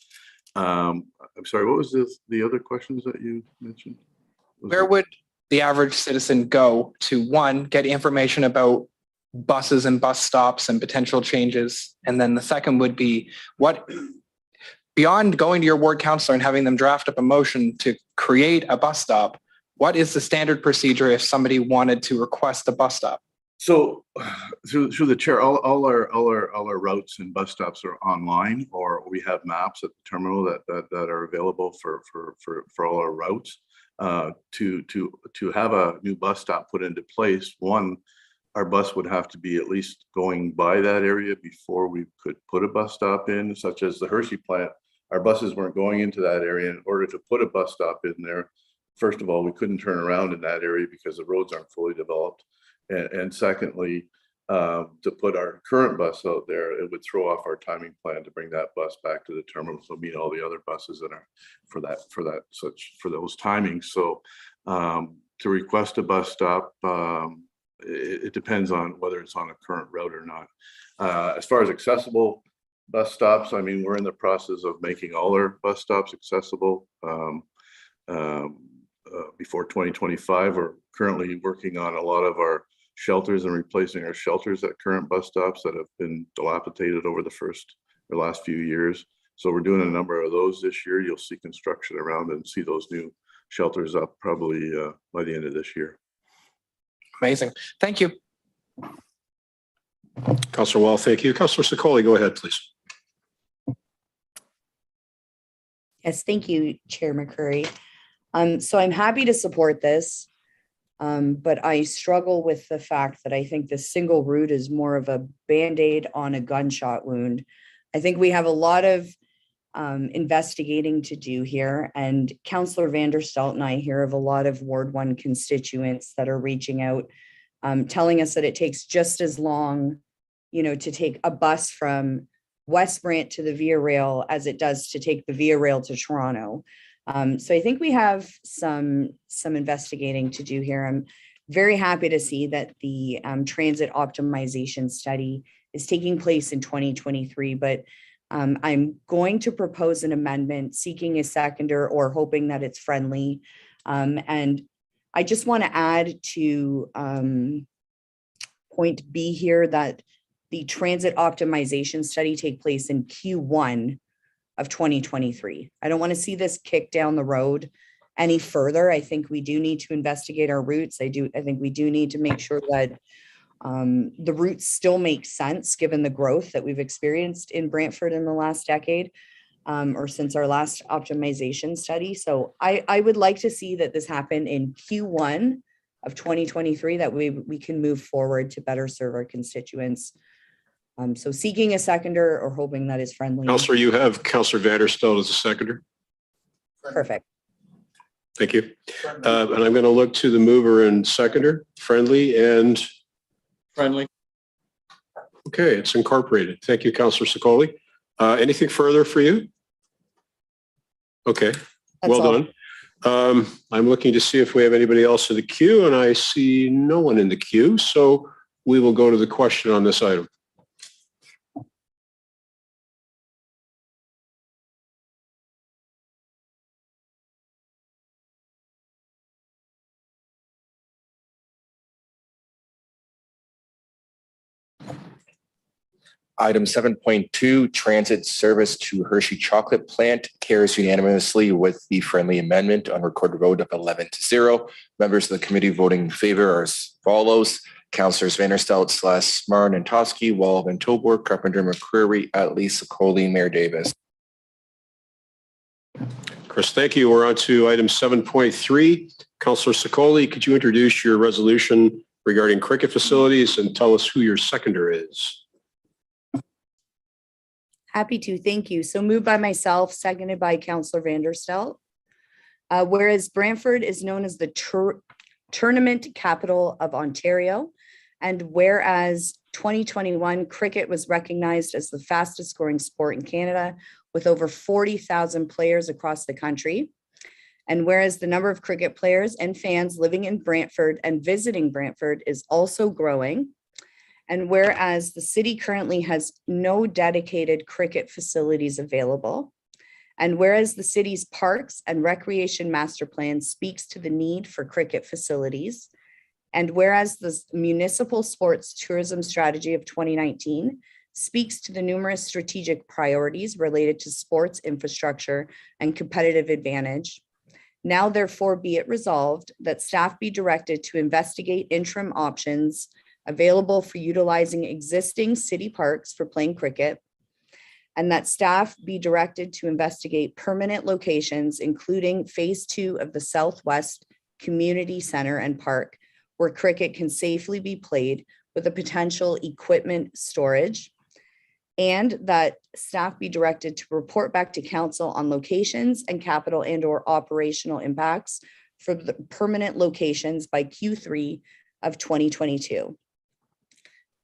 I'm sorry, what was the other questions that you mentioned? Where would the average citizen go to, one, get information about buses and bus stops and potential changes? And then the second would be, what, beyond going to your ward councillor and having them draft up a motion to create a bus stop, what is the standard procedure if somebody wanted to request a bus stop? So through the chair, all our routes and bus stops are online, or we have maps at the terminal that are available for all our routes. To have a new bus stop put into place, one, our bus would have to be at least going by that area before we could put a bus stop in, such as the Hershey plant. Our buses weren't going into that area. In order to put a bus stop in there, first of all, we couldn't turn around in that area because the roads aren't fully developed. And secondly, to put our current bus out there, it would throw off our timing plan to bring that bus back to the terminal to meet all the other buses that are for those timings. So to request a bus stop, it depends on whether it's on a current route or not. As far as accessible, Bus stops, I mean, we're in the process of making all our bus stops accessible before 2025. We're currently working on a lot of our shelters and replacing our shelters at current bus stops that have been dilapidated over the last few years. So we're doing a number of those this year. You'll see construction around and see those new shelters up probably by the end of this year. Amazing. Thank you. Councillor Wall, thank you. Councillor Sicoli, go ahead, please. Yes, thank you, Chair McCurry. So I'm happy to support this, but I struggle with the fact that I think the single route is more of a Band-Aid on a gunshot wound. I think we have a lot of investigating to do here, and Councillor Vanderstelt and I hear of a lot of Ward 1 constituents that are reaching out, telling us that it takes just as long, to take a bus from West Brant to the Via Rail as it does to take the Via Rail to Toronto. So I think we have some investigating to do here. I'm very happy to see that the transit optimization study is taking place in 2023, but I'm going to propose an amendment seeking a seconder or hoping that it's friendly. And I just want to add to point B here that the transit optimization study take place in Q1 of 2023. I don't want to see this kick down the road any further. I think we do need to investigate our routes. I think we do need to make sure that the routes still make sense given the growth that we've experienced in Brantford in the last decade, or since our last optimization study. So I would like to see that this happen in Q1 of 2023, that we can move forward to better serve our constituents. So seeking a seconder or hoping that is friendly. Councillor, you have Councillor Vanderstelt as a seconder. Perfect. Thank you. And I'm going to look to the mover and seconder, friendly and friendly. Okay, it's incorporated. Thank you, Councillor Sicoli. Anything further for you? Okay, well done. I'm looking to see if we have anybody else in the queue, and I see no one in the queue. So we will go to the question on this item. Item 7.2, transit service to Hershey Chocolate Plant carries unanimously with the friendly amendment on recorded vote of 11-0. Members of the committee voting in favor are as follows: Councillors Vanderstelt, Sless, Martin, and Toski, Wall, Van Tilburg, Carpenter, McCreary, Atley, Sicoli, Mayor Davis. Chris, thank you. We're on to item 7.3. Councillor Sicoli, could you introduce your resolution regarding cricket facilities and tell us who your seconder is? Happy to, thank you. So moved by myself, seconded by Councillor Vanderstelt. Whereas Brantford is known as the tournament capital of Ontario, and whereas 2021 cricket was recognized as the fastest growing sport in Canada with over 40,000 players across the country, and whereas the number of cricket players and fans living in Brantford and visiting Brantford is also growing, and whereas the city currently has no dedicated cricket facilities available, and whereas the city's parks and recreation master plan speaks to the need for cricket facilities, and whereas the municipal sports tourism strategy of 2019 speaks to the numerous strategic priorities related to sports infrastructure and competitive advantage, now therefore be it resolved that staff be directed to investigate interim options available for utilizing existing city parks for playing cricket, and that staff be directed to investigate permanent locations, including phase 2 of the Southwest Community Center and Park, where cricket can safely be played with a potential equipment storage, and that staff be directed to report back to council on locations and capital and/or operational impacts for the permanent locations by Q3 of 2022.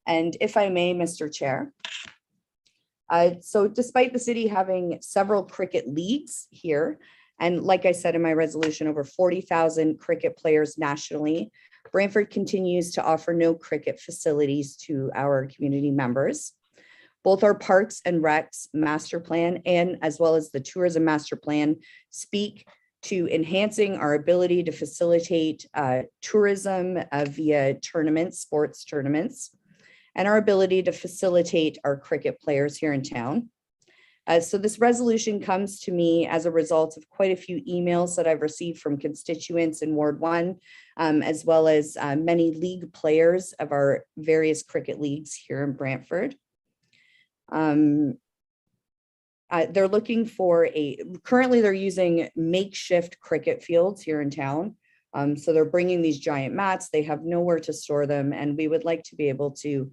And if I may, Mr. Chair, so despite the city having several cricket leagues here, and like I said in my resolution, over 40,000 cricket players nationally, Brantford continues to offer no cricket facilities to our community members. Both our Parks and Recs master plan and as well as the tourism master plan speak to enhancing our ability to facilitate tourism via tournaments, sports tournaments, and our ability to facilitate our cricket players here in town. So this resolution comes to me as a result of quite a few emails that I've received from constituents in Ward 1, as well as many league players of our various cricket leagues here in Brantford. They're looking for currently they're using makeshift cricket fields here in town. So they're bringing these giant mats, they have nowhere to store them, and we would like to be able to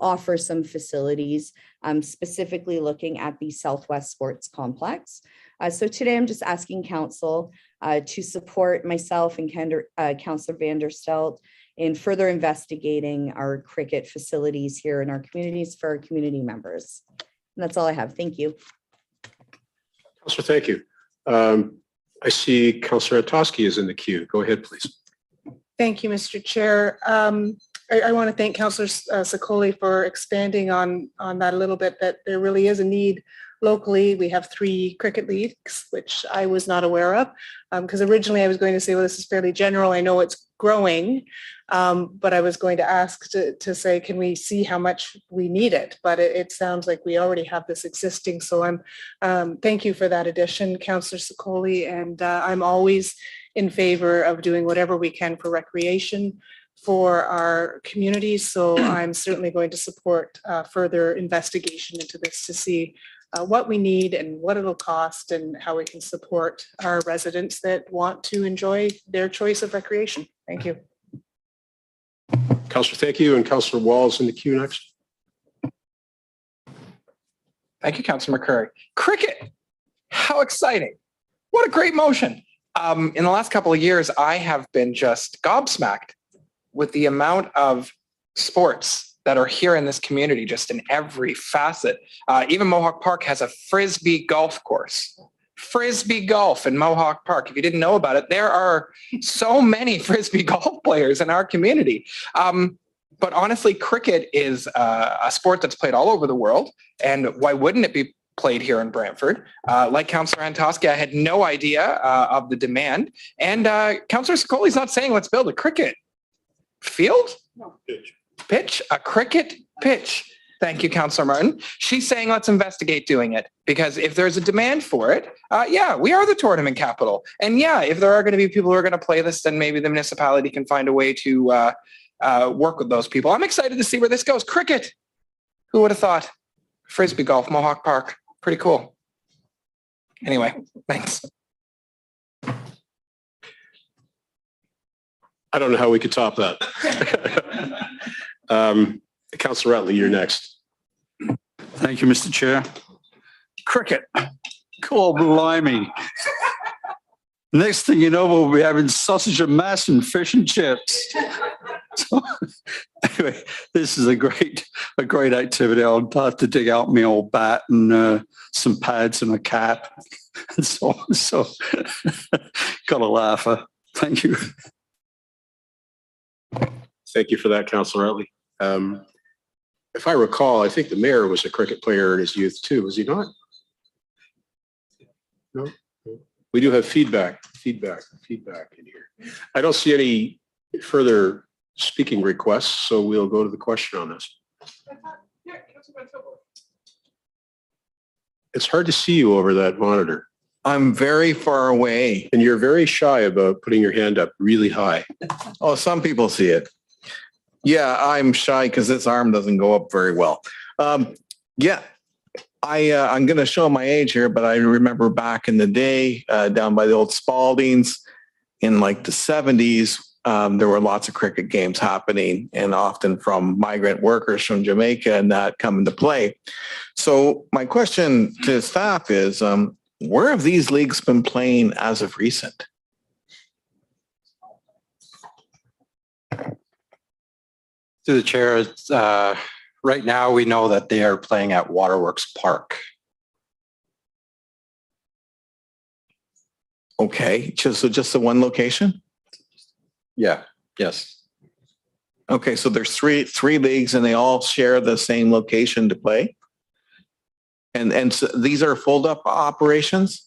offer some facilities, specifically looking at the Southwest Sports Complex. So today I'm just asking council to support myself and Councillor van der Stelt in further investigating our cricket facilities here in our communities for our community members. And that's all I have. Thank you. Councillor, thank you. I see Councillor Otoski is in the queue. Go ahead, please. Thank you, Mr. Chair. I want to thank Councillor Sicoli for expanding on that a little bit, that there really is a need locally. We have 3 cricket leagues, which I was not aware of, because originally I was going to say, well, this is fairly general. I know it's growing, but I was going to ask to say, can we see how much we need it? But it sounds like we already have this existing. So thank you for that addition, Councillor Sicoli, and I'm always in favor of doing whatever we can for recreation for our communities. So I'm certainly going to support further investigation into this to see what we need and what it'll cost and how we can support our residents that want to enjoy their choice of recreation. Thank you. Councillor, thank you. And Councillor Wall is in the queue next. Thank you, Councillor McCurry. Cricket, how exciting. What a great motion. In the last couple of years, I have been just gobsmacked with the amount of sports that are here in this community, just in every facet. Even Mohawk Park has a Frisbee golf course. Frisbee golf in Mohawk Park. If you didn't know about it, there are so many Frisbee golf players in our community. But honestly, cricket is a sport that's played all over the world. And why wouldn't it be played here in Brantford? Like Councillor Antoski, I had no idea of the demand. And Councillor Sicoli's not saying let's build a cricket field? No. Pitch, a cricket pitch. Thank you, Councillor Martin. She's saying let's investigate doing it, because if there's a demand for it, yeah, we are the tournament capital. And yeah, if there are going to be people who are going to play this, then maybe the municipality can find a way to work with those people. I'm excited to see where this goes. Cricket. Who would have thought? Frisbee golf, Mohawk Park. Pretty cool. Anyway, thanks. I don't know how we could top that. Councillor Ratley, you're next. Thank you, Mr. Chair. Cricket. Cool, blimey. Next thing you know, we'll be having sausage and mash and fish and chips. So, anyway, this is a great activity. I'll have to dig out my old bat and some pads and a cap and so on. So, got a laugher. Thank you. Thank you for that, Councillor Ratley. If I recall, I think the mayor was a cricket player in his youth too, was he not? No? We do have feedback in here. I don't see any further speaking requests, so we'll go to the question on this. It's hard to see you over that monitor. I'm very far away. And you're very shy about putting your hand up really high. Oh, some people see it. Yeah, I'm shy because this arm doesn't go up very well. Yeah, I'm going to show my age here, but I remember back in the day down by the old Spaldings in like the 70s, there were lots of cricket games happening, and often from migrant workers from Jamaica and that come into play. So my question to staff is, where have these leagues been playing as of recent? To the chair, right now we know that they are playing at Waterworks Park. Okay, so just the one location? Yeah, yes. Okay, so there's three leagues and they all share the same location to play? And so these are fold-up operations?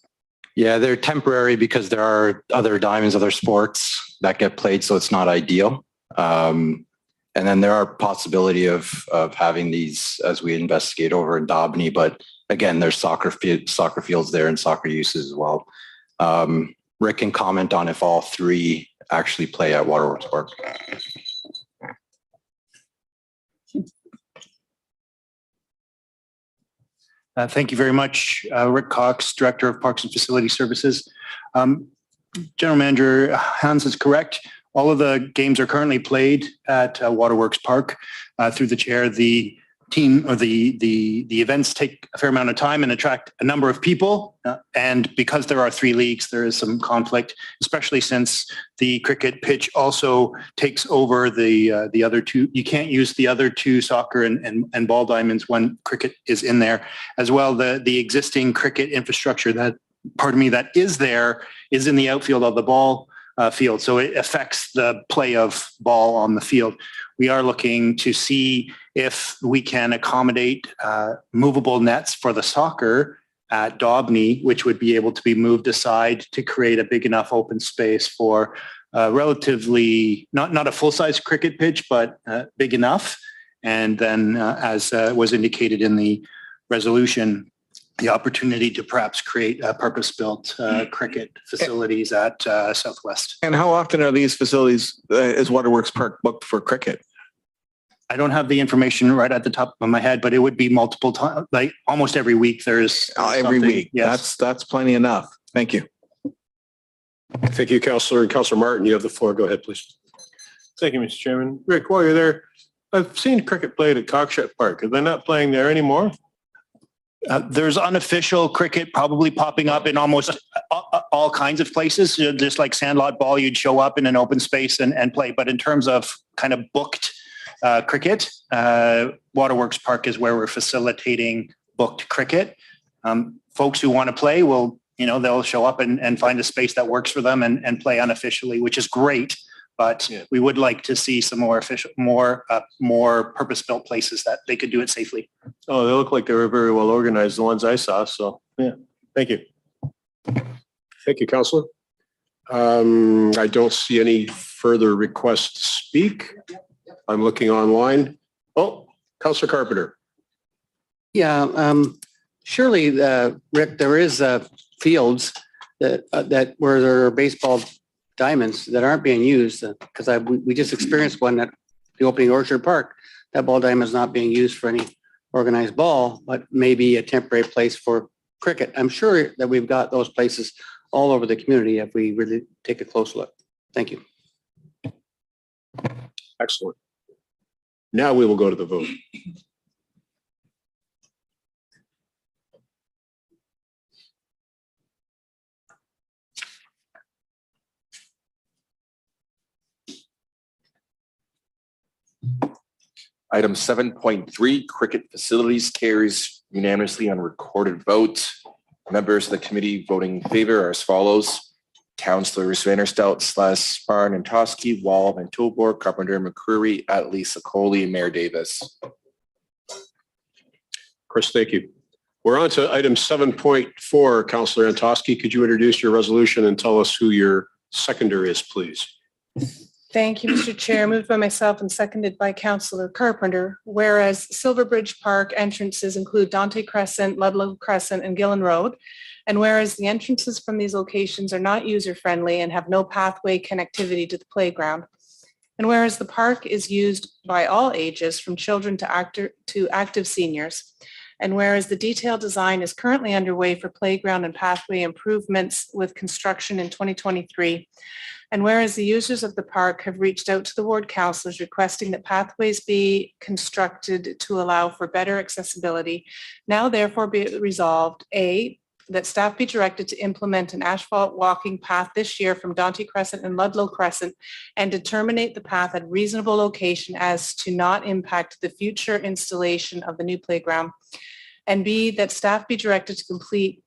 Yeah, they're temporary because there are other diamonds, other sports that get played, so it's not ideal. And then there are possibility of having these as we investigate over in Dobney, but again, there's soccer fields there and soccer uses as well. Rick can comment on if all three actually play at Waterworks Park. Thank you very much. Rick Cox, Director of Parks and Facility Services. General Manager Hans is correct. All of the games are currently played at Waterworks Park. Through the chair, the team or the events take a fair amount of time and attract a number of people. And because there are 3 leagues, there is some conflict, especially since the cricket pitch also takes over the other 2. You can't use the other 2 soccer and ball diamonds when cricket is in there. As well, the existing cricket infrastructure that is there is in the outfield of the ball field. So it affects the play of ball on the field. We are looking to see if we can accommodate movable nets for the soccer at Dobney, which would be able to be moved aside to create a big enough open space for relatively, not a full-size cricket pitch, but big enough. And then as was indicated in the resolution, the opportunity to perhaps create purpose-built cricket facilities at Southwest. And how often are these facilities, is Waterworks Park booked for cricket? I don't have the information right at the top of my head, but it would be multiple times, like almost every week there's every week. Yes. That's plenty enough. Thank you. Thank you, Councillor. Councillor Martin, you have the floor. Go ahead, please. Thank you, Mr. Chairman. Rick, while you're there, I've seen cricket played at Cockshutt Park. Are they not playing there anymore? There's unofficial cricket probably popping up in almost all kinds of places. Just like Sandlot Ball, you'd show up in an open space and play. But in terms of kind of booked cricket, Waterworks Park is where we're facilitating booked cricket. Folks who want to play will, they'll show up and find a space that works for them and play unofficially, which is great. But we would like to see some more official, more purpose-built places that they could do it safely. Oh, they look like they were very well organized, the ones I saw. So, yeah, thank you. Thank you, Councillor. I don't see any further requests to speak. I'm looking online. Oh, Councillor Carpenter. Yeah, surely, Rick, there is fields that where there are baseball diamonds that aren't being used, because we just experienced one at the opening Orchard Park. That ball diamond is not being used for any organized ball, but maybe a temporary place for cricket. I'm sure that we've got those places all over the community if we really take a close look. Thank you. Excellent. Now we will go to the vote. Item 7.3, cricket facilities, carries unanimously on recorded vote. Members of the committee voting in favor are as follows: Councillors Vanderstout, Spahn, and Toski, Wall, Van Tilburg, Carpenter, McCreary, Atlee, Sokoli, and Mayor Davis. Chris, thank you. We're on to item 7.4. Councillor Antosky, could you introduce your resolution and tell us who your seconder is, please? Thank you, Mr. Chair. Moved by myself and seconded by Councillor Carpenter. Whereas Silverbridge Park entrances include Dante Crescent, Ludlow Crescent, and Gillen Road. And whereas the entrances from these locations are not user-friendly and have no pathway connectivity to the playground. And whereas the park is used by all ages, from children to active seniors. And whereas the detailed design is currently underway for playground and pathway improvements with construction in 2023. And whereas the users of the park have reached out to the ward councillors requesting that pathways be constructed to allow for better accessibility, now therefore be resolved, A, that staff be directed to implement an asphalt walking path this year from Dante Crescent and Ludlow Crescent and to terminate the path at reasonable location as to not impact the future installation of the new playground. And B, that staff be directed to complete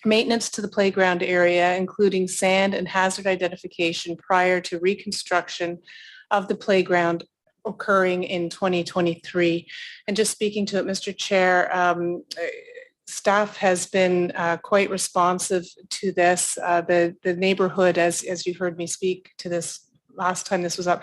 maintenance to the playground area, including sand and hazard identification prior to reconstruction of the playground occurring in 2023. And just speaking to it, Mr. Chair, staff has been quite responsive to this. The neighborhood, as you heard me speak to this last time this was up,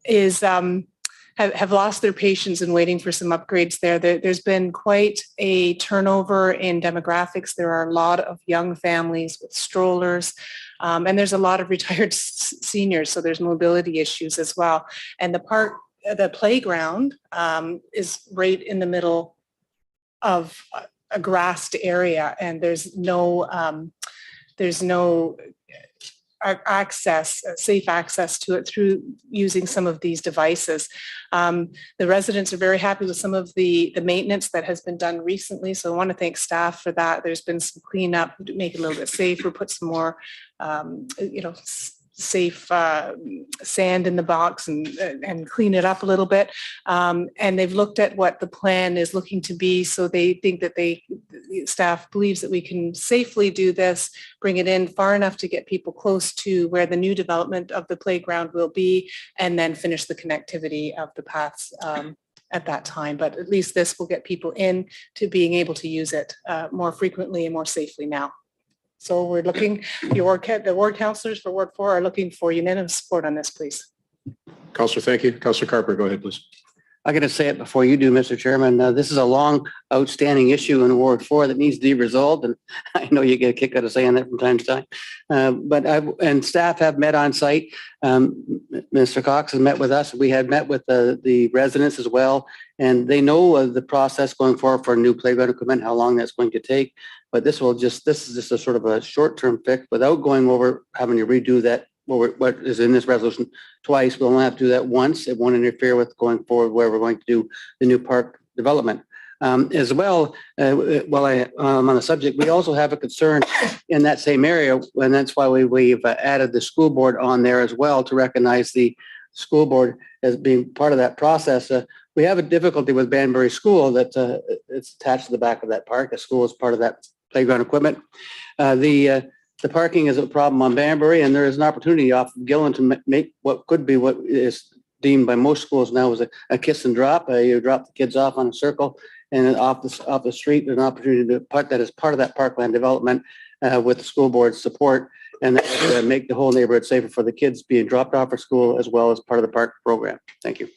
is have lost their patience in waiting for some upgrades there. There's been quite a turnover in demographics. There are a lot of young families with strollers, and there's a lot of retired seniors, so there's mobility issues as well. And the playground is right in the middle of a grassed area, and there's no safe access to it through using some of these devices. The residents are very happy with some of the maintenance that has been done recently, so I want to thank staff for that. There's been some cleanup to make it a little bit safer, put some more safe sand in the box and clean it up a little bit. And they've looked at what the plan is looking to be. So they think that staff believes that we can safely do this, bring it in far enough to get people close to where the new development of the playground will be, and then finish the connectivity of the paths at that time. But at least this will get people in to being able to use it more frequently and more safely now. So we're looking, the ward councillors for Ward 4 are looking for unanimous support on this, please. Councillor, thank you. Councillor Carpenter, go ahead, please. I'm going to say it before you do, Mr. Chairman. This is a long outstanding issue in Ward 4 that needs to be resolved. And I know you get a kick out of saying that from time to time. And staff have met on site. Mr. Cox has met with us. We had met with the residents as well. And they know the process going forward for a new playground equipment, how long that's going to take. But this is just a sort of a short-term fix without going over having to redo that. What is in this resolution twice. We'll only have to do that once. It won't interfere with going forward where we're going to do the new park development. As well, while I'm on the subject, we also have a concern in that same area, and that's why we've added the school board on there as well to recognize the school board as being part of that process. We have a difficulty with Banbury School that it's attached to the back of that park. The school is part of that playground equipment. The parking is a problem on Banbury, and there is an opportunity off of Gillen to make what could be what is deemed by most schools now as a kiss and drop. You drop the kids off on a circle, and off the street, there's an opportunity to put that as part of that parkland development with the school board's support, and that make the whole neighborhood safer for the kids being dropped off for school as well as part of the park program. Thank you.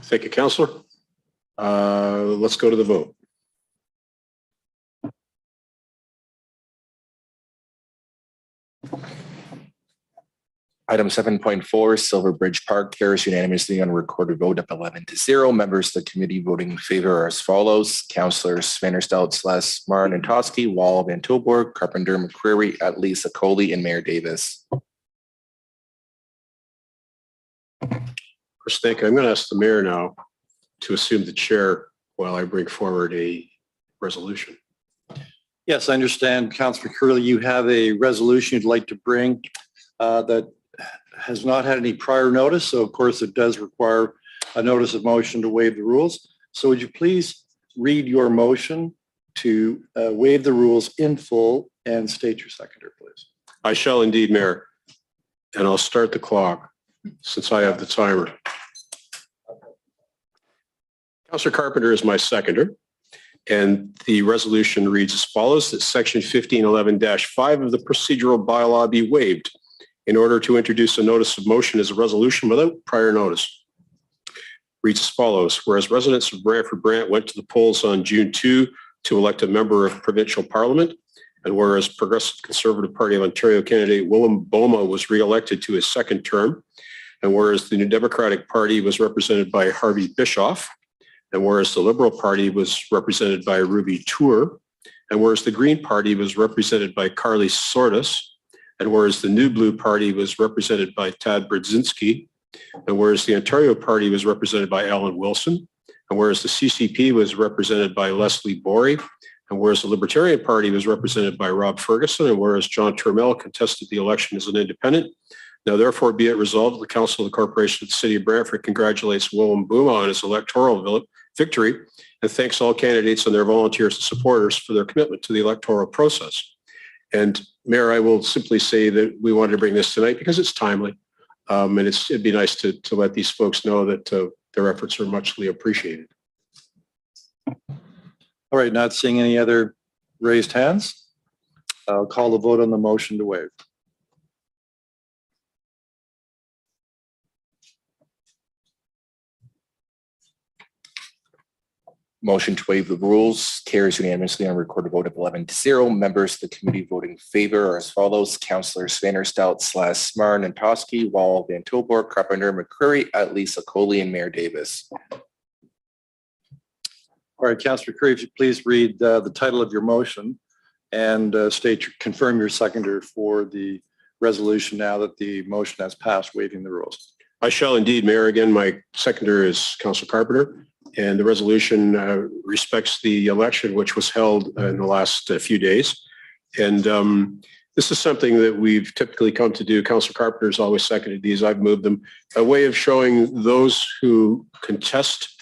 Thank you, Councillor. Let's go to the vote. Item 7.4, Silver Bridge Park carries unanimously on a recorded vote of 11-0. Members of the committee voting in favor are as follows: Councillors Vanderstout, Sless, Martin, and Toski, Wall, Van Tilburg, Carpenter, McCreary, Atley, Coley, and Mayor Davis. First, thank you. I'm going to ask the mayor now to assume the chair while I bring forward a resolution. Yes, I understand, Councillor Curley, you have a resolution you'd like to bring that has not had any prior notice. So of course it does require a notice of motion to waive the rules. So would you please read your motion to waive the rules in full and state your seconder, please? I shall indeed, Mayor. And I'll start the clock since I have the timer. Councillor Carpenter is my seconder. And the resolution reads as follows: that section 1511-5 of the procedural bylaw be waived in order to introduce a notice of motion as a resolution without prior notice. Reads as follows: whereas residents of Brantford Brant went to the polls on June 2 to elect a member of provincial parliament, and whereas Progressive Conservative Party of Ontario candidate Willem Boma was re-elected to his second term, and whereas the New Democratic Party was represented by Harvey Bischoff, and whereas the Liberal Party was represented by Ruby Tour, and whereas the Green Party was represented by Carly Sordas, and whereas the New Blue Party was represented by Tad Brzezinski, and whereas the Ontario Party was represented by Alan Wilson, and whereas the CCP was represented by Leslie Borey, and whereas the Libertarian Party was represented by Rob Ferguson, and whereas John Turmel contested the election as an independent, now therefore be it resolved, the Council of the Corporation of the City of Brantford congratulates Willem Boma on his electoral victory and thanks all candidates and their volunteers and supporters for their commitment to the electoral process. And Mayor, I will simply say that we wanted to bring this tonight because it's timely. And it'd be nice to let these folks know that their efforts are muchly appreciated. All right, not seeing any other raised hands. I'll call the vote on the motion to waive. Motion to waive the rules carries unanimously on recorded vote of 11-0. Members of the committee voting in favor are as follows: Councillors Vanderstout, Sluss, Martin, Toski, Wall, Van Tilburg, Carpenter, McCreary, Lisa Coley, and Mayor Davis. All right, Councillor Curry, if you please read the title of your motion and confirm your seconder for the resolution now that the motion has passed, waiving the rules. I shall indeed, Mayor. Again, my seconder is Councillor Carpenter, and the resolution respects the election which was held in the last few days. And this is something that we've typically come to do. Councillor Carpenter has always seconded these. I've moved them. A way of showing those who contest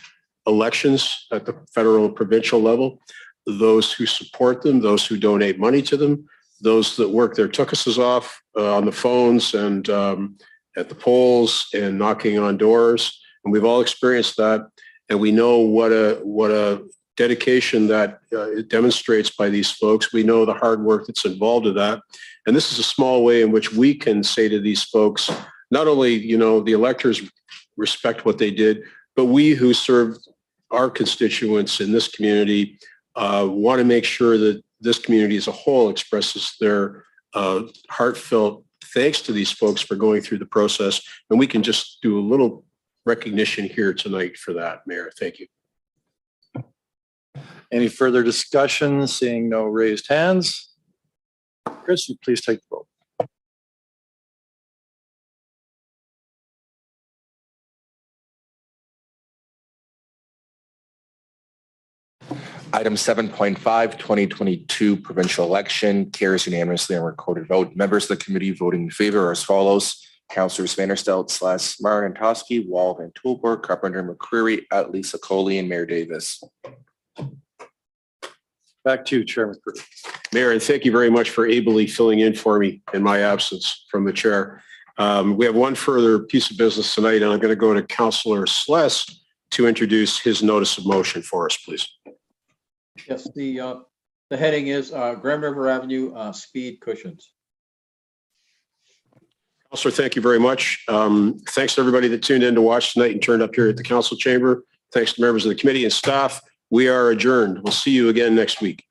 elections at the federal and provincial level, those who support them, those who donate money to them, those that work their tuchuses off on the phones and at the polls and knocking on doors. And we've all experienced that. And we know what a dedication that it demonstrates by these folks. We know the hard work that's involved in that. And this is a small way in which we can say to these folks, not only, the electors respect what they did, but we who serve our constituents in this community want to make sure that this community as a whole expresses their heartfelt thanks to these folks for going through the process. And we can just do a little recognition here tonight for that, Mayor. Thank you. Any further discussion? Seeing no raised hands. Chris, you please take the vote. Item 7.5, 2022 provincial election carries unanimously on recorded vote. Members of the committee voting in favor are as follows: Councillors Vanderstout, Sluss, Martin, Toski, Wall, Van Tilburg, Carpenter, McCreary, Lisa Coley, and Mayor Davis. Back to you, Chair McCreary. Mayor, and thank you very much for ably filling in for me in my absence from the chair. We have one further piece of business tonight, and I'm going to go to Councillor Sluss to introduce his notice of motion for us, please. Yes, the heading is Grand River Avenue speed cushions. Councillor, thank you very much. Thanks to everybody that tuned in to watch tonight and turned up here at the council chamber. Thanks to members of the committee and staff. We are adjourned. We'll see you again next week.